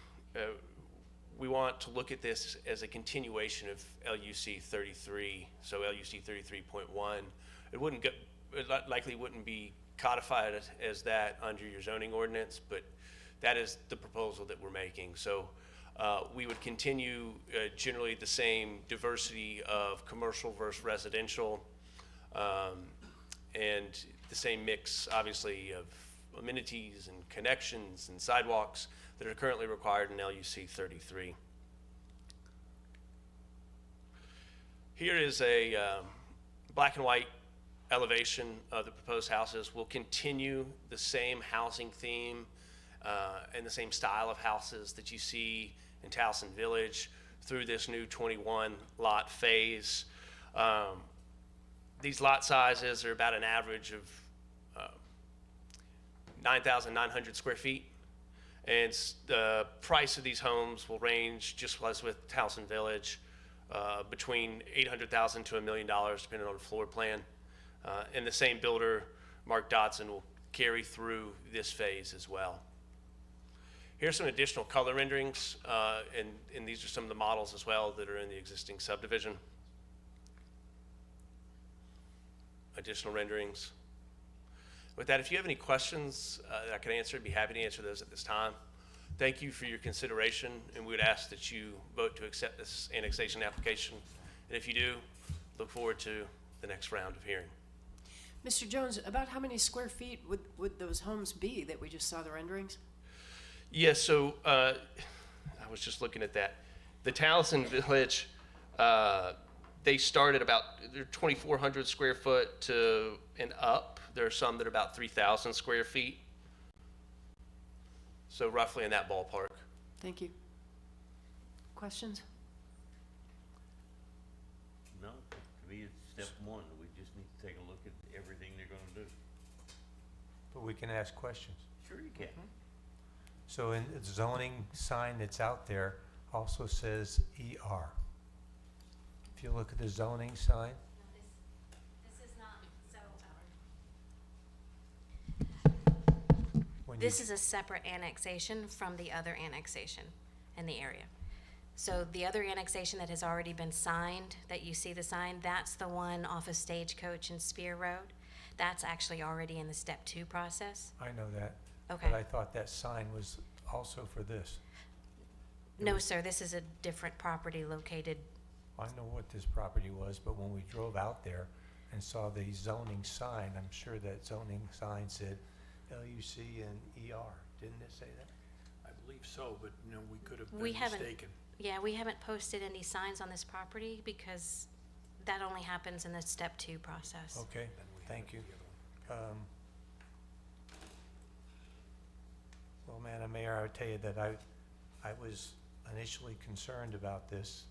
we want to look at this as a continuation of LUC 33, so LUC 33.1. It likely wouldn't be codified as that under your zoning ordinance, but that is the proposal that we're making. So we would continue generally the same diversity of commercial versus residential, and the same mix, obviously, of amenities and connections and sidewalks that are currently required in LUC 33. Here is a black and white elevation of the proposed houses. We'll continue the same housing theme and the same style of houses that you see in Towson Village through this new 21 lot phase. These lot sizes are about an average of 9,900 square feet. And the price of these homes will range, just as with Towson Village, between $800,000 to $1 million, depending on the floor plan. And the same builder, Mark Dodson, will carry through this phase as well. Here's some additional color renderings, and these are some of the models as well that are in the existing subdivision. Additional renderings. With that, if you have any questions that I can answer, I'd be happy to answer those at this time. Thank you for your consideration, and we would ask that you vote to accept this annexation application. And if you do, look forward to the next round of hearing. Mr. Jones, about how many square feet would those homes be that we just saw the renderings? Yes, so I was just looking at that. The Towson Village, they start at about, they're 2,400 square foot to and up. There are some that are about 3,000 square feet. So roughly in that ballpark. Thank you. Questions? No, to me, it's step one. We just need to take a look at everything they're gonna do. But we can ask questions. Sure you can. So in the zoning sign that's out there also says ER. If you look at the zoning sign, This is not, so, when this you, is a separate annexation from the other annexation in the area. So the other annexation that has already been signed, that you see the sign, that's the one off of Stagecoach and Spear Road. That's actually already in the step 2 process. I know that. Okay. But I thought that sign was also for this. No, sir, this is a different property located. I know what this property was, but when we drove out there and saw the zoning sign, I'm sure that zoning sign said LUC and ER. Didn't it say that? I believe so, but, you know, we could have We been haven't- mistaken. Yeah, we haven't posted any signs on this property because that only happens in the step 2 process. Okay, thank you. Well, Madam Mayor, I would tell you that I was initially concerned about this.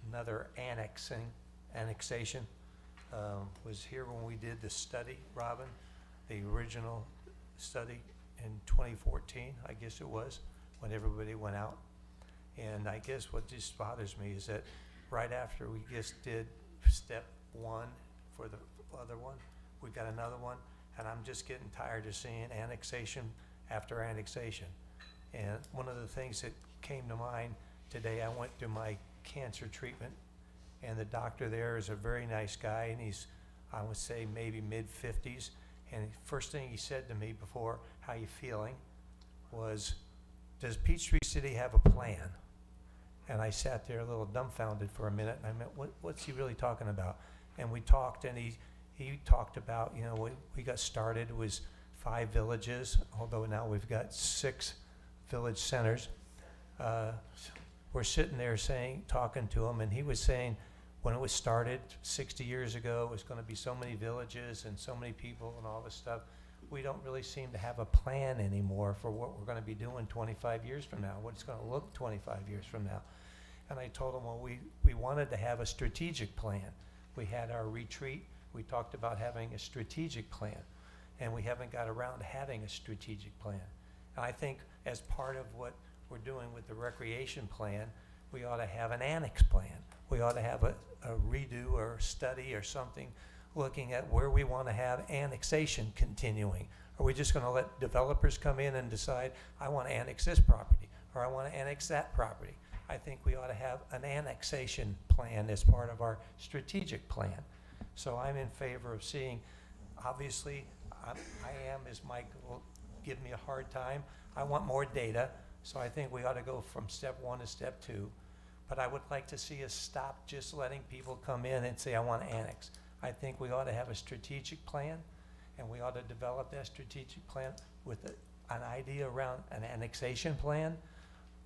Another annexation was here when we did the study, Robin, the original study in 2014, I guess it was, when everybody went out. And I guess what just bothers me is that right after we just did step 1 for the other one, we got another one, and I'm just getting tired of seeing annexation after annexation. And one of the things that came to mind today, I went to my cancer treatment, and the doctor there is a very nice guy, and he's, I would say, maybe mid-50s. And the first thing he said to me before, "How you feeling?" was, "Does Peachtree City have a plan?" And I sat there a little dumbfounded for a minute, and I meant, what's he really talking about? And we talked, and he talked about, you know, when we got started, it was 5 villages, although now we've got 6 village centers. We're sitting there talking to him, and he was saying, when it was started 60 years ago, it was going to be so many villages and so many people and all this stuff. We don't really seem to have a plan anymore for what we're going to be doing 25 years from now, what it's going to look 25 years from now. And I told him, well, we wanted to have a strategic plan. We had our retreat. We talked about having a strategic plan, and we haven't got around to having a strategic plan. And I think as part of what we're doing with the recreation plan, we ought to have an annex plan. We ought to have a redo or study or something looking at where we want to have annexation continuing. Are we just going to let developers come in and decide, I want to annex this property, or I want to annex that property? I think we ought to have an annexation plan as part of our strategic plan. So I'm in favor of seeing, obviously, I am, as Mike will give me a hard time, I want more data, so I think we ought to go from step 1 to step 2. But I would like to see us stop just letting people come in and say, I want to annex. I think we ought to have a strategic plan, and we ought to develop that strategic plan with an idea around an annexation plan,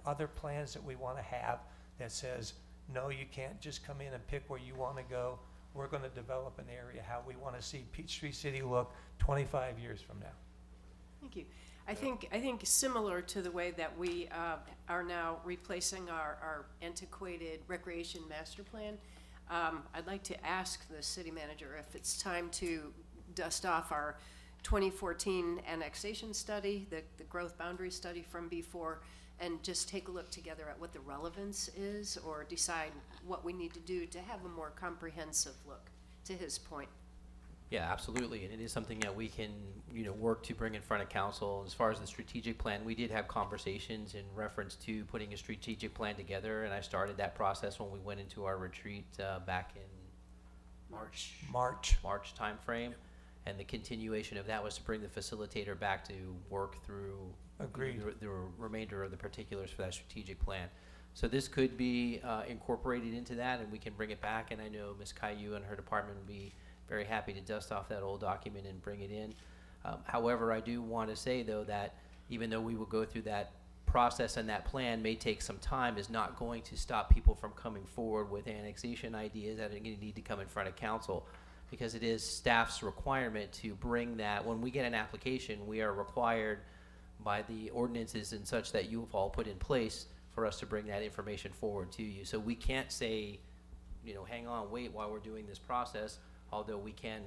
other plans that we want to have that says, no, you can't just come in and pick where you want to go. We're going to develop an area, how we want to see Peachtree City look 25 years from now. Thank you. I think similar to the way that we are now replacing our antiquated recreation master plan, I'd like to ask the city manager if it's time to dust off our 2014 annexation study, the growth boundary study from before, and just take a look together at what the relevance is, or decide what we need to do to have a more comprehensive look, to his point. Yeah, absolutely, and it is something that we can, work to bring in front of council. As far as the strategic plan, we did have conversations in reference to putting a strategic plan together, and I started that process when we went into our retreat back in March timeframe. And the continuation of that was to bring the facilitator back to work through the remainder of the particulars for that strategic plan. So this could be incorporated into that, and we can bring it back, and I know Ms. Caillou and her department would be very happy to dust off that old document and bring it in. However, I do want to say, though, that even though we will go through that process and that plan may take some time, is not going to stop people from coming forward with annexation ideas that are going to need to come in front of council, because it is staff's requirement to bring that. When we get an application, we are required by the ordinances and such that you've all put in place for us to bring that information forward to you. So we can't say, hang on, wait while we're doing this process, although we can,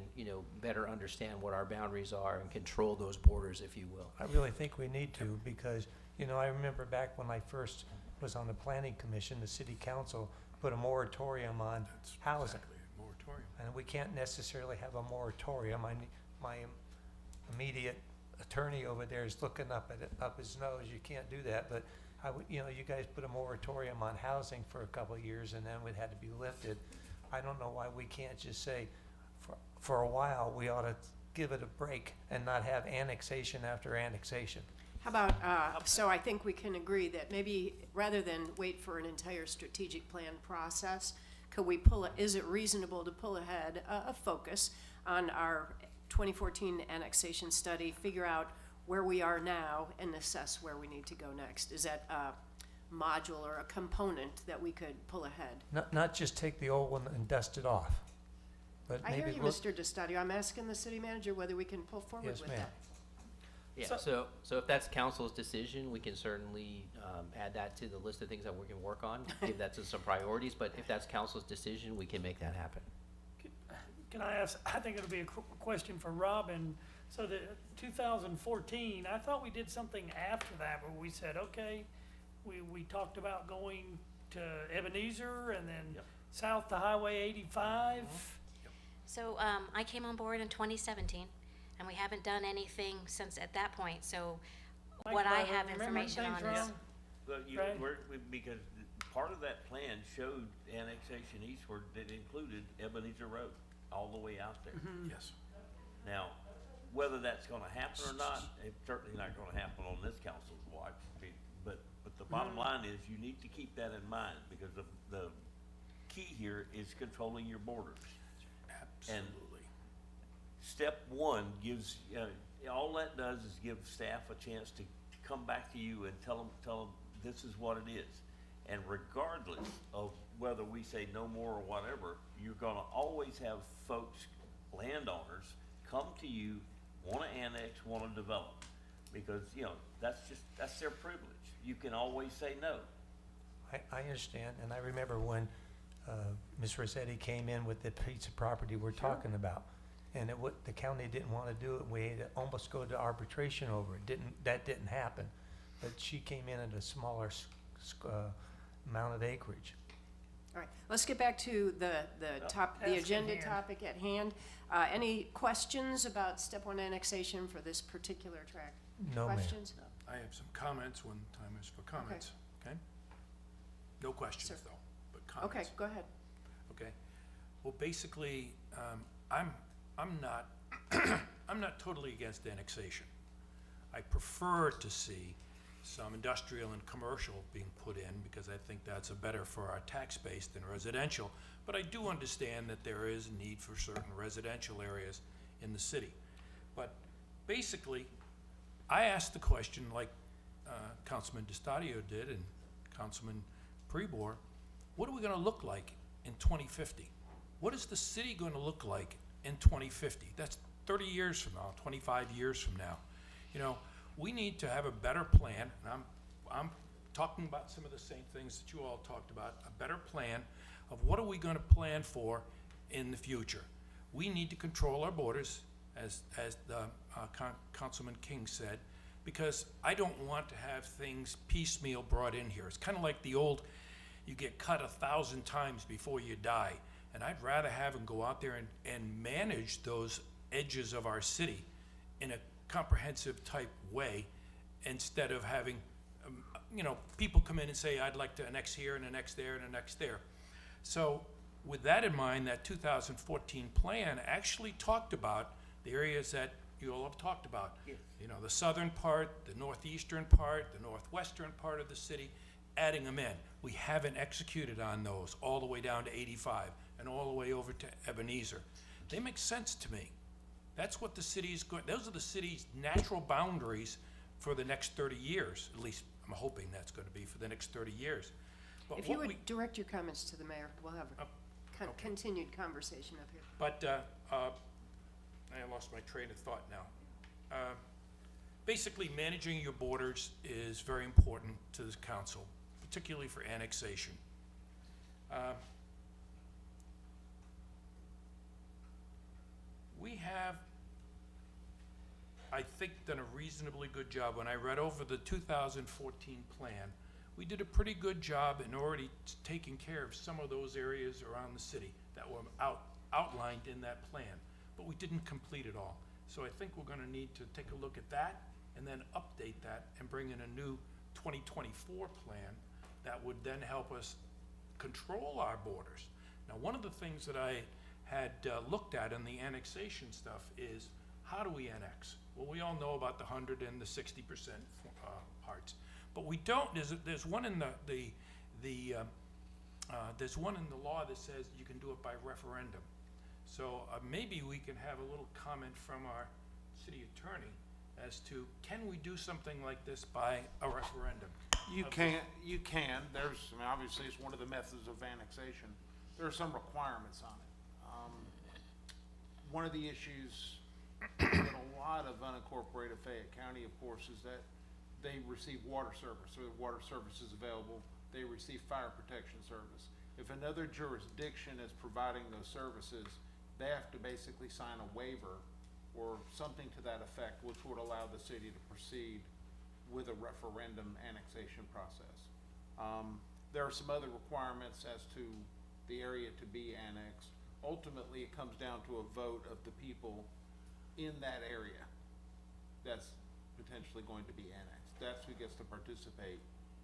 better understand what our boundaries are and control those borders, if you will. I really think we need to, because, I remember back when I first was on the planning commission, the city council put a moratorium on housing. Exactly, a moratorium. And we can't necessarily have a moratorium. My immediate attorney over there is looking up his nose. You can't do that, but I would, you guys put a moratorium on housing for a couple of years, and then it had to be lifted. I don't know why we can't just say, for a while, we ought to give it a break and not have annexation after annexation. How about, so I think we can agree that maybe rather than wait for an entire strategic plan process, could we is it reasonable to pull ahead a focus on our 2014 annexation study, figure out where we are now, and assess where we need to go next? Is that a module or a component that we could pull ahead? Not just take the old one and dust it off, but I hear maybe you, Mr. DeStadio. I'm asking the city manager whether we can pull forward Yes, with ma'am. that. Yeah, so if that's council's decision, we can certainly add that to the list of things that we can work on, give that to some priorities, but if that's council's decision, we can make that happen. Can I ask, I think it'll be a question for Robin. So the 2014, I thought we did something after that where we said, okay, we talked about going to Ebenezer and then south to Highway 85. So I came on board in 2017, and we haven't done anything since at that point. So what I have information on is, But Right. because part of that plan showed annexation eastward that included Ebenezer Road all the way out there. Yes. Now, whether that's gonna happen or not, it's certainly not gonna happen on this council's watch. But the bottom line is, you need to keep that in mind, because the key here is controlling your borders. Absolutely. Step one gives, all that does is give staff a chance to come back to you and tell them this is what it is. And regardless of whether we say no more or whatever, you're gonna always have folks, landowners, come to you, wanna annex, wanna develop. Because, that's their privilege. You can always say no. I understand, and I remember when Ms. Rossetti came in with the piece of property we're talking about, and the county didn't want to do it, we had to almost go to arbitration over it. That didn't happen, but she came in at a smaller amount of acreage. All right, let's get back to the task agenda at hand. topic at hand. Any questions about step one annexation for this particular track? No, ma'am. Questions? I have some comments when time is for comments, okay? No questions, Sir. though, but comments. Okay, go ahead. Okay. Well, basically, I'm not, I'm not totally against annexation. I prefer to see some industrial and commercial being put in, because I think that's better for our tax base than residential. But I do understand that there is a need for certain residential areas in the city. But basically, I asked the question like Councilman DiStadio did and Councilman Prebor, what are we gonna look like in 2050? What is the city gonna look like in 2050? That's 30 years from now, 25 years from now. You know, we need to have a better plan, and I'm talking about some of the same things that you all talked about, a better plan of what are we gonna plan for in the future. We need to control our borders, as the Councilman King said, because I don't want to have things piecemeal brought in here. It's kind of like the old, you get cut 1,000 times before you die. And I'd rather have them go out there and manage those edges of our city in a comprehensive type way, instead of having, you know, people come in and say, I'd like to annex here and annex there and annex there. So with that in mind, that 2014 plan actually talked about the areas that you all have talked about. Yes. You know, the southern part, the northeastern part, the northwestern part of the city, adding them in. We haven't executed on those all the way down to 85 and all the way over to Ebenezer. They make sense to me. That's what the city's going, those are the city's natural boundaries for the next 30 years. At least I'm hoping that's going to be for the next 30 years. But If you what would direct your comments to the mayor, we'll have a continued conversation up here. But I lost my train of thought now. Basically, managing your borders is very important to this council, particularly for annexation. We have, I think, done a reasonably good job. When I read over the 2014 plan, we did a pretty good job in already taking care of some of those areas around the city that were outlined in that plan, but we didn't complete it all. So I think we're gonna need to take a look at that and then update that and bring in a new 2024 plan that would then help us control our borders. Now, one of the things that I had looked at in the annexation stuff is, how do we annex? Well, we all know about the 100 and the 60% parts, but we don't. There's one in there's one in the law that says you can do it by referendum. So maybe we can have a little comment from our city attorney as to, can we do something like this by a referendum? You can. There's, I mean, obviously it's one of the methods of annexation. There are some requirements on it. One of the issues with a lot of unincorporated Fayette County, of course, is that they receive water service, or the water service is available. They receive fire protection service. If another jurisdiction is providing those services, they have to basically sign a waiver or something to that effect, which would allow the city to proceed with a referendum annexation process. There are some other requirements as to the area to be annexed. Ultimately, it comes down to a vote of the people in that area that's potentially going to be annexed. That's who gets to participate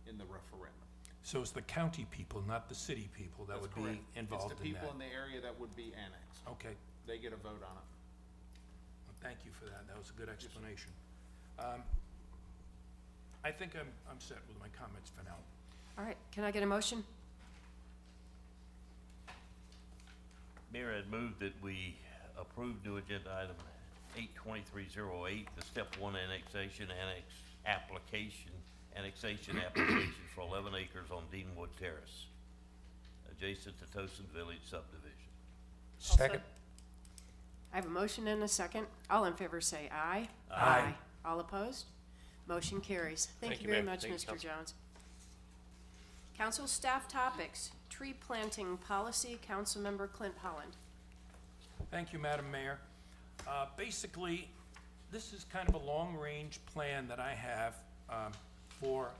in the referendum. So it's the county people, not the city people, that That's would correct. be involved in that? It's the people in the area that would be annexed. Okay. They get a vote on it. Well, thank you for that. That was a good explanation. I think I'm set with my comments for now. All right, can I get a motion? Mayor, I'd move that we approve new agenda item 82308, the step one annexation annexation application for 11 acres on Deanwood Terrace, adjacent to Towson Village subdivision. Second. I have a motion and a second. All in favor say aye. Aye. All opposed? Motion carries. Thank you you, very ma'am. much, Thank you, Mr. Council. Jones. Council staff topics, tree planting policy, Councilmember Clint Holland. Thank you, Madam Mayor. Basically, this is kind of a long-range plan that I have for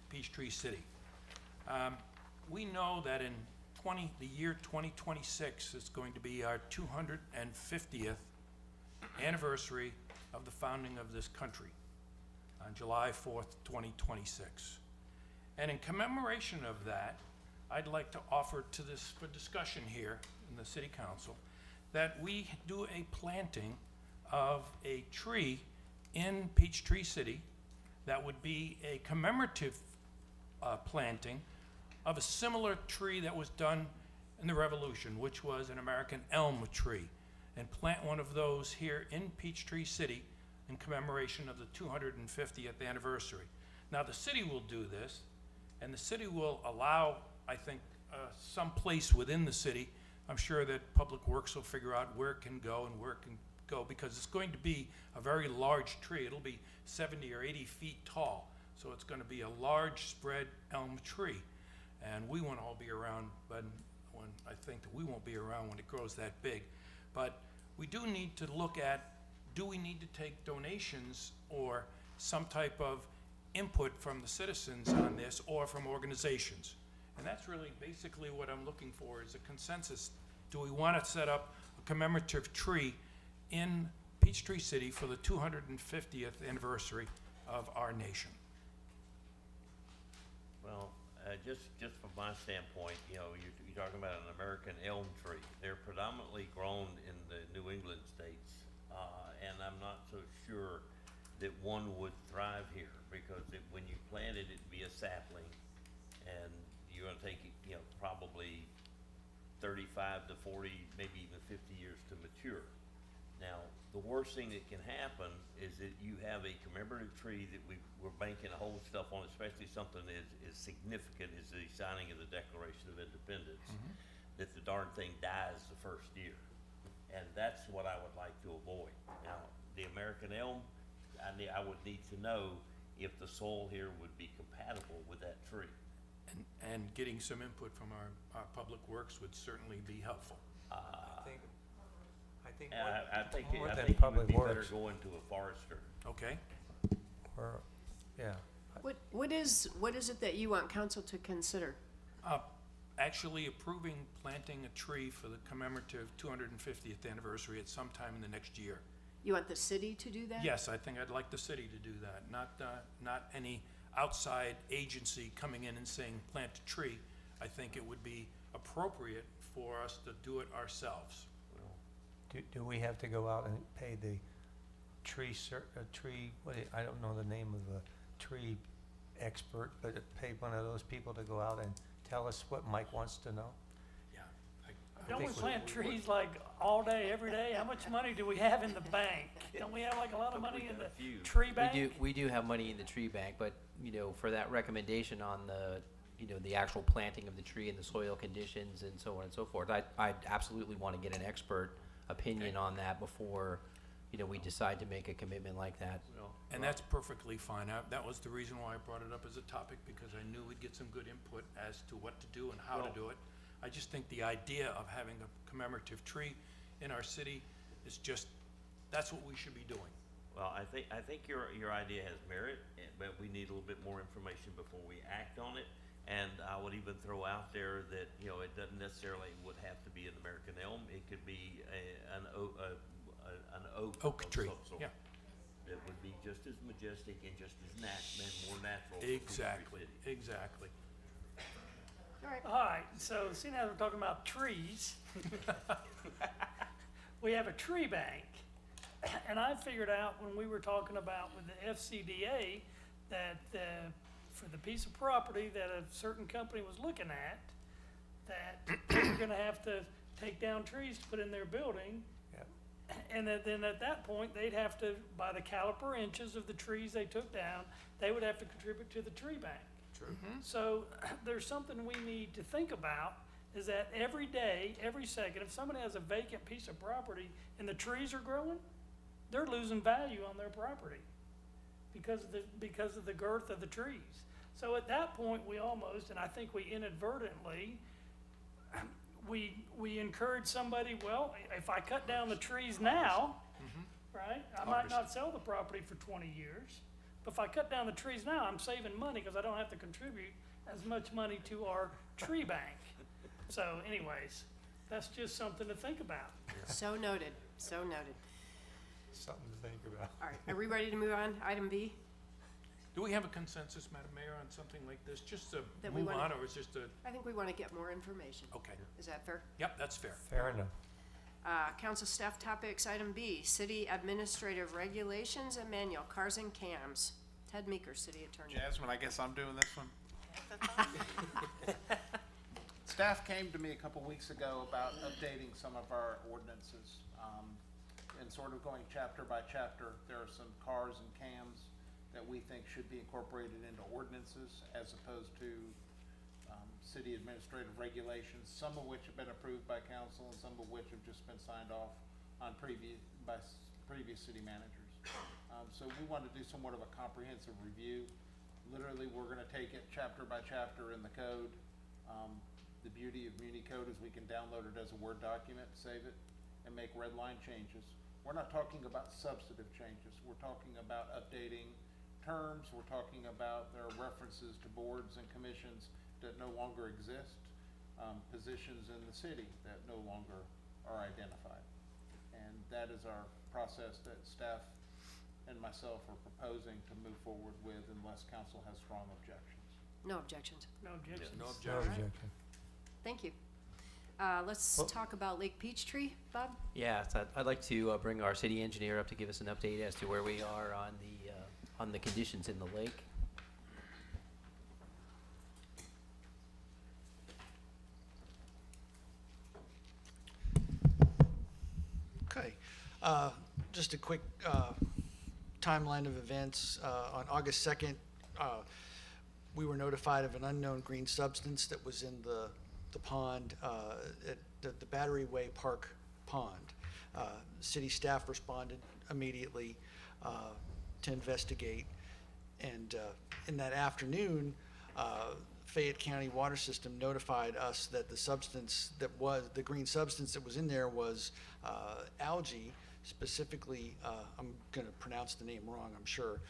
Peachtree City. We know that in the year 2026 is going to be our 250th anniversary of the founding of this country on July 4th, 2026. And in commemoration of that, I'd like to offer to this for discussion here in the City Council that we do a planting of a tree in Peachtree City that would be a commemorative planting of a similar tree that was done in the Revolution, which was an American elm tree. and plant one of those here in Peachtree City in commemoration of the 250th anniversary. Now, the city will do this, and the city will allow, I think, some place within the city. I'm sure that Public Works will figure out where it can go and where it can go, because it's going to be a very large tree. It'll be 70 or 80 feet tall, so it's going to be a large spread elm tree. And we won't all be around, but when I think that we won't be around when it grows that big. But we do need to look at, do we need to take donations or some type of input from the citizens on this, or from organizations? And that's really basically what I'm looking for, is a consensus. Do we want to set up a commemorative tree in Peachtree City for the 250th anniversary of our nation? Well, just from my standpoint, you're talking about an American elm tree. They're predominantly grown in the New England states, and I'm not so sure that one would thrive here, because when you plant it, it'd be a sapling, and you're gonna take, probably 35 to 40, maybe even 50 years to mature. Now, the worst thing that can happen is that you have a commemorative tree that we're banking a whole stuff on, especially something as significant as the signing of the Declaration of Independence, that the darn thing dies the first year. And that's what I would like to avoid. Now, the American elm, I would need to know if the soil here would be compatible with that tree. And getting some input from our Public Works would certainly be helpful. I think I more than think it Public would be better Works. going to a forester. Okay? Or, yeah. What is it that you want council to consider? Actually approving planting a tree for the commemorative 250th anniversary at some time in the next year. You want the city to do that? Yes, I think I'd like the city to do that, not any outside agency coming in and saying, plant a tree. I think it would be appropriate for us to do it ourselves. Do we have to go out and pay the I don't know the name of the tree expert, but pay one of those people to go out and tell us what Mike wants to know? Yeah. Don't we think we- plant trees like all day, every day? How much money do we have in the bank? Don't we have like a lot of money in the tree bank? We do have money in the tree bank, but, for that recommendation on the actual planting of the tree and the soil conditions and so on and so forth, I absolutely want to get an expert opinion on that before, we decide to make a commitment like that. And that's perfectly fine. That was the reason why I brought it up as a topic, because I knew we'd get some good input as to what to do and how to do it. I just think the idea of having a commemorative tree in our city is that's what we should be doing. Well, I think your idea has merit, but we need a little bit more information before we act on it. And I would even throw out there that, it doesn't necessarily would have to be an American elm. It could be an oak. Oak of tree, some sort. yeah. That would be just as majestic and just as more natural. for Peachtree City. Exactly. All right, so seeing as we're talking about trees, we have a tree bank. And I figured out when we were talking about with the FCDA that for the piece of property that a certain company was looking at, that they were gonna have to take down trees to put in their building. And then at that point, they'd have to, by the caliper inches of the trees they took down, they would have to contribute to the tree bank. True. So there's something we need to think about, is that every day, every second, if somebody has a vacant piece of property and the trees are growing, they're losing value on their property because of the girth of the trees. So at that point, we almost, and I think we inadvertently, we encourage somebody, well, if I cut down the trees now, right, I might not sell the property for 20 years. But if I cut down the trees now, I'm saving money because I don't have to contribute as much money to our tree bank. So anyways, that's just something to think about. So noted, so noted. Something to think about. All right, are we ready to move on? Item B? Do we have a consensus, Madam Mayor, on something like this, just to That we move wanna- on, or is just a, I think we want to get more information. okay, Is that fair? yep, that's fair. Fair enough. Council staff topics, item B, city administrative regulations and manual, cars and cams. Ted Meeker, city attorney. Jasmine, I guess I'm doing this one. Staff came to me a couple weeks ago about updating some of our ordinances. And sort of going chapter by chapter, there are some cars and cams that we think should be incorporated into ordinances as opposed to city administrative regulations, some of which have been approved by council and some of which have just been signed off on previous city managers. So we want to do somewhat of a comprehensive review. Literally, we're going to take it chapter by chapter in the code. The beauty of Muni Code is we can download it as a Word document, save it, and make red line changes. We're not talking about substantive changes. We're talking about updating terms. We're talking about there are references to boards and commissions that no longer exist, positions in the city that no longer are identified. And that is our process that staff and myself are proposing to move forward with unless council has strong objections. No objections. No objection. No No objection. objection. Thank you. Let's talk about Lake Peachtree, Bob. Yeah, so I'd like to bring our city engineer up to give us an update as to where we are on the conditions in the lake. Okay, just a quick timeline of events. On August 2nd, we were notified of an unknown green substance that was in the pond, at the Battery Way Park pond. City staff responded immediately to investigate, and in that afternoon, Fayette County Water System notified us that the green substance that was in there was algae, specifically, I'm going to pronounce the name wrong, I'm sure,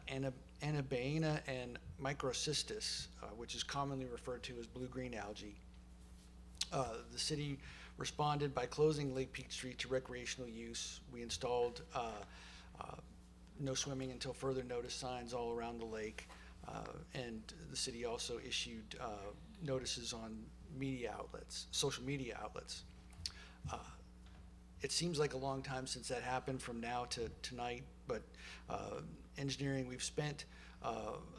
Anabaena and microcystis, which is commonly referred to as blue-green algae. The city responded by closing Lake Peachtree to recreational use. We installed no swimming until further notice signs all around the lake. And the city also issued notices on social media outlets. It seems like a long time since that happened from now to tonight, but engineering, we've spent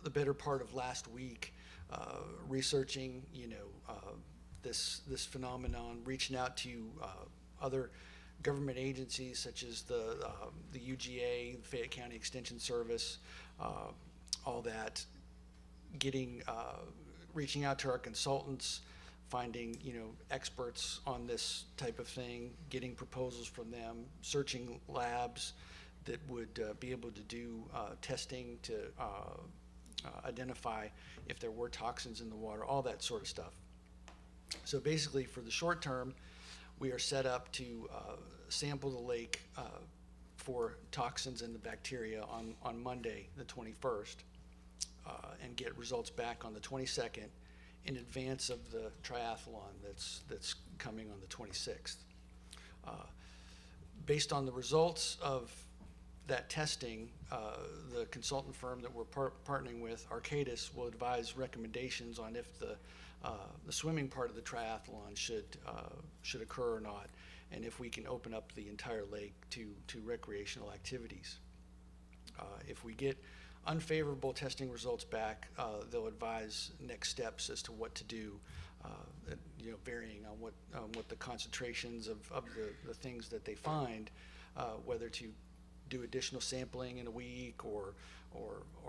the better part of last week researching, this phenomenon, reaching out to other government agencies such as the UGA, the Fayette County Extension Service, all that, reaching out to our consultants, finding, experts on this type of thing, getting proposals from them, searching labs that would be able to do testing to identify if there were toxins in the water, all that sort of stuff. So basically, for the short term, we are set up to sample the lake for toxins and the bacteria on Monday, the 21st, and get results back on the 22nd in advance of the triathlon that's coming on the 26th. Based on the results of that testing, the consultant firm that we're partnering with, Arcadis, will advise recommendations on if the swimming part of the triathlon should occur or not, and if we can open up the entire lake to recreational activities. If we get unfavorable testing results back, they'll advise next steps as to what to do, varying on what the concentrations of the things that they find, whether to do additional sampling in a week or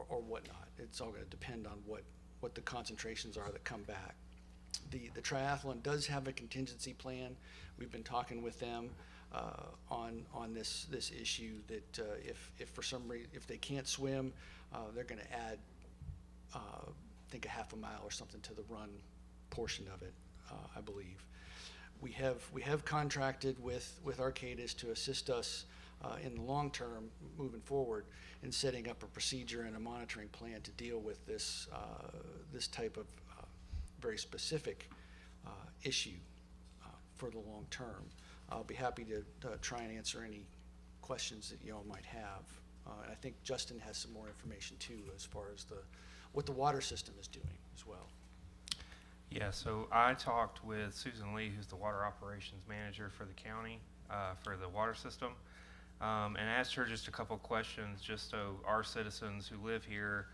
whatnot. It's all going to depend on what the concentrations are that come back. The triathlon does have a contingency plan. We've been talking with them on this issue that if for some reason, if they can't swim, they're going to add, I think, a half a mile or something to the run portion of it, I believe. We have contracted with Arcadis to assist us in the long term, moving forward, in setting up a procedure and a monitoring plan to deal with this type of very specific issue for the long term. I'll be happy to try and answer any questions that you all might have. And I think Justin has some more information too, as far as what the water system is doing as well. Yeah, so I talked with Susan Lee, who's the water operations manager for the county, for the water system, and asked her just a couple questions just so our citizens who live here,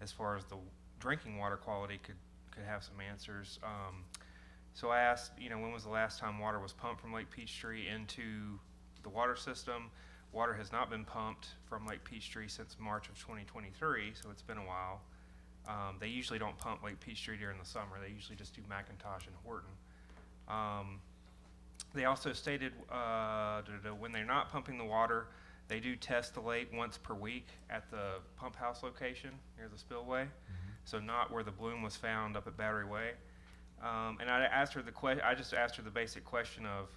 as far as the drinking water quality, could have some answers. So I asked, when was the last time water was pumped from Lake Peachtree into the water system? Water has not been pumped from Lake Peachtree since March of 2023, so it's been a while. They usually don't pump Lake Peachtree during the summer. They usually just do McIntosh and Horton. They also stated when they're not pumping the water, they do test the lake once per week at the pump house location near the spillway. So not where the bloom was found up at Battery Way. And I just asked her the basic question of,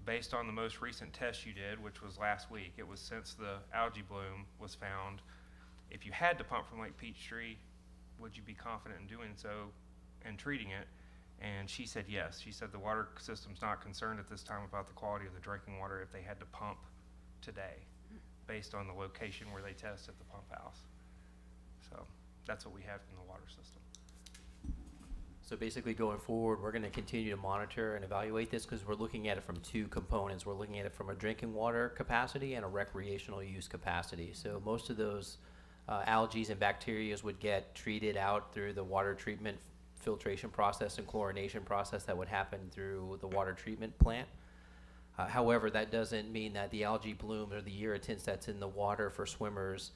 based on the most recent test you did, which was last week, it was since the algae bloom was found, if you had to pump from Lake Peachtree, would you be confident in doing so and treating it? And she said yes. She said the water system's not concerned at this time about the quality of the drinking water if they had to pump today, based on the location where they test at the pump house. So that's what we have from the water system. So basically going forward, we're gonna continue to monitor and evaluate this because we're looking at it from two components. We're looking at it from a drinking water capacity and a recreational use capacity. So most of those algae and bacteria would get treated out through the water treatment filtration process and chlorination process that would happen through the water treatment plant. However, that doesn't mean that the algae bloom or the irritants that's in the water for swimmers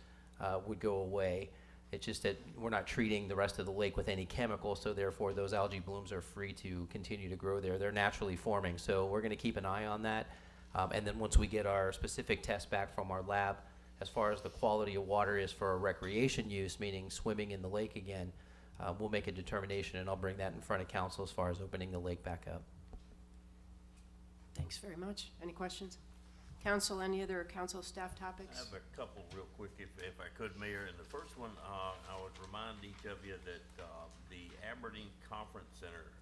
would go away. It's just that we're not treating the rest of the lake with any chemical, so therefore those algae blooms are free to continue to grow there. They're naturally forming, so we're gonna keep an eye on that. And then once we get our specific test back from our lab, as far as the quality of water is for a recreation use, meaning swimming in the lake again, we'll make a determination, and I'll bring that in front of council as far as opening the lake back up. Thanks very much. Any questions? Council, any other council staff topics? I have a couple real quick, if I could, Mayor. And the first one, I would remind each of you that the Aberdeen Conference Center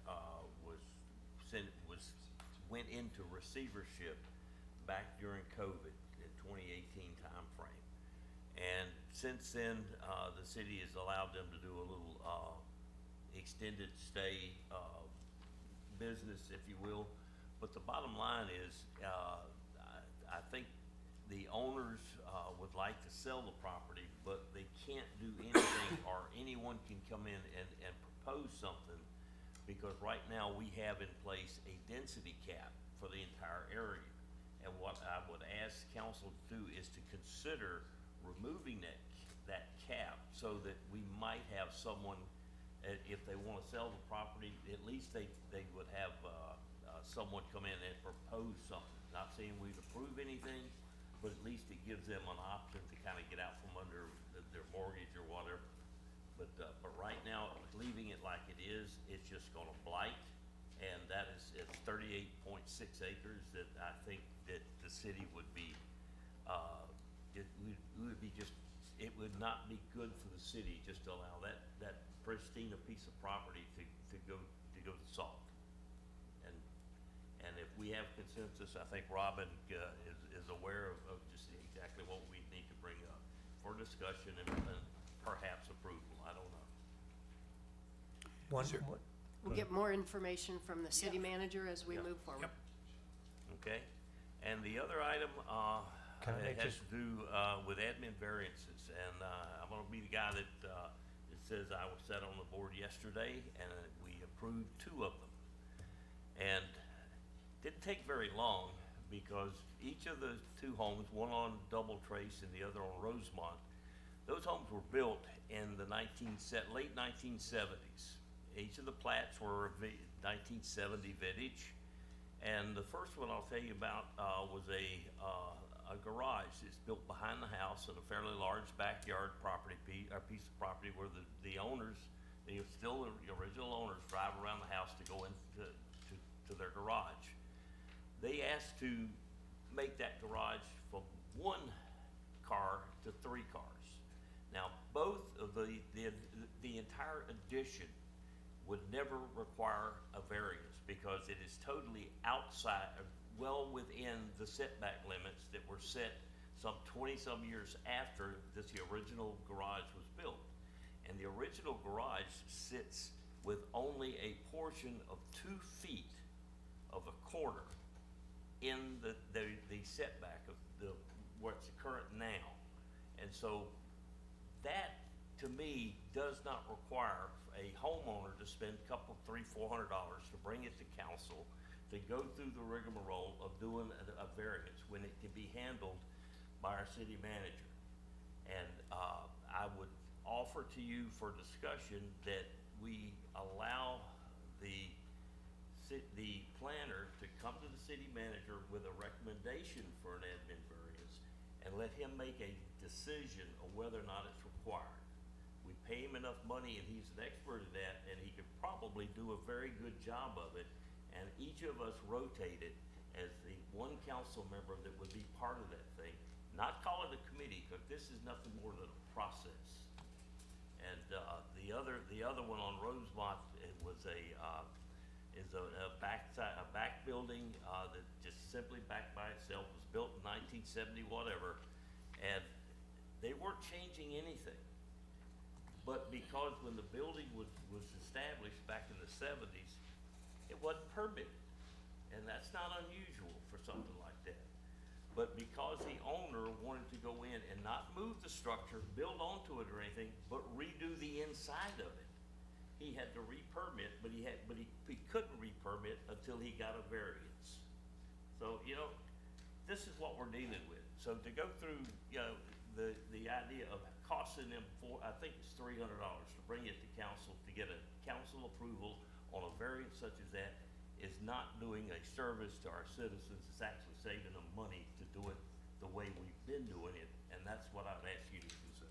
went into receivership back during COVID in 2018 timeframe. And since then, the city has allowed them to do a little extended stay business, if you will. But the bottom line is, I think the owners would like to sell the property, but they can't do anything, or anyone can come in and propose something, because right now we have in place a density cap for the entire area. And what I would ask council to do is to consider removing that cap, so that we might have someone, if they want to sell the property, at least they would have someone come in and propose something. Not saying we'd approve anything, but at least it gives them an option to kind of get out from under their mortgage or whatever. But right now, leaving it like it is, it's just gonna blight, and it's 38.6 acres that I think that the city would be, it would not be good for the city just to allow that pristine piece of property to go to salt. And if we have consensus, I think Robin is aware of just exactly what we need to bring up for discussion and perhaps approval. I don't know. We'll get more information from the city manager as we move forward. Okay, and the other item has to do with admin variances, and I'm going to be the guy that it says I was sat on the board yesterday, and we approved 2 of them, and didn't take very long, because each of the 2 homes, one on Double Trace and the other on Rosemont, those homes were built in the late 1970s. Each of the plats were 1970 vintage. And the first one I'll tell you about was a garage. It's built behind the house in a fairly large backyard piece of property where the owners, still the original owners, drive around the house to go into to their garage. They asked to make that garage from 1 car to 3 cars. Now, both of the entire addition would never require a variance, because it is totally outside, well within the setback limits that were set some 20-some years after the original garage was built. And the original garage sits with only a portion of 2 feet of a corner in the setback of what's current now. And so that to me, does not require a homeowner to spend a couple, $300-400 to bring it to council, to go through the rigmarole of doing a variance when it can be handled by our city manager. And I would offer to you for discussion that we allow the planner to come to the city manager with a recommendation for an admin variance and let him make a decision of whether or not it's required. We pay him enough money and he's an expert at that, and he could probably do a very good job of it. And each of us rotated as the one council member that would be part of that thing. Not call it a committee, because this is nothing more than a process. And the other one on Rosemont, it was is a back building that just simply backed by itself, was built in 1970 whatever, and they weren't changing anything. But because when the building was established back in the 70s, it wasn't permitted, and that's not unusual for something like that. But because the owner wanted to go in and not move the structure, build onto it or anything, but redo the inside of it, he had to re-permit, but he couldn't re-permit until he got a variance. So, you know, this is what we're dealing with. So to go through, you know, the idea of costing them I think it's $300 to bring it to council, to get a council approval on a variance such as that, is not doing a service to our citizens. It's actually saving them money to do it the way we've been doing it, and that's what I'd ask you to consider.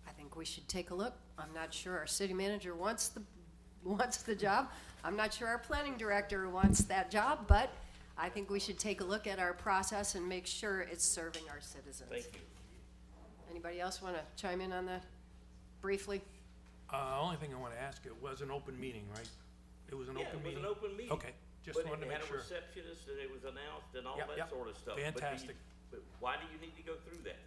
I think we should take a look. I'm not sure our city manager wants the job. I'm not sure our planning director wants that job, but I think we should take a look at our process and make sure it's serving our citizens. Thank you. Anybody else want to chime in on that briefly? Only thing I want to ask, it was an open meeting, right? It was an open meeting? Yeah, it was an open meeting. Okay, just wanted to make sure. But it had a receptionist, and it was announced, and all Yep, that yep. sort of stuff. But do you- Fantastic. But why do you need to go through that?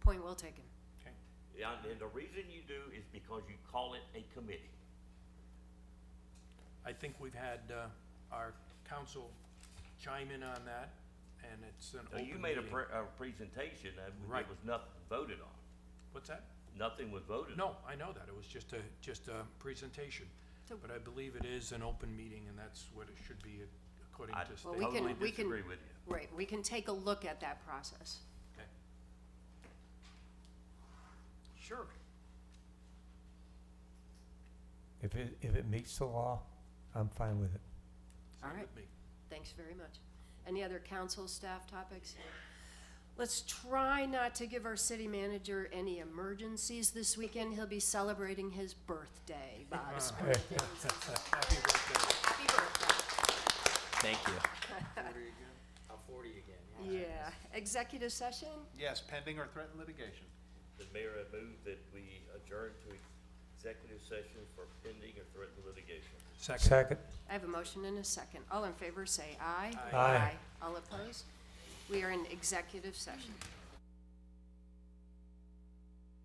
Point well taken. Okay. Yeah, and the reason you do is because you call it a committee. I think we've had our council chime in on that, and it's an So open you made a meeting. presentation, and Right. it was nothing voted on. What's that? Nothing was voted on. No, I know that. It was just a presentation. So- But I believe it is an open meeting, and that's what it should be according I to state. Well, totally we can- disagree with you. Right, we can take a look at that process. Okay. Sure. If it meets the law, I'm fine with it. All Fine right. with me. Thanks very much. Any other council staff topics? Let's try not to give our city manager any emergencies this weekend. He'll be celebrating his birthday, Bob's birthday. Happy birthday. Happy birthday. Thank you. 40 again? I'm 40 again. Yeah, executive session? Yes, pending or threatened litigation. The mayor had moved that we adjourn to executive session for pending or threatened litigation. Second. I have a motion and a second. All in favor, say aye. Aye. All opposed? We are in executive session.